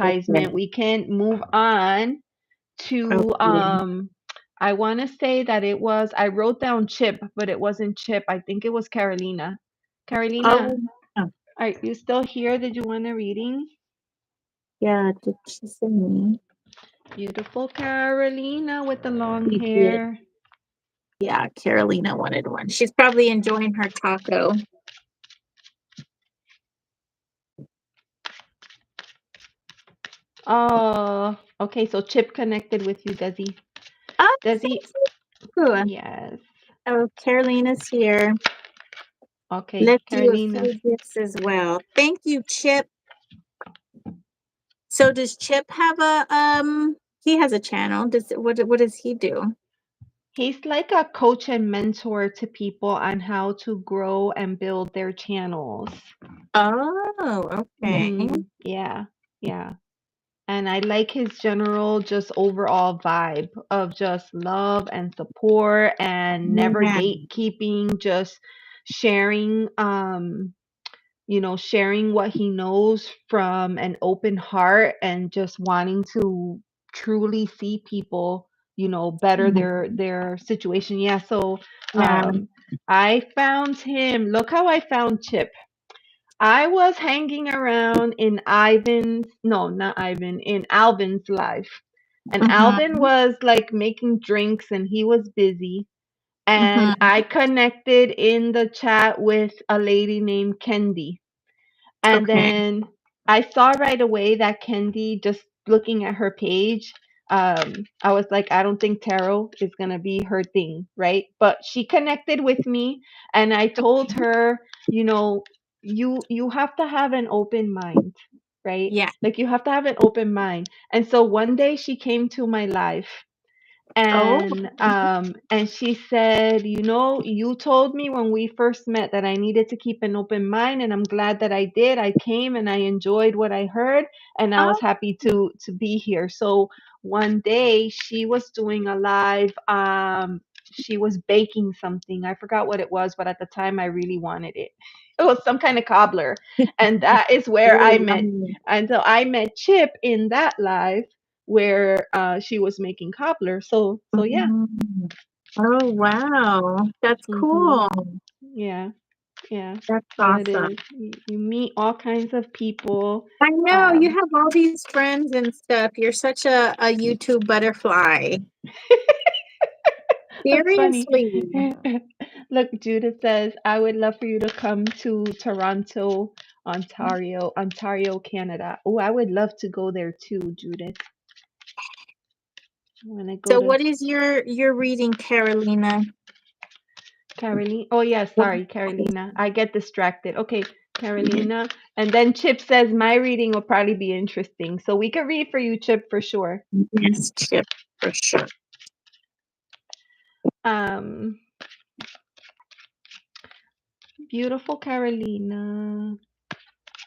Okay. advertisement, we can move on to Okay. I want to say that I wrote down Chip, but it wasn't Chip. I think it was Carolina. Carolina, Oh, yeah. are you still here? Did you want a reading? Yeah, did she send me? Beautiful Carolina with the long She did. hair. Yeah, Carolina wanted one. She's probably enjoying her taco. Oh, okay. So Chip connected with you, Desi. Oh, Desi, thank you. yes. Oh, Carolina's here. Okay, Left you a Carolina. few gifts as well. Thank you, Chip. So does Chip have he has a channel. What does he do? He's like a coach and mentor to people on how to grow and build their channels. Oh, okay. Yeah, yeah. And I like his general, just overall vibe of just love and support and never Yeah. gatekeeping, just sharing, sharing what he knows from an open heart and just wanting to truly see people, better their situation. Yeah, so Yeah. I found him. Look how I found Chip. I was hanging around in Ivan's, no, not Ivan, in Alvin's life. And Alvin Mm-hmm. was like making drinks and he was busy. and Mhm. I connected in the chat with a lady named Kendi. And Okay. then I saw right away that Kendi, just looking at her page, I was like, I don't think tarot is gonna be her thing, right? But she connected with me, and I told Okay. her, you know, you have to have an open mind, right? Yeah. Like you have to have an open mind. And so one day she came to my life, Oh. and she said, you know, you told me when we first met that I needed to keep an open mind, and I'm glad that I did. I came and I enjoyed what I heard, and I was Oh. happy to be here. So one day she was doing a live, she was baking something. I forgot what it was, but at the time I really wanted it. It was some kind of cobbler, and that is where I Ooh, met. And so I met Chip in that live where she was making cobbler. So yeah. mhm. Oh, wow. That's Hmm. cool. Yeah, yeah. That's So it awesome. is. You meet all kinds of people. I know you Um, have all these friends and stuff. You're such a YouTube butterfly. that's funny. Seriously. Look, Judith says, I would love for you to come to Toronto, Ontario, Canada. Oh, I would love to go there too, Judith. When I go So to what is your reading, Carolina? Carolina. Oh, yeah, What sorry, Carolina. I get distracted. Okay, Carolina. And then Chip says my reading will probably be interesting. So we could read for you, Chip, for sure. Yes, Chip, for sure. Um, beautiful Carolina.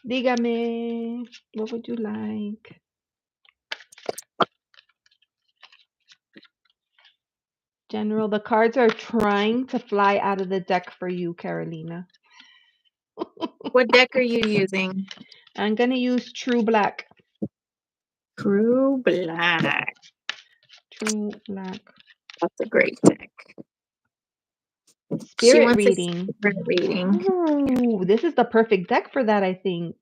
Dígame, what would you like? General, the cards are trying to fly out of the deck for you, Carolina. What deck are you using? I'm gonna use True Black. True Black. True Black. That's a great deck. She Spirit wants a reading. spirit reading. Ooh, this is the perfect deck for that, I think.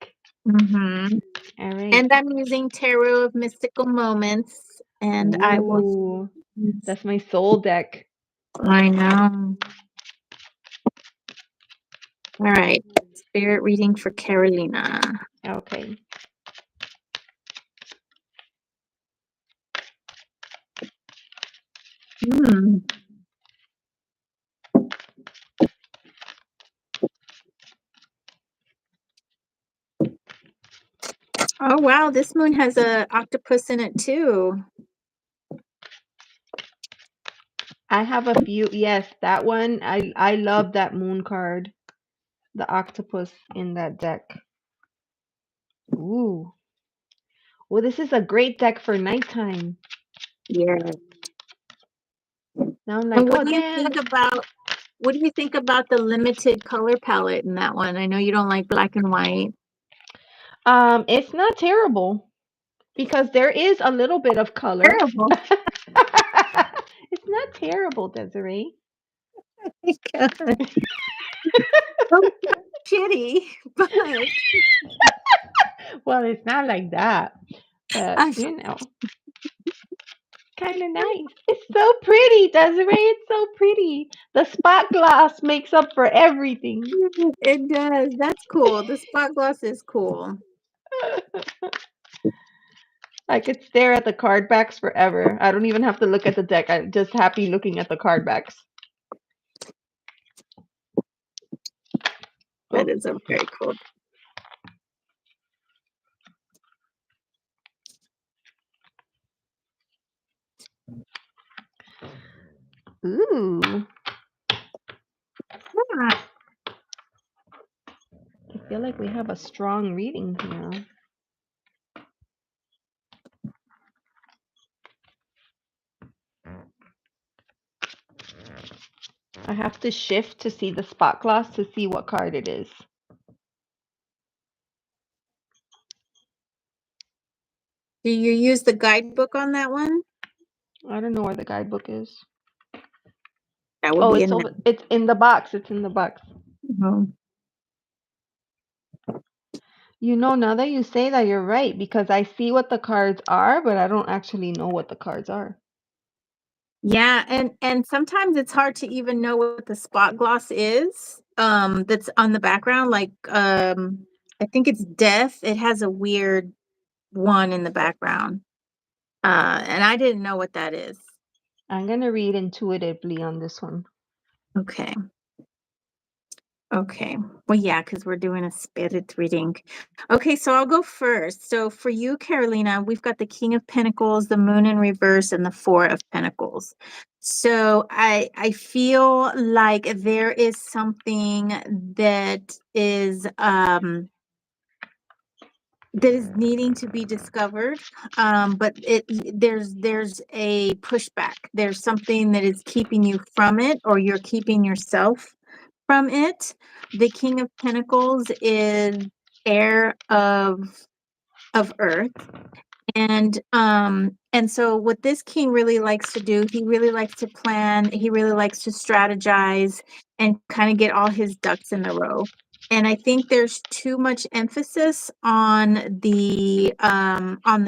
Mm-hmm. All right. And I'm using Tarot of Mystical Moments, and I will Ooh, use. that's my soul deck. I know. All right. Spirit reading for Carolina. Okay. Hmm. Oh wow, this moon has a octopus in it too. I have a few. Yes, that one. I love that moon card. The octopus in that deck. Ooh. Well, this is a great deck for nighttime. Yeah. Now I'm And like, what oh do you think damn. about the limited color palette in that one? I know you don't like black and white. It's not terrible because there is a little bit of color. Terrible. It's not terrible, Desiree. God. Oh, shitty, but Well, it's not like that, but I, you know, kind of nice. It's so pretty, Desiree. It's so pretty. The spot glass makes up for everything. it does. That's cool. The spot gloss is cool. I could stare at the card backs forever. I don't even have to look at the deck. I'm just happy looking at the card backs. That Oh, is a very cool. ooh. Ah, I feel like we have a strong reading here. I have to shift to see the spot gloss to see what card it is. do you use the guidebook on that one? I don't know where the guidebook is. That would Oh, be it's in over. It's in the box. It's in the box. there. You know, now that you say that, you're right because I see what the cards are, but I don't actually know what the cards are. Yeah, and sometimes it's hard to even know what the spot gloss is, that's on the background, like, I think it's death. It has a weird one in the background, and I didn't know what that is. I'm gonna read intuitively on this one. Okay. Okay. Well, yeah, because we're doing a spirit reading. Okay, so I'll go first. So for you, Carolina, we've got the King of Pentacles, the Moon in reverse, and the Four of Pentacles. So I feel like there is something that is needing to be discovered, but there's a pushback. There's something that is keeping you from it, or you're keeping yourself from it. The King of Pentacles is heir of Earth, and so what this king really likes to do, he really likes to plan, he really likes to strategize and kind of get all his ducks in the row. And I think there's too much emphasis on the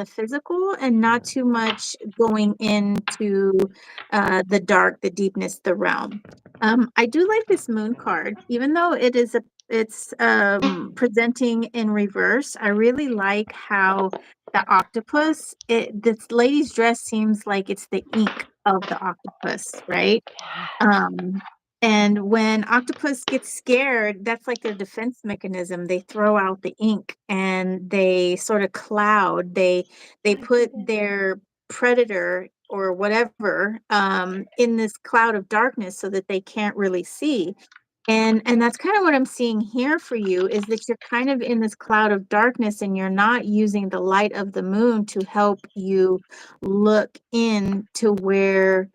physical, and not too much going into the dark, the deepness, the realm. I do like this moon card, even though it's presenting in reverse. I really like how the octopus, this lady's dress seems like it's the ink of the octopus, right? Um, and when octopus gets scared, that's like their defense mechanism. They throw out the ink and they sort of cloud. They put their predator or whatever in this cloud of darkness so that they can't really see. And that's kind of what I'm seeing here for you, is that you're kind of in this cloud of darkness and you're not using the light of the moon to help you look into where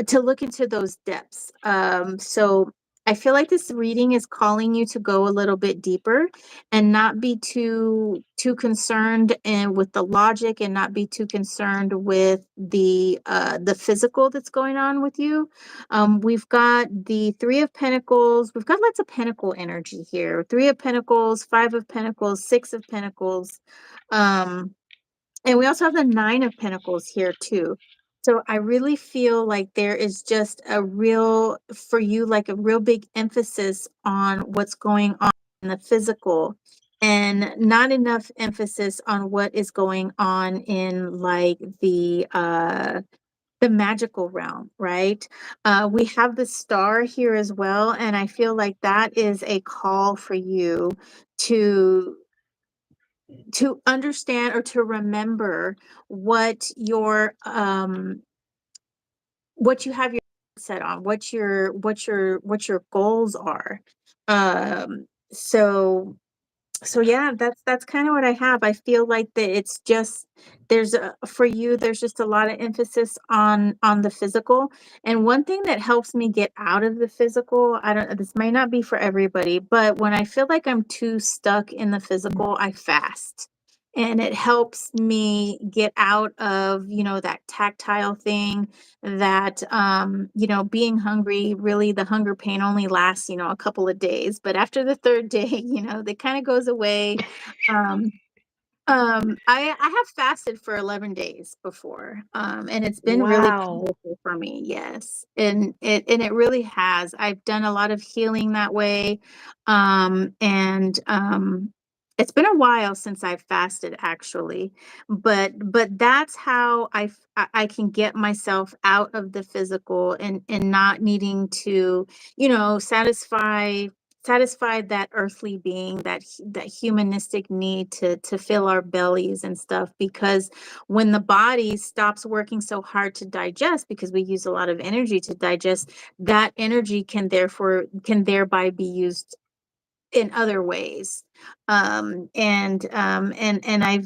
to look into those depths. So I feel like this reading is calling you to go a little bit deeper and not be too concerned and with the logic, and not be too concerned with the physical that's going on with you. We've got the Three of Pentacles. We've got lots of Pentacle energy here. Three of Pentacles, Five of Pentacles, Six of Pentacles. Um, and we also have the Nine of Pentacles here too. So I really feel like there is just a real, for you, like a real big emphasis on what's going on in the physical, and not enough emphasis on what is going on in like the magical realm, right? We have the star here as well, and I feel like that is a call for you to to understand or to remember what what you have your set on, what your goals are. Um so so yeah, that's kind of what I have. I feel like that it's just for you, there's just a lot of emphasis on the physical. And one thing that helps me get out of the physical, I don't, this might not be for everybody, but when I feel like I'm too stuck in the physical, I fast. And it helps me get out of, that tactile thing, that being hungry, really the hunger pain only lasts, a couple of days, but after the third day, that kind of goes away. um I have fasted for 11 days before, and it's been really Wow. powerful for me, yes. And it really has. I've done a lot of healing that way. And It's been a while since I've fasted, actually, but that's how I can get myself out of the physical, and not needing to, satisfy that earthly being, that humanistic need to fill our bellies and stuff. Because when the body stops working so hard to digest, because we use a lot of energy to digest, that energy can thereby be used in other ways. And I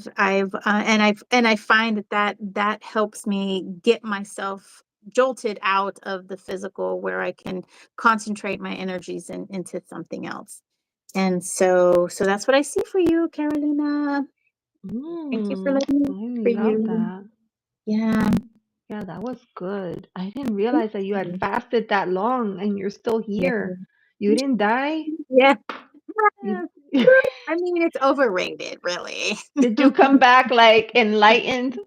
find that helps me get myself jolted out of the physical, where I can concentrate my energies into something else. And so that's what I see for you, Carolina. Thank you for letting me I for love you. that. Yeah. Yeah, that was good. I didn't Thank realize that you had you. fasted that long and you're still Yeah. here. You didn't die? Yeah. You I mean, it's overrated, really. did you come back like enlightened?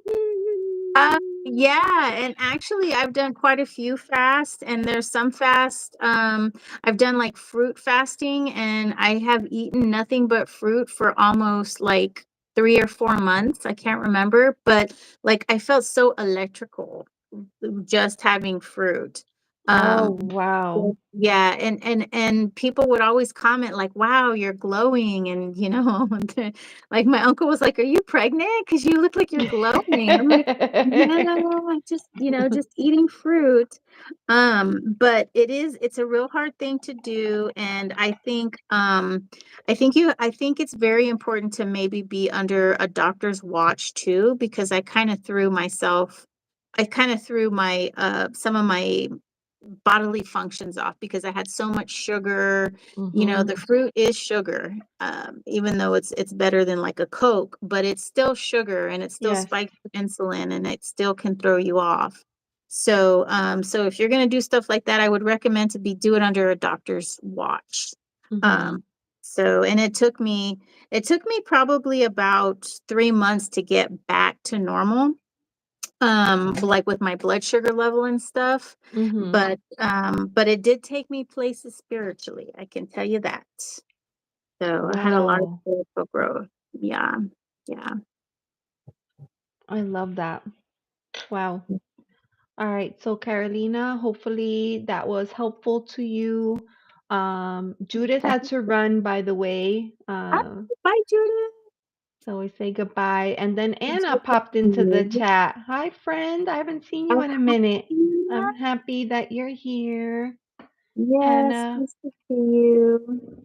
Yeah, and actually I've done quite a few fasts, and there's some fast I've done like fruit fasting, and I have eaten nothing but fruit for almost like 3 or 4 months. I can't remember, but like I felt so electrical just having fruit. Oh, Um wow. yeah, and people would always comment like, "Wow, you're glowing," and like my uncle was like, "Are you pregnant? Because you look like you're glowing." I'm like, "No, I'm just, just eating fruit." But it's a real hard thing to do, and I think it's very important to maybe be under a doctor's watch too, because I kind of threw my some of my bodily functions off because I had so much sugar. The Mhm. fruit is sugar, even though it's better than like a Coke, but it's still sugar and it still Yes. spikes your insulin and it still can throw you off. So if you're gonna do stuff like that, I would recommend to be do it under a doctor's watch. Mhm. Um, and it took me probably about 3 months to get back to normal, like with my blood sugar level and stuff. Mhm. But it did take me places spiritually, I can tell you that. So I had a lot of Wow. spiritual growth. Yeah. Yeah. I love that. Wow. All right. So Carolina, hopefully that was helpful to you. Judith had to run, by the way. Hi, bye, Judith. So we say goodbye. And then It's Anna good to popped see into the you. chat. Hi, friend. I haven't seen you Oh, in a hi, minute. Tina. I'm happy that you're here. Yes, Hannah, nice to see you.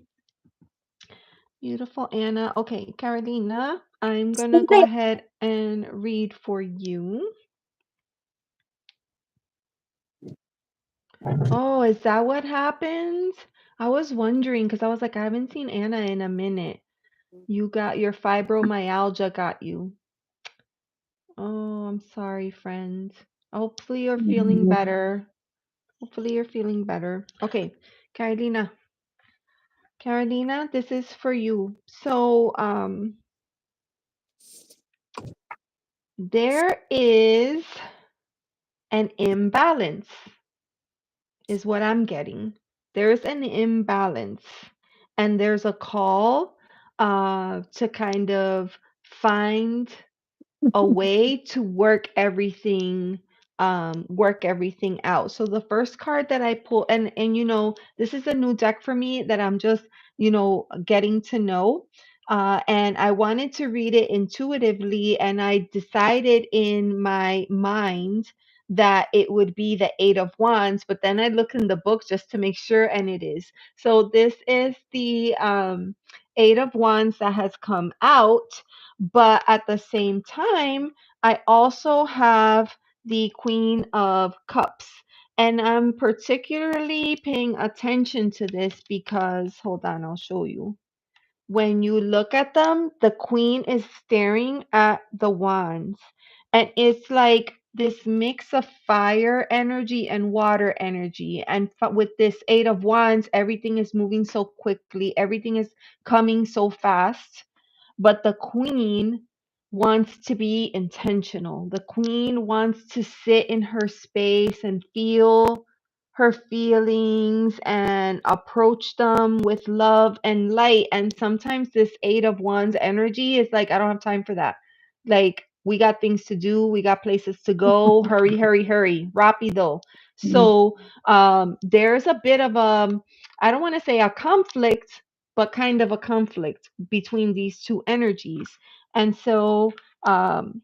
beautiful Anna. Okay, Carolina, I'm gonna go Stay ahead and read for you. Oh, is that what happens? I was wondering because I was like, I haven't seen Anna in a minute. You got your fibromyalgia got you. Oh, I'm sorry, friend. Hopefully you're feeling there. better. Hopefully you're feeling better. Okay, Carolina. Carolina, this is for you. So, there is an imbalance, is what I'm getting. There's an imbalance, and there's a call to kind of find a way to work everything out. So the first card that I pull, and this is a new deck for me that I'm just getting to know, and I wanted to read it intuitively, and I decided in my mind that it would be the Eight of Wands, but then I looked in the book just to make sure, and it is. So this is the Eight of Wands that has come out, but at the same time, I also have the Queen of Cups. And I'm particularly paying attention to this because, hold on, I'll show you. When you look at them, the Queen is staring at the wands. And it's like this mix of fire energy and water energy. And with this Eight of Wands, everything is moving so quickly, everything is coming so fast, but the queen wants to be intentional. The queen wants to sit in her space and feel her feelings and approach them with love and light. And sometimes this Eight of Wands energy is like, I don't have time for that. Like, we got things to do, we got places to go. Hurry, hurry, hurry. Rapido. So there's a bit of I don't want to say a conflict, but kind of a conflict between these two energies. And so um,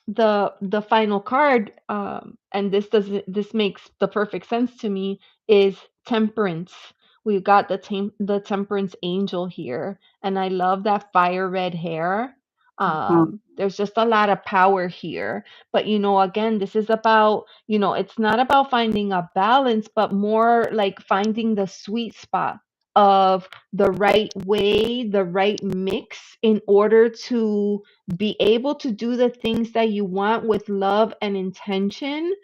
the final card, and this makes the perfect sense to me, is Temperance. We've got the Temperance angel here, and I love that fire red hair. There's just a lot of power here, but again, this is about, it's not about finding a balance, but more like finding the sweet spot of the right way, the right mix, in order to be able to do the things that you want with love and intention,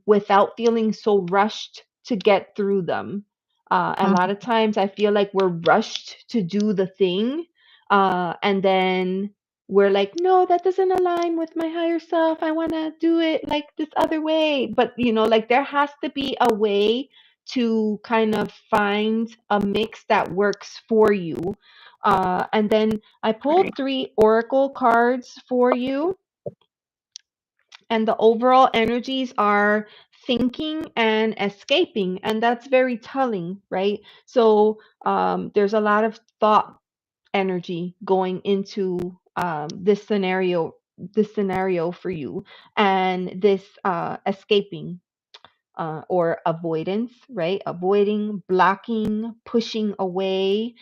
without feeling so rushed to get through them. A lot of times I feel like we're rushed to do the thing, and then we're like, no, that doesn't align with my higher self. I want to do it like this other way. But, like there has to be a way to kind of find a mix that works for you. And then I pulled Right. 3 oracle cards for you, and the overall energies are thinking and escaping, and that's very telling, right? So there's a lot of thought energy going into this scenario for you, and this escaping or avoidance, right? Avoiding, blocking, pushing away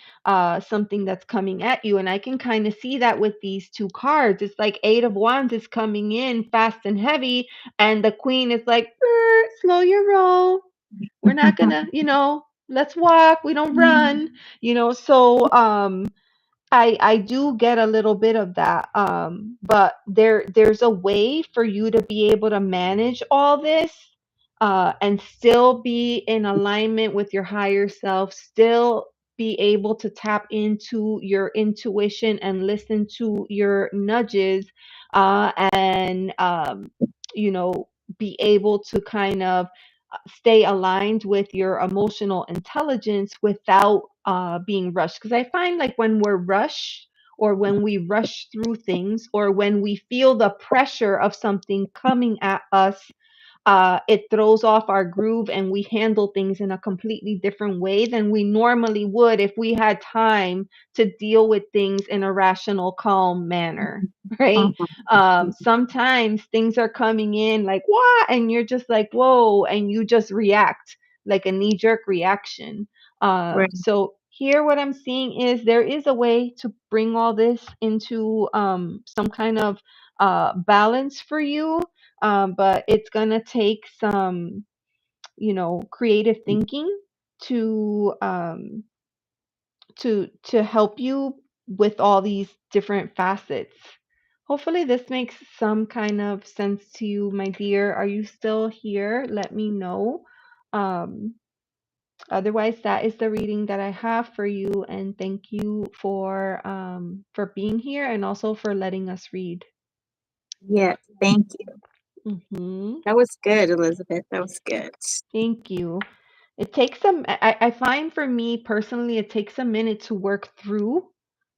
something that's coming at you. And I can kind of see that with these 2 cards. It's like Eight of Wands is coming in fast and heavy, and the Queen is like, slow your roll. We're not gonna, let's walk. We don't run, So I do get a little bit of that, but there's a way for you to be able to manage all this, and still be in alignment with your higher self, still be able to tap into your intuition and listen to your nudges, and you know be able to kind of stay aligned with your emotional intelligence without being rushed. Because I find like when we're rushed, or when we rush through things, or when we feel the pressure of something coming at us, it throws off our groove, and we handle things in a completely different way than we normally would if we had time to deal with things in a rational, calm manner. Right? Sometimes things are coming in like, what? And you're just like, whoa, and you just react like a knee jerk reaction. Right. So, here, what I'm seeing is there is a way to bring all this into some kind of balance for you, but it's gonna take some, creative thinking to help you with all these different facets. Hopefully, this makes some kind of sense to you, my dear. Are you still here? Let me know. Um, Otherwise, that is the reading that I have for you, and thank you for being here, and also for letting us read. Yes, thank you. Hmm. That was good, Elizabeth. That was good. Thank you. It takes some. I find for me personally, it takes a minute to work through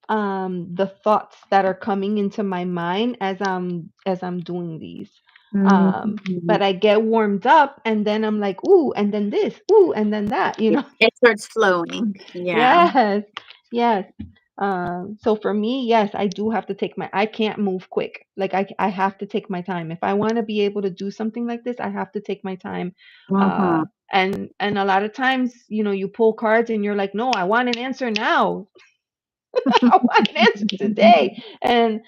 the thoughts that are coming into my mind as I'm doing these. Mhm. But I get warmed up, and then I'm like, ooh, and then this, ooh, and then that, It starts flowing. Yeah. Yes, yes. So for me, yes, I do have to I can't move quick. Like I have to take my time. If I want to be able to do something like this, I have to take my time. Mhm. And a lot of times, you pull cards and you're like, no, I want an answer now. I want an answer today. And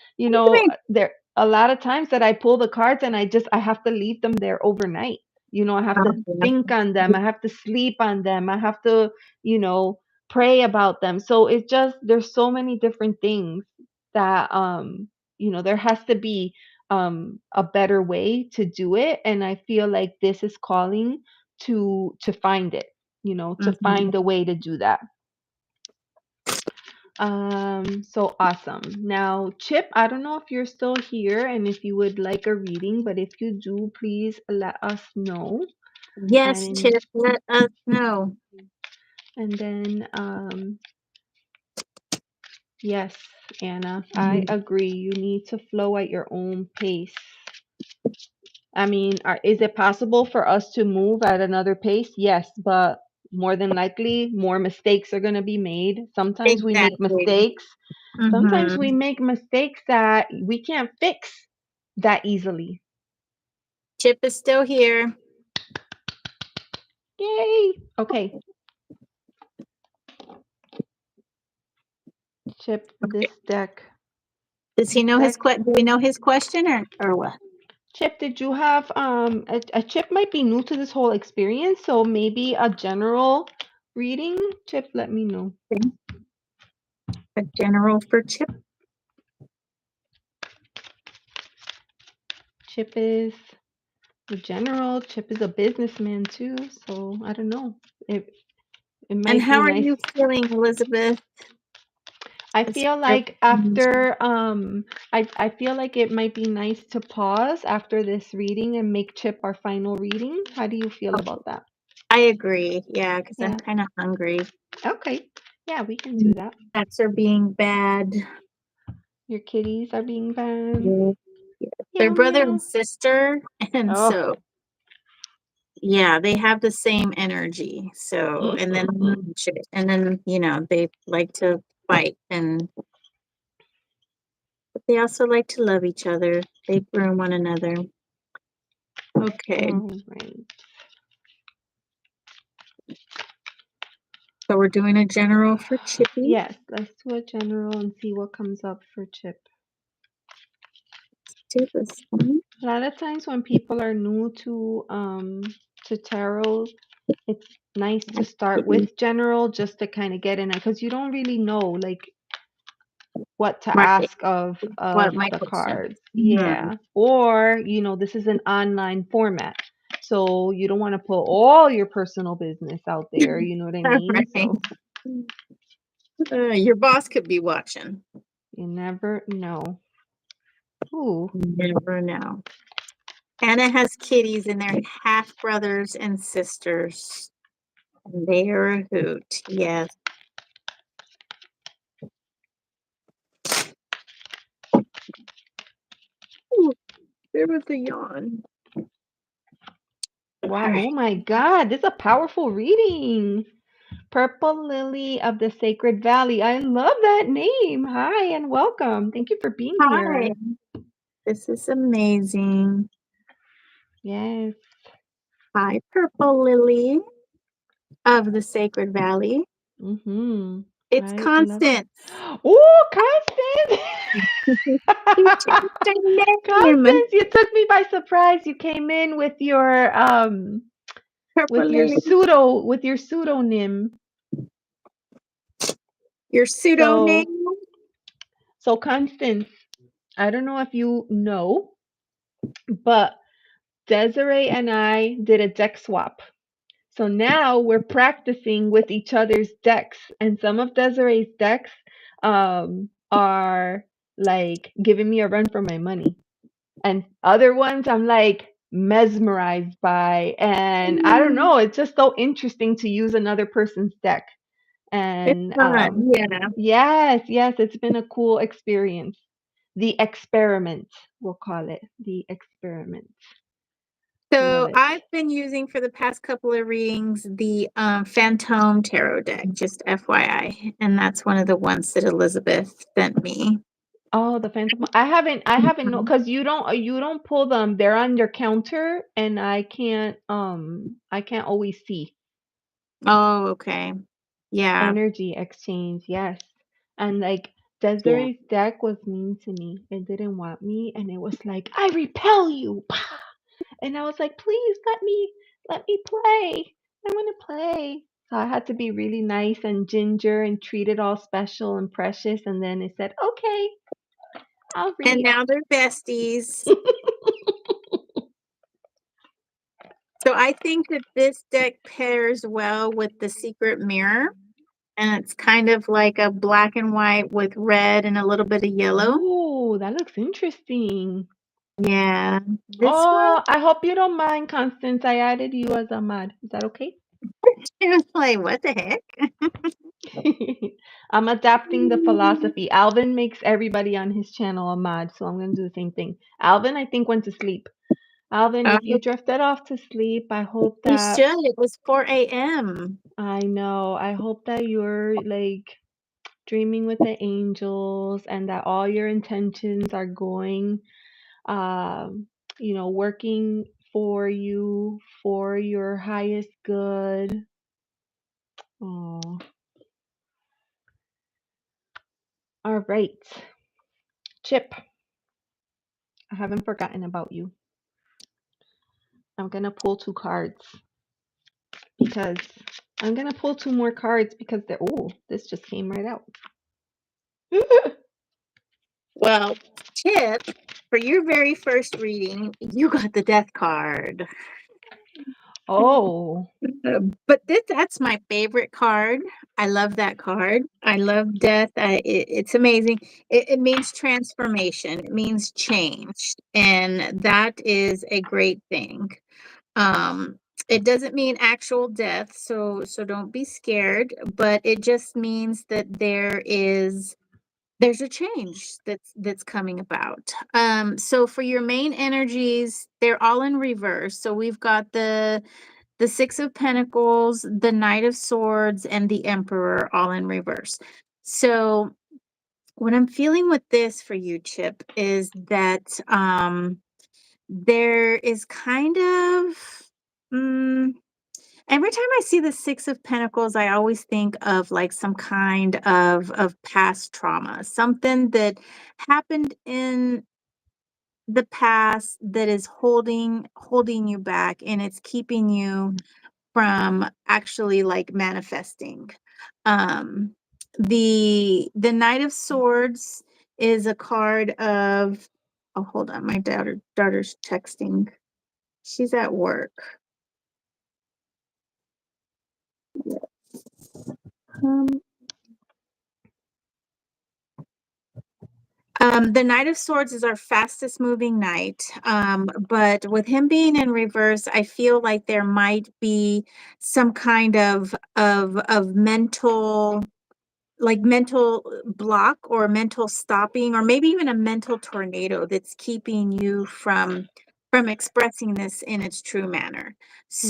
there a lot of times that I pull the cards and I have to leave them there overnight. I have to think on them. I have to sleep on them. I have to, you know, pray about them. So it's just there's so many different things that there has to be a better way to do it. And I feel like this is calling to find it, to Mhm. find a way to do that. So awesome. Now, Chip, I don't know if you're still here and if you would like a reading, but if you do, please let us know. Yes, And Chip, let us know. then yes, Anna, I agree. You need to flow at your own pace. I mean, is it possible for us to move at another pace? Yes, but more than likely, more mistakes are going to be made. Sometimes we make Exactly. mistakes. Sometimes we Mhm. make mistakes that we can't fix that easily. Chip is still here. Yay! Okay, Chip, Okay. this deck. Does he This know his deck. do we know his question or what? Chip, did you have a Chip might be new to this whole experience, so maybe a general reading? Chip, let me know. Okay. A general for Chip. Chip is a general. Chip is a businessman too, so I don't know. It And might how be are nice. you feeling, Elizabeth? I It's feel like after I feel like it might be nice to pause after this reading and make Chip our final reading. How do you feel about that? I agree. Yeah, because I'm Yeah. kind of hungry. Okay. Yeah, we can do that. Cats are being bad. Your kitties are being banned. Yeah. They're Meow brother and meow. sister, and Oh. so yeah, they have the same energy. So and then they like to fight, and but they also like to love each other. They groom one another. Okay, All right. so we're doing a general for Chippy. Yes, let's do a general and see what comes up for Chip. Do this one. A lot of times when people are new to tarot, it's nice to start with general just to kind of get in it because you don't really know like what to Right. ask of What my the question? cards. Mhm. Yeah. Or, this is an online format. So you don't want to put all your personal business out there, you know what I mean? Right. So Your boss could be watching. you never know. Ooh. Never know. Anna has kitties, and they're half brothers and sisters. And they are a hoot. Yes. Ooh, there was a yawn. All Wow. right. Oh my God. This is a powerful reading. Purple Lily of the Sacred Valley. I love that name. Hi and welcome. Thank you for being Hi. here. This is amazing. Yes. Hi, Purple Lily of the Sacred Valley. Mm-hmm. It's I love it. Constance. Oh, Constance! You changed her name. Constance, you took me by surprise. You came in Purple Lily. with your pseudonym. Your pseudo So name. so Constance, I don't know if you know, but Desiree and I did a deck swap. So now we're practicing with each other's decks, and some of Desiree's decks are like giving me a run for my money, and other ones I'm like mesmerized by. And I don't Mm, know, it's just so interesting to use another person's deck. it's And fun. Yeah. yes, yes, it's been a cool experience. The experiment, we'll call it the experiment. Love So it. I've been using for the past couple of readings the Phantom Tarot deck, just FYI, and that's one of the ones that Elizabeth sent me. Oh, the Phantom. I haven't know Mhm. because you don't pull them. They're on your counter, and I can't always see. Oh, okay. Yeah, Energy exchange, yes. And like yeah. Desiree's deck was mean to me. It didn't want me, and it was like, I repel you. Pah! And I was like, please let me play. I want to play. So I had to be really nice and ginger and treat it all special and precious. And then it said, okay, I'll And read. now they're besties. So I think that this deck pairs well with the Secret Mirror, and it's kind of like a black and white with red and a little bit of yellow. Oh, that looks interesting. Yeah, this one Oh, I hope you don't mind, Constance. I added you as a mod. Is that okay? is like, what the heck? I'm adapting the philosophy. Alvin makes everybody on his channel a mod, so I'm going to do the same thing. Alvin, I think, went to sleep. Alvin, Oh, if you drifted off to sleep, I hope you that should. It was 4 a.m. I know. I hope that you're like dreaming with the angels and that all your intentions are going um, working for you for your highest good. Oh, all right. Chip, I haven't forgotten about you. I'm gonna pull two cards because I'm gonna pull two more cards because they're oh, this just came right out. Well, tip for your very first reading, you got the death card. Oh, But that's my favorite card. I love that card. I love death. It's amazing. It means transformation. It means change, and that is a great thing. Um, it doesn't mean actual death, so don't be scared. But it just means that there's a change that's coming about. So for your main energies, they're all in reverse. So we've got the Six of Pentacles, the Knight of Swords, and the Emperor all in reverse. So what I'm feeling with this for you, Chip, is that there is kind of every time I see the Six of Pentacles, I always think of like some kind of past trauma, something that happened in the past that is holding you back, and it's keeping you from actually like manifesting. Um, the Knight of Swords is a card of, oh, hold on, my daughter's texting. She's at work. Um, the Knight of Swords is our fastest moving knight. But with him being in reverse, I feel like there might be some kind of mental block or mental stopping, or maybe even a mental tornado that's keeping you from expressing this in its true manner. mm,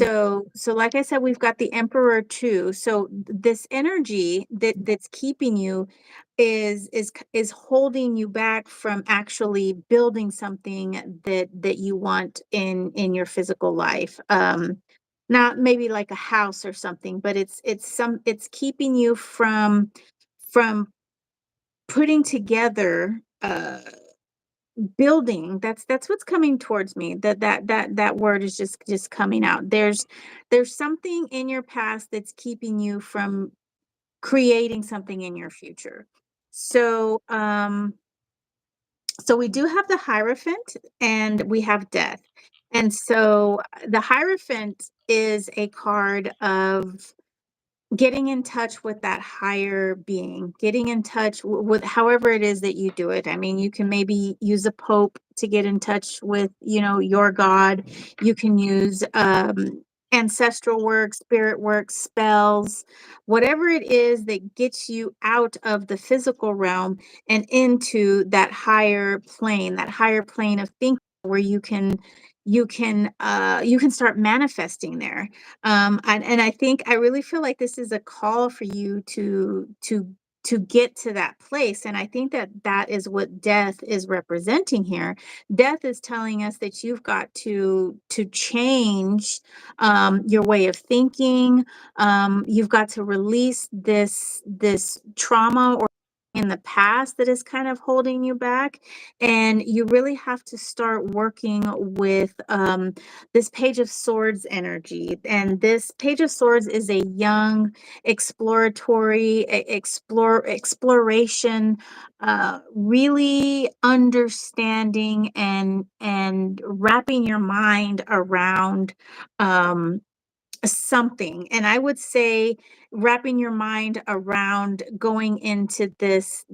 So like I said, we've got the Emperor too. So this energy that's keeping you is holding you back from actually building something that you want in your physical life. Not maybe like a house or something, but it's keeping you from putting together building. That's what's coming towards me. That word is just coming out. There's something in your past that's keeping you from creating something in your future. So we do have the Hierophant and we have Death. And so the Hierophant is a card of getting in touch with that higher being, getting in touch with however it is that you do it. I mean, you can maybe use a pope to get in touch with, your God. You can use ancestral work, spirit work, spells, whatever it is that gets you out of the physical realm and into that higher plane of thinking where you can start manifesting there. And I think I really feel like this is a call for you to get to that place. And I think that is what death is representing here. Death is telling us that you've got to change your way of thinking. You've got to release this trauma or in the past that is kind of holding you back, and you really have to start working with this Page of Swords energy. And this Page of Swords is a young, exploratory, exploration, really understanding and wrapping your mind around something. And I would say wrapping your mind around going into this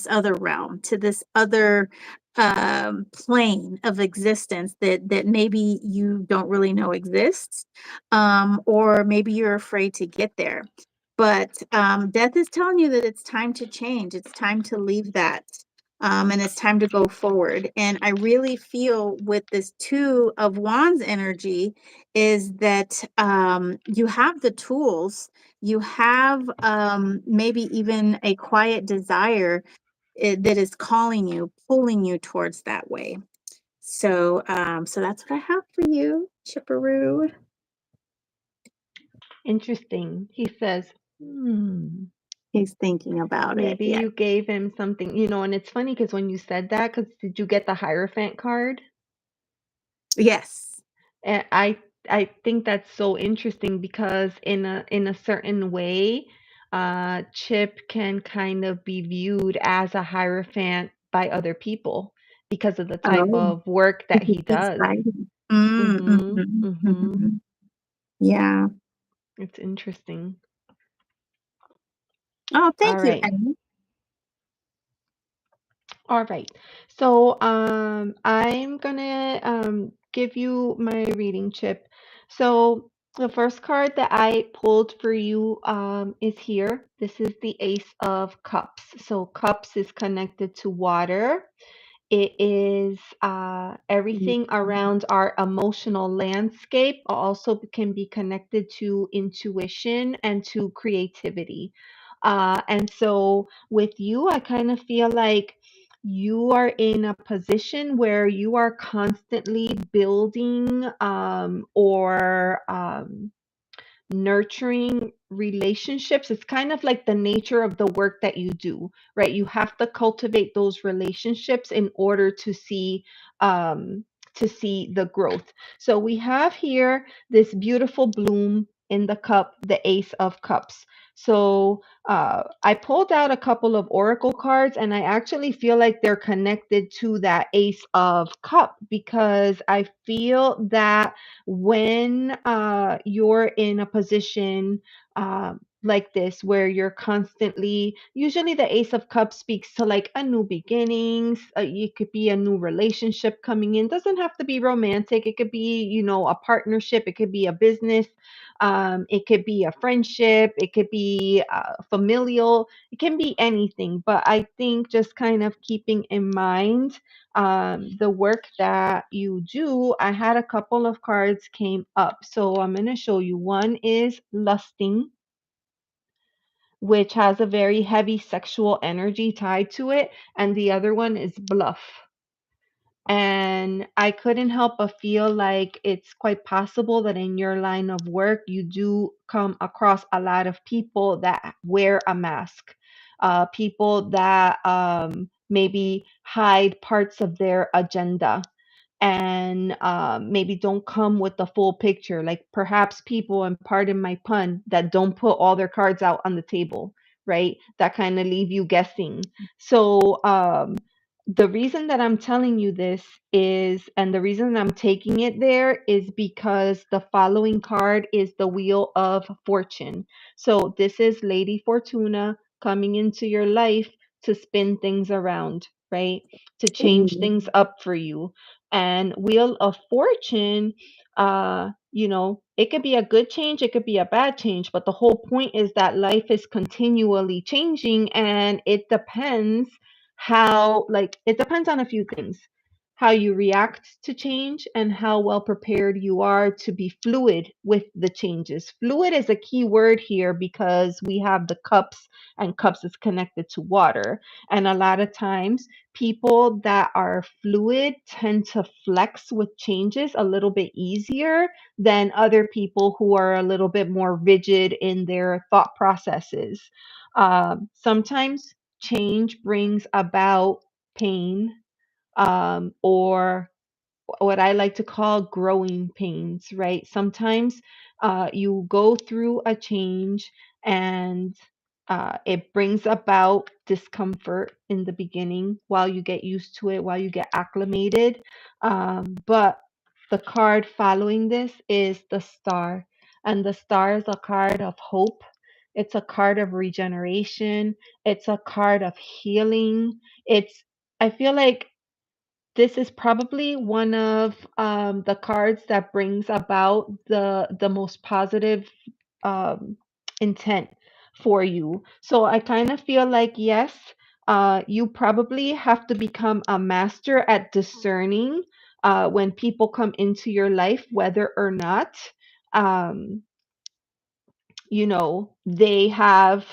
other realm, to this other plane of existence that maybe you don't really know exists, or maybe you're afraid to get there. But death is telling you that it's time to change. It's time to leave that. And it's time to go forward. And I really feel with this Two of Wands energy is that you have the tools, you have maybe even a quiet desire that is calling you, pulling you towards that way. So that's what I have for you, Chipperoo. interesting. He says, hmm, He's thinking about it. maybe Yeah. you gave him something, and it's funny because when you said that, because did you get the Hierophant card? Yes. And I think that's so interesting because in a certain way, Chip can kind of be viewed as a hierophant by other people because of the type Oh, of work that this is he does. exciting. Mm, Mhm. mhm, Mhm. mhm. Yeah. It's interesting. Oh, All thank you, right. Annie. All right. So I'm gonna give you my reading chip. So the first card that I pulled for you is here. This is the Ace of Cups. So cups is connected to water. It is everything around our emotional landscape, also can be connected to intuition and to creativity. And so with you, I kind of feel like you are in a position where you are constantly building or nurturing relationships. It's kind of like the nature of the work that you do, right? You have to cultivate those relationships in order um to see the growth. So we have here this beautiful bloom in the cup, the Ace of Cups. So I pulled out a couple of oracle cards, and I actually feel like they're connected to that Ace of Cup because I feel that when you're in a position like this where you're constantly, usually the Ace of Cups speaks to like a new beginnings. It could be a new relationship coming in, doesn't have to be romantic. It could be, you know, a partnership, it could be a business, it could be a friendship, it could be familial, it can be anything. But I think just kind of keeping in mind the work that you do, I had a couple of cards came up. So I'm going to show you. One is lusting, which has a very heavy sexual energy tied to it. And the other one is bluff. And I couldn't help but feel like it's quite possible that in your line of work, you do come across a lot of people that wear a mask, people that maybe hide parts of their agenda and maybe don't come with the full picture. Like perhaps people, and pardon my pun, that don't put all their cards out on the table, right? That kind of leave you guessing. So the reason that I'm telling you this is, and the reason I'm taking it there is because the following card is the Wheel of Fortune. So this is Lady Fortuna coming into your life to spin things around, right? To change Mhm. things up for you. And Wheel of Fortune, you know, it could be a good change, it could be a bad change, but the whole point is that life is continually changing, and it depends how, like, it depends on a few things. How you react to change and how well prepared you are to be fluid with the changes. Fluid is a key word here because we have the cups, and cups is connected to water. And a lot of times people that are fluid tend to flex with changes a little bit easier than other people who are a little bit more rigid in their thought processes. Sometimes change brings about pain, or what I like to call growing pains, right? Sometimes you go through a change, and it brings about discomfort in the beginning while you get used to it, while you get acclimated. But the card following this is the Star, and the Star is a card of hope. It's a card of regeneration. It's a card of healing. I feel like this is probably one of the cards that brings about the most positive um, intent for you. So I kind of feel like yes, you probably have to become a master at discerning when people come into your life, whether or not um, they have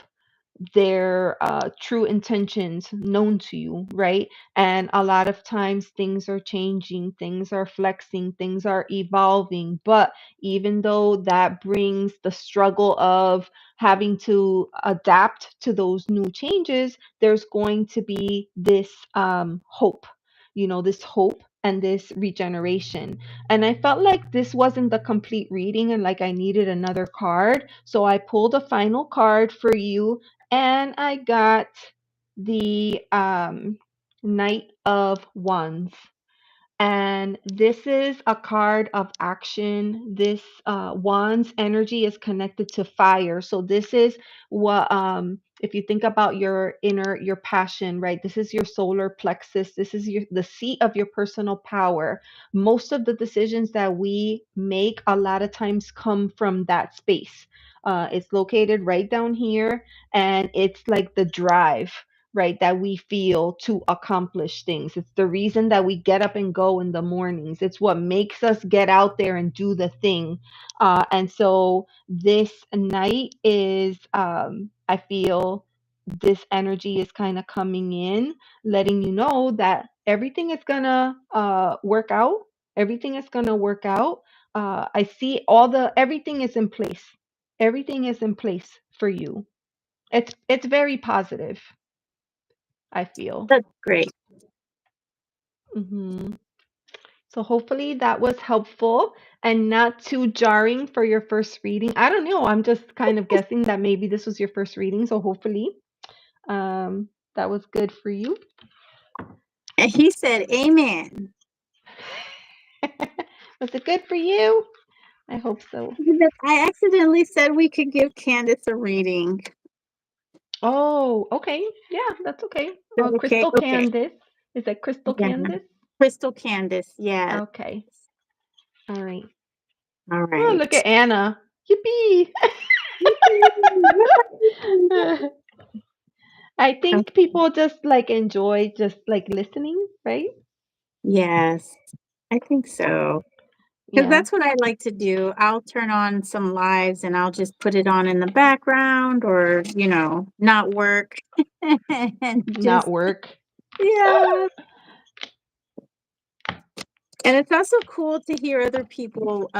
their true intentions known to you, right? And a lot of times things are changing, things are flexing, things are evolving. But even though that brings the struggle of having to adapt to those new changes, there's going to be this hope, this hope and this regeneration. And I felt like this wasn't the complete reading and like I needed another card. So I pulled a final card for you, and I got the Knight of Wands. And this is a card of action. This wand's energy is connected to fire. So this is what, if you think about your inner, your passion, right? This is your solar plexus. This is the seat of your personal power. Most of the decisions that we make a lot of times come from that space. It's located right down here, and it's like the drive, right, that we feel to accomplish things. It's the reason that we get up and go in the mornings. It's what makes us get out there and do the thing. And so this night is, I feel this energy is kind of coming in, letting you know that everything is gonna work out. Everything is gonna work out. I see everything is in place. Everything is in place for you. It's very positive, I feel. That's great. hmm So hopefully that was helpful and not too jarring for your first reading. I don't know. I'm just kind of guessing that maybe this was your first reading. So hopefully that was good for you. And he said, "Amen." Was it good for you? I hope so. I accidentally said we could give Candace a reading. Is Oh, okay. Yeah, that's okay. that okay? Crystal Okay. Candace. Is that Crystal Yeah. Candace? Crystal Candace. Yes. Okay. All right. All Oh, look right. at Anna. Yippee. I think people just like enjoy just like listening, right? Yes, I think so. Because Yeah, that's what I like to do. I'll turn on some lives and I'll just put it on in the background or, not work and not just, work. yeah. And it's also cool to hear other people,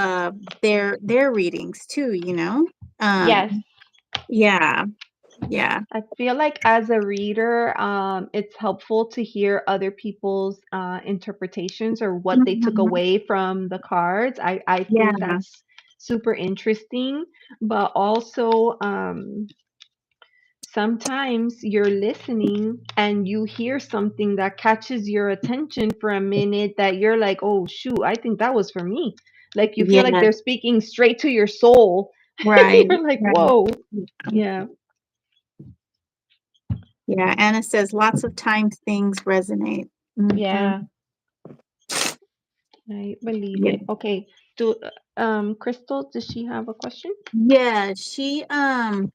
their readings too, Yes, Yeah, yeah. I feel like as a reader, it's helpful to hear other people's interpretations or what they took Mhm. away from the cards. I Yeah, think that's super interesting, but also sometimes you're listening and you hear something that catches your attention for a minute that you're like, oh, shoot, I think that was for me. Like you feel like yeah, they're speaking straight to your soul. right, You're like, right. whoa. Yeah. Yeah, Yeah, Anna says lots of times things resonate. Mhm. yeah, I believe Yeah. it. Okay. Do Crystal, does she have a question? Yeah,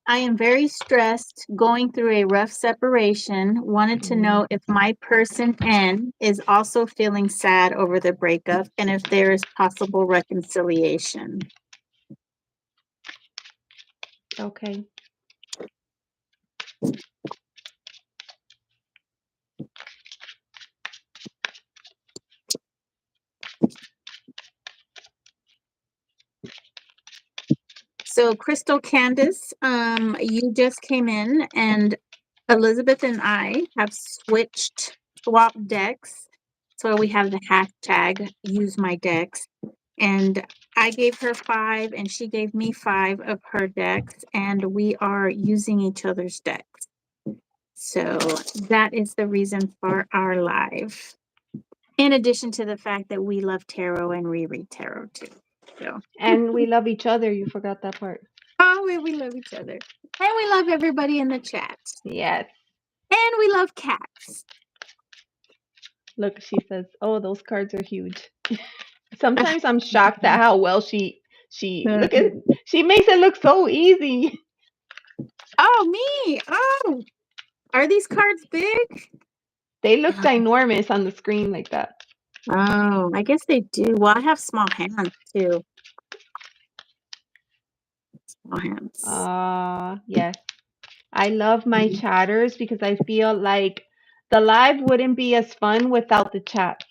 I am very stressed, going through a rough separation. Wanted to Mm, know if my person N is also feeling sad over the breakup and if there is possible reconciliation. okay. So, Crystal Candace, you just came in, and Elizabeth and I have swapped decks. So we have the hashtag use my decks. And I gave her 5 and she gave me 5 of her decks, and we are using each other's decks. So that is the reason for our live. In addition to the fact that we love tarot and reread tarot too. So, And we love each other. You forgot that part. oh, we love each other. And we love everybody in the chat. Yes. And we love cats. Look, she says, "Oh, those cards are huge." Sometimes I'm shocked at how well she look at she makes it look so easy. Oh, me. Oh, are these cards big? They look ginormous on the screen like that. Oh, I guess they do. Well, I have small hands too. Small hands. Yes. I love my chatters because I feel like the live wouldn't be as fun without the chat.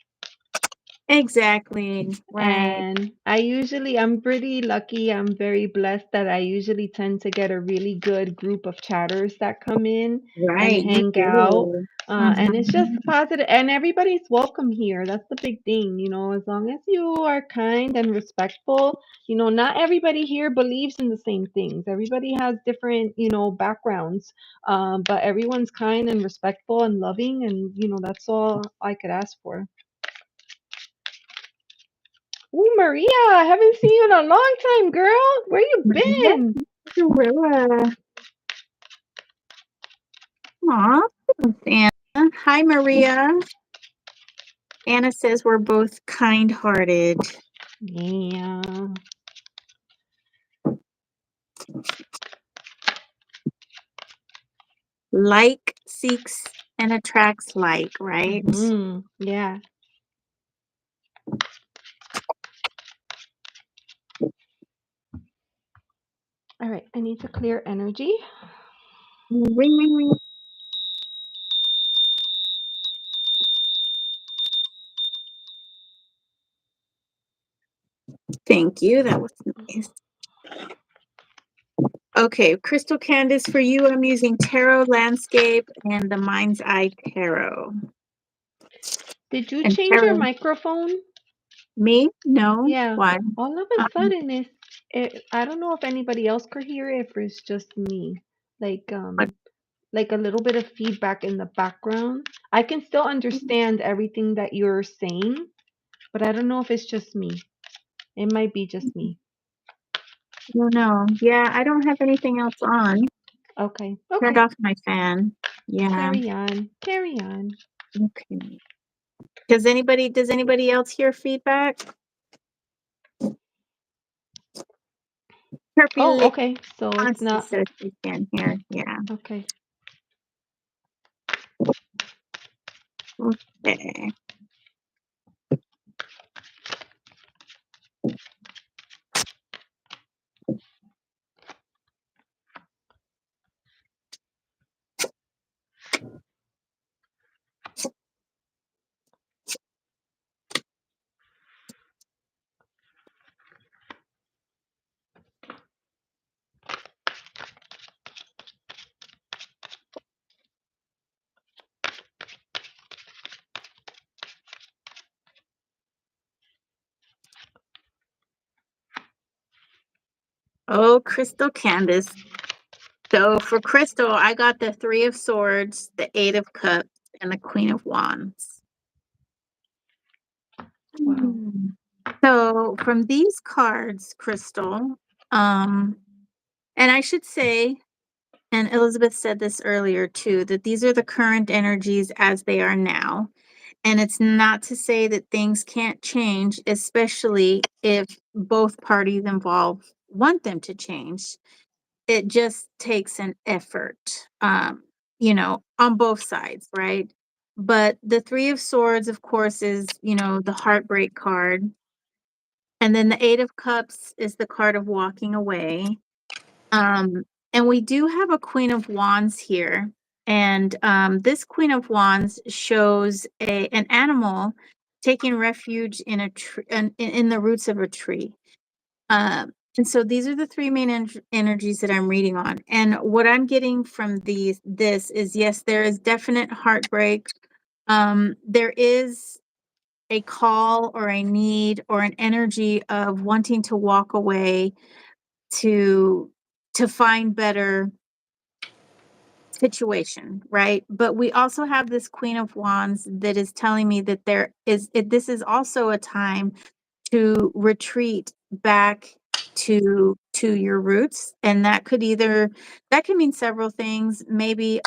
Exactly. Right. And I'm pretty lucky. I'm very blessed that I usually tend to get a really good group of chatters that come in and Right. You hang out. do. And it's just Mhm. positive, and everybody's welcome here. That's the big thing, as long as you are kind and respectful. Not everybody here believes in the same things. Everybody has different, backgrounds. But everyone's kind and respectful and loving, and that's all I could ask for. Ooh, Maria, I haven't seen you in a long time, girl. Where you Maria been? Gorilla. Aw, thanks, Anna. Hi, Maria. Anna says we're both kind-hearted. Yeah. Like seeks and attracts like, right? Yeah. All right. I need to clear energy. Ring, ring, ring. Thank you. That was nice. Okay, Crystal Candace, for you, I'm using Tarot Landscape and the Mind's Eye Tarot. Did you And change your Tarot, microphone? me? No. Yeah. Why? All of a Um, sudden, I don't know if anybody else could hear it, if it's just me. Like but um, like a little bit of feedback in the background. I can still understand everything that you're saying, but I don't know if it's just me. It might be just me. I don't know. Yeah, I don't have anything else on. Okay. Turned Okay. off my fan. Yeah. Carry on. Carry on. Okay. Does anybody else hear feedback? Herpy Oh, Lick okay. So it's Constance not says she can hear. Yeah. okay. Okay. Oh, Crystal Candace. So for Crystal, I got the Three of Swords, the Eight of Cups, and the Queen of Wands. Wow. So from these cards, Crystal, and I should say, and Elizabeth said this earlier too, that these are the current energies as they are now. And it's not to say that things can't change, especially if both parties involved want them to change. It just takes an effort, on both sides, right? But the Three of Swords, of course, is, the heartbreak card. And then the Eight of Cups is the card of walking away. Um, and we do have a Queen of Wands here. And this Queen of Wands shows an animal taking refuge in a tree, in the roots of a tree. And so these are the three main energies that I'm reading on. And what I'm getting from this is, yes, there is definite heartbreak. There is a call or a need or an energy of wanting to walk away to find better situation, right? But we also have this Queen of Wands that is telling me that this is also a time to retreat back to your roots, and that could mean several things. Maybe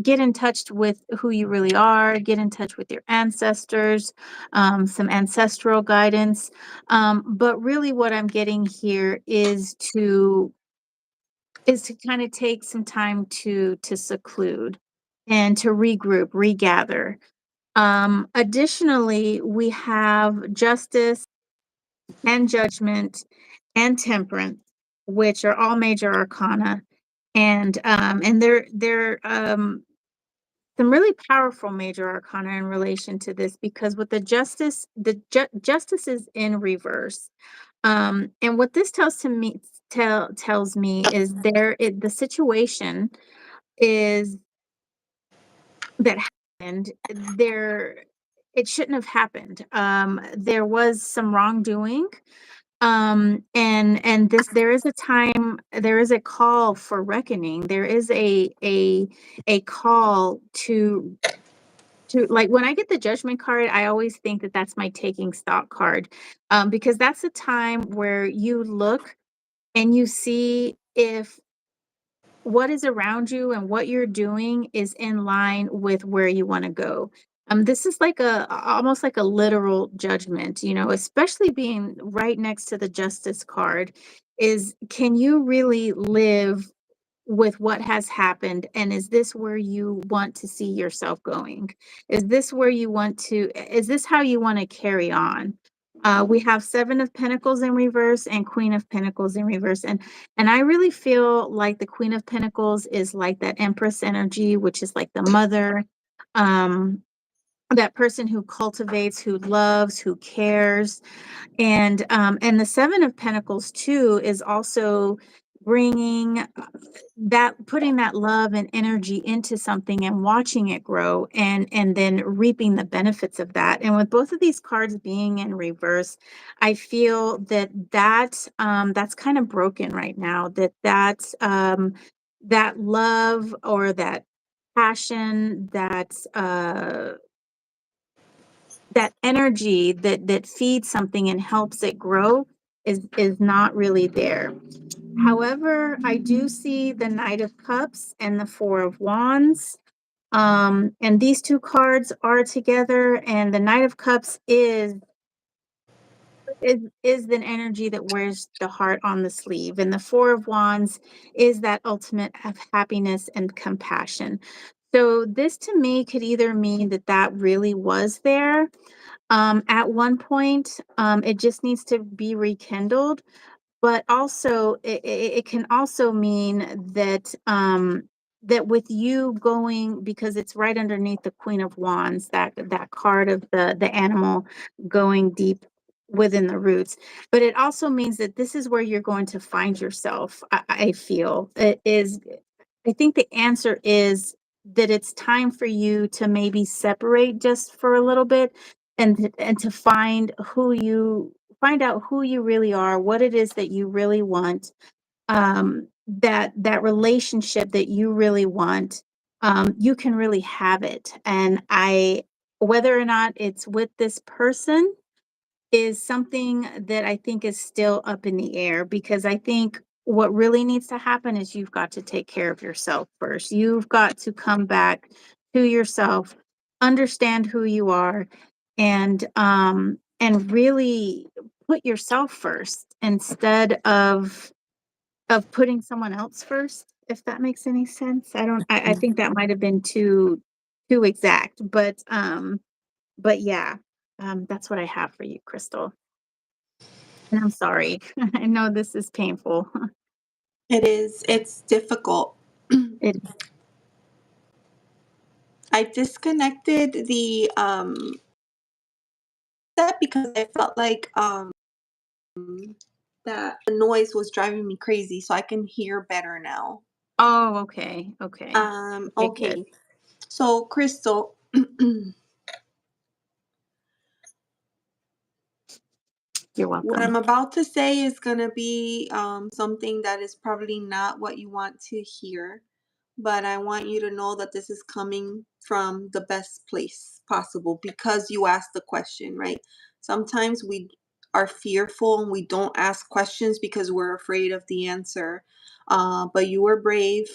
get in touch with who you really are, get in touch with your ancestors, some ancestral guidance. But really what I'm getting here is to kind of take some time to seclude and to regroup, regather. Additionally, we have justice and judgment and temperance, which are all major arcana, and they're some really powerful major arcana in relation to this, because with the justice, justice is in reverse. And what this tells me is the situation is that happened there. It shouldn't have happened. There was some wrongdoing. And this there is a time, there is a call for reckoning. There is a call to to like when I get the judgment card, I always think that that's my taking stock card, because that's a time where you look and you see if what is around you and what you're doing is in line with where you want to go. This is like a almost like a literal judgment, especially being right next to the justice card. Is can you really live with what has happened, and is this where you want to see yourself going? Is this how you want to carry on? We have Seven of Pentacles in reverse and Queen of Pentacles in reverse, and I really feel like the Queen of Pentacles is like that Empress energy, which is like the mother, um that person who cultivates, who loves, who cares. And the Seven of Pentacles too is also bringing that, putting that love and energy into something and watching it grow, and then reaping the benefits of that. And with both of these cards being in reverse, I feel that's kind of broken right now. That love or that passion, that energy that feeds something and helps it grow is not really there. However, I do see the Knight of Cups and the Four of Wands. And these two cards are together, and the Knight of Cups is the energy that wears the heart on the sleeve, and the Four of Wands is that ultimate of happiness and compassion. So this to me could either mean that really was there at one point. It just needs to be rekindled, but also it can also mean that with you going, because it's right underneath the Queen of Wands, that card of the animal going deep within the roots. But it also means that this is where you're going to find yourself. I feel it is. I think the answer is that it's time for you to maybe separate just for a little bit, and to find out who you really are, what it is that you really want, that relationship that you really want. You can really have it. And whether or not it's with this person is something that I think is still up in the air, because I think what really needs to happen is you've got to take care of yourself first. You've got to come back to yourself, understand who you are, and really put yourself first instead of putting someone else first, if that makes any sense. I think that might have been too exact, but yeah, that's what I have for you, Crystal. And I'm sorry. I know this is painful. It is. It's difficult. It I disconnected the set because I felt like that the noise was driving me crazy, so I can hear better now. Oh, okay. Okay. Okay, good. Okay. So, Crystal, You're what I'm welcome. about to say is going to be something that is probably not what you want to hear, but I want you to know that this is coming from the best place possible because you asked the question, right? Sometimes we are fearful and we don't ask questions because we're afraid of the answer. But you were brave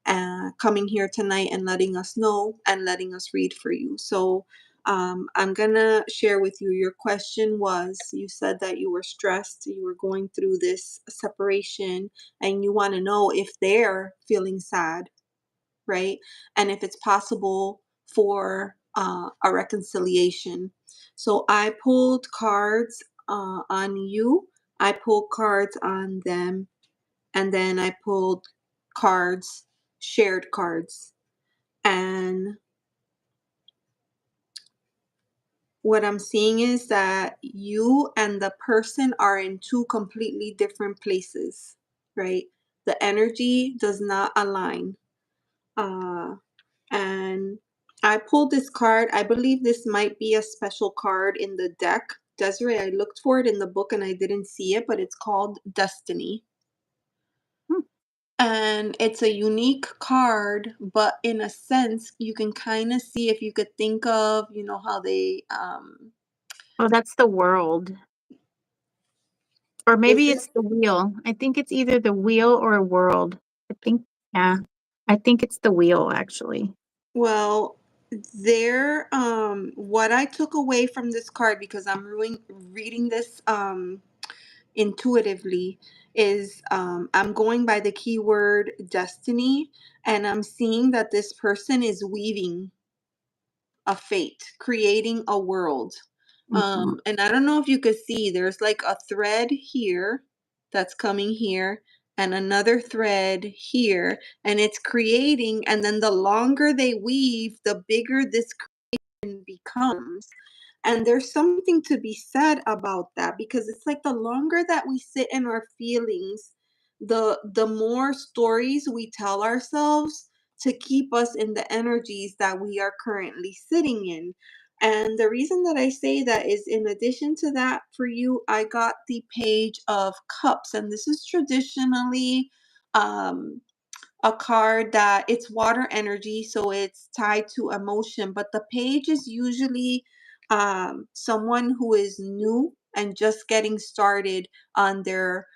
coming here tonight and letting us know and letting us read for you. So I'm gonna share with you. Your question was, you said that you were stressed, you were going through this separation, and you want to know if they're feeling sad, right? And if it's possible for a reconciliation. So I pulled cards on you, I pulled cards on them, and then I pulled cards, shared cards. And what I'm seeing is that you and the person are in two completely different places, right? The energy does not align. Uh, and I pulled this card. I believe this might be a special card in the deck. Desiree, I looked for it in the book and I didn't see it, but it's called Destiny. Hmm. And it's a unique card, but in a sense, you can kind of see if you could think of, how they Oh, that's the world. Or is maybe it? it's the wheel. I think it's either the wheel or a world. I think, yeah. I think it's the wheel, actually. Well, what I took away from this card, because I'm reading this intuitively, is I'm going by the keyword destiny, and I'm seeing that this person is weaving a fate, creating a world. Mhm. And I don't know if you could see, there's like a thread here that's coming here, and another thread here, and it's creating. And then the longer they weave, the bigger this becomes. And there's something to be said about that, because it's like the longer that we sit in our feelings, the more stories we tell ourselves to keep us in the energies that we are currently sitting in. And the reason that I say that is, in addition to that, for you, I got the Page of Cups, and this is traditionally um a card that it's water energy, so it's tied to emotion. But the page is usually someone who is new and just getting started on their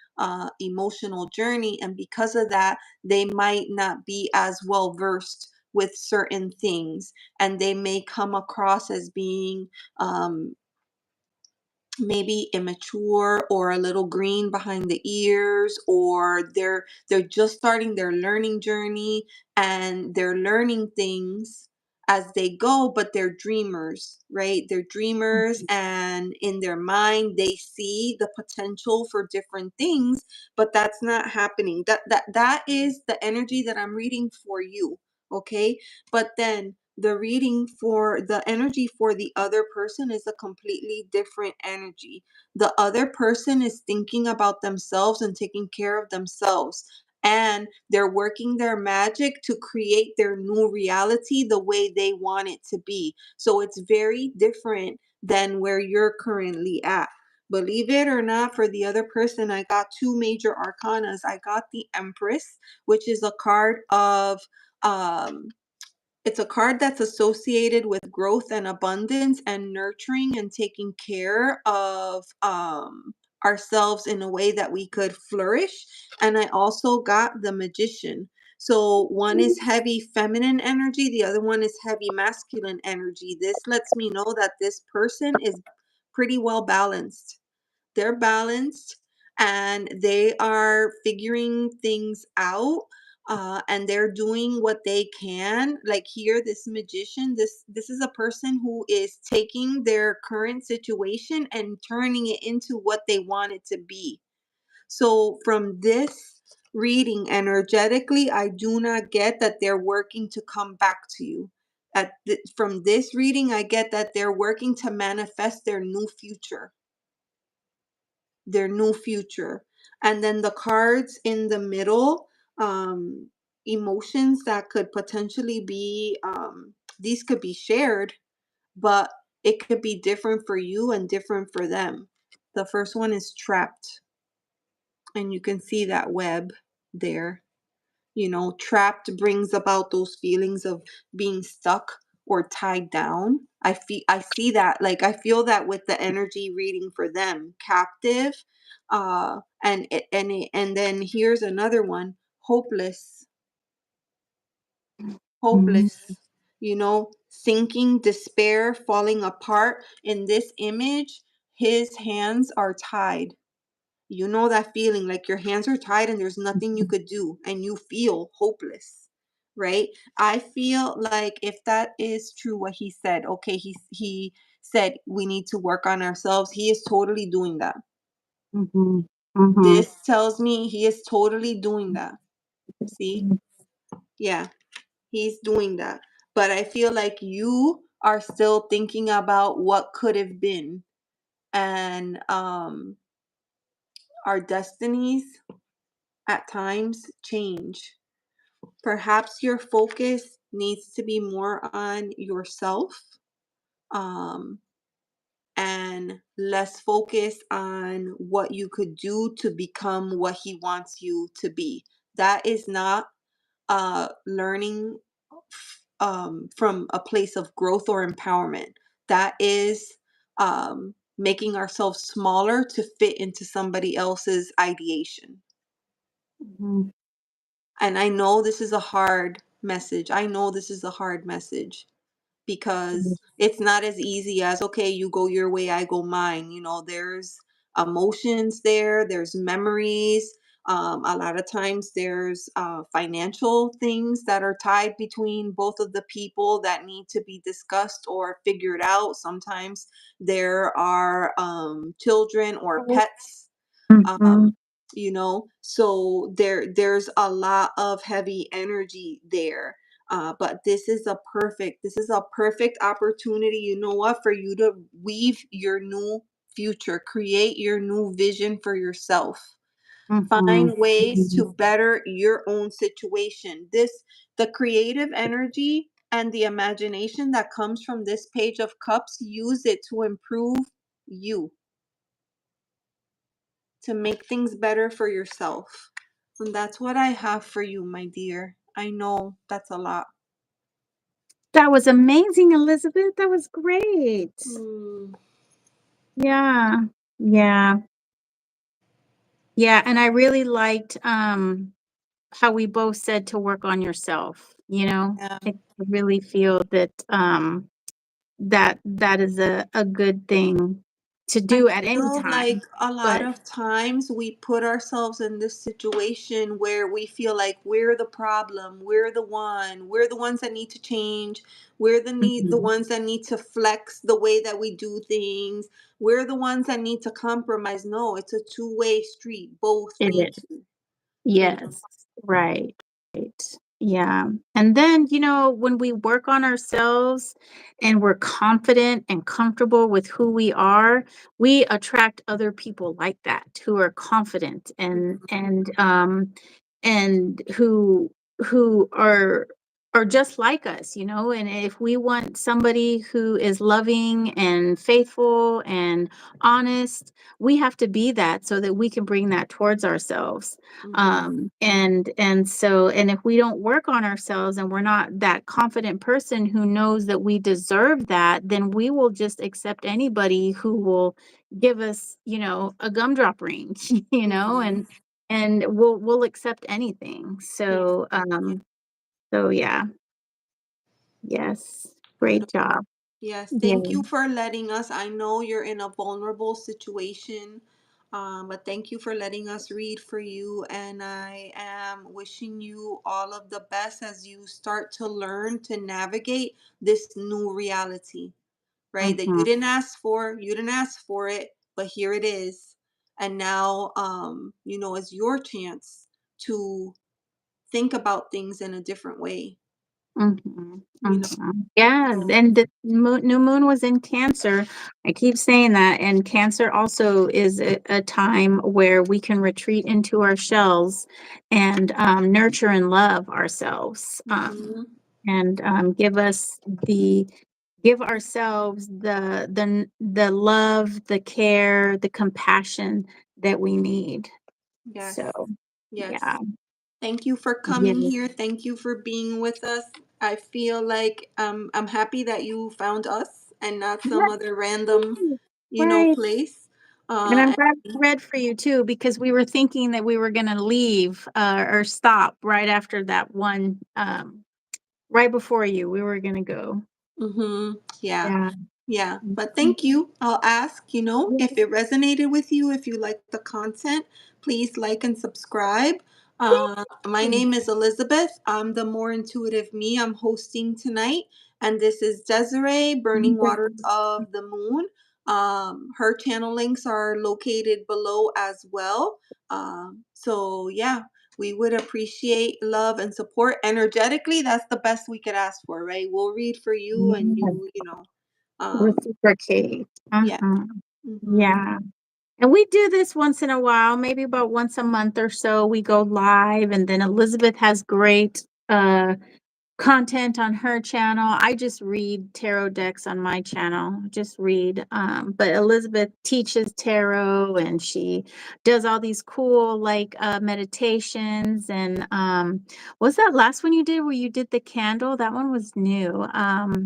emotional journey. And because of that, they might not be as well versed with certain things, and they may come across as being um, maybe immature or a little green behind the ears, or they're just starting their learning journey, and they're learning things as they go. But they're dreamers, right? They're dreamers, Mhm. and in their mind they see the potential for different things, but that's not happening. That is the energy that I'm reading for you. Okay, but then the energy for the other person is a completely different energy. The other person is thinking about themselves and taking care of themselves, and they're working their magic to create their new reality the way they want it to be. So it's very different than where you're currently at. Believe it or not, for the other person, I got two major arcanas. I got the Empress, which is a card of um it's a card that's associated with growth and abundance and nurturing and taking care of ourselves in a way that we could flourish. And I also got the Magician. So one is heavy feminine energy, the other one is heavy masculine energy. This lets me know that this person is pretty well balanced. They're balanced, and they are figuring things out, and they're doing what they can. Like here, this Magician, this is a person who is taking their current situation and turning it into what they want it to be. So from this reading, energetically, I do not get that they're working to come back to you. From this reading, I get that they're working to manifest their new future. And then the cards in the middle, um, emotions that could potentially be, these could be shared, but it could be different for you and different for them. The first one is trapped, and you can see that web there. Trapped brings about those feelings of being stuck or tied down. I see that, like, I feel that with the energy reading for them. Captive, and then here's another one. Mhm. Hopeless, sinking, despair, falling apart. In this image, his hands are tied. You know that feeling, like your hands are tied and there's nothing you could do, and you feel hopeless, right? I feel like if that is true what he said, okay, he said we need to work on ourselves. He is totally doing that. Mhm. Mhm. This tells me he is totally doing that. See? Yeah, he's doing that. But I feel like you are still thinking about what could have been, and our destinies at times change. Perhaps your focus needs to be more on yourself, um, and less focus on what you could do to become what he wants you to be. That is not learning from a place of growth or empowerment. That is making ourselves smaller to fit into somebody else's ideation. Mhm. And I know this is a hard message. I know this is a hard message Mhm. because it's not as easy as, okay, you go your way, I go mine. There's emotions there, there's memories. A lot of times there's financial things that are tied between both of the people that need to be discussed or figured out. Sometimes there are children or pets, um, Mhm. so there's a lot of heavy energy there. But this is a perfect opportunity, you know what, for you to weave your new future, create your new vision for yourself, Mhm. find ways Mhm. to better your own situation. The creative energy and the imagination that comes from this page of cups, use it to improve you, to make things better for yourself. And that's what I have for you, my dear. I know that's a lot. That was amazing, Elizabeth. That was great. Mm, Yeah. Yeah. Yeah, and I really liked how we both said to work on yourself, you know? yeah. I really feel that that is a good thing to I do at any feel like time. a lot But of times we put ourselves in this situation where we feel like we're the problem, we're the ones that need to change, the Mhm. ones that need to flex the way that we do things, we're the ones that need to compromise. No, it's a two-way street. Both It need is. to, you know. Yes. Right. Right. Yeah. And then, when we work on ourselves and we're confident and comfortable with who we are, we attract other people like that who are confident and who are just like us, and if we want somebody who is loving and faithful and honest, we have to be that so that we can bring that towards ourselves. Mhm. And if we don't work on ourselves and we're not that confident person who knows that we deserve that, then we will just accept anybody who will give us, a gumdrop ring, Mhm. and we'll accept anything. Yeah. So yeah. Yes. Great job. Yes, Yeah. thank you for letting us. I know you're in a vulnerable situation, but thank you for letting us read for you. And I am wishing you all of the best as you start to learn to navigate this new reality, right? That you Mhm. didn't ask for, you didn't ask for it, but here it is. And now, it's your chance to think about things in a different way, Mhm, you know? mhm. Yeah, So, and the new moon was in Cancer. I keep saying that, and Cancer also is a time where we can retreat into our shells and nurture and love ourselves, mhm, and give ourselves the love, the care, the compassion that we need. yes, So, yeah, yes. Thank you for coming yeah. here. Thank you for being with us. I feel like I'm happy that you found us and not some other random, Right. place. And I'm Uh, glad I read for you too, because we were thinking that we were going to leave or stop right after that one, right before you. We were going to go. yeah. Yeah. Yeah, but Mhm. thank you. I'll ask, Yeah. if it resonated with you, if you like the content, please like and subscribe. Thank My you. name is Elizabeth. I'm the More Intuitive Me. I'm hosting tonight, and this is Dezarey, Burning Waters of the Moon. Her channel links are located below as well. So yeah, we would appreciate love and support energetically. That's the best we could ask for, right? We'll read for you, and Yeah. um, Reciprocate. yeah. Uh-huh. Mhm. Yeah. And we do this once in a while, maybe about once a month or so. We go live, and then Elizabeth has great content on her channel. I just read tarot decks on my channel. Just read. But Elizabeth teaches tarot and she does all these cool like meditations and what's that last one you did where you did the candle? That one was new.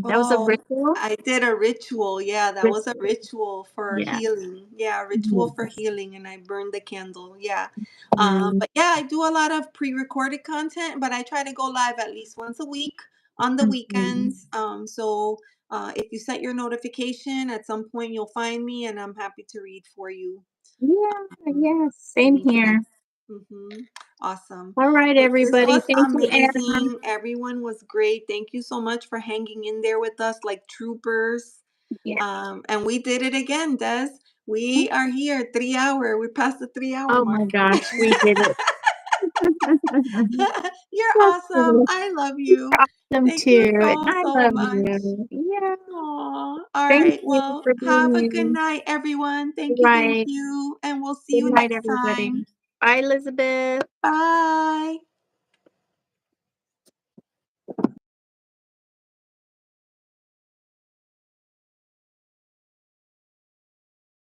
That was a Oh, ritual. I did a ritual. Yeah, that was a Ritual. ritual for Yeah. healing. Yeah, a ritual for Yes. healing, and I burned the candle. Yeah. Mm, But yeah, I do a lot of pre-recorded content, but I try to go live at least once a week on the mhm. weekends. If you set your notification, at some point you'll find me, and I'm happy to read for you. Yeah, yes, same Anytime. here. Awesome. All right, Well, this everybody. was Thank you, Anna. amazing. Everyone was great. Thank you so much for hanging in there with us like troopers. Yeah. And we did it again, Des. We are here, 3 hour. We passed the 3 hour Oh mark. my gosh, we did it. You're That's awesome. cool. I love you. Awesome Thank you too. And so, I so love much. you. Yeah. Aw. All Thank right. you Well, for have a being good here. night, everyone. Thank you. Thank Right. you. And we'll see Good you night, next everybody. time. Bye, Elizabeth. Bye.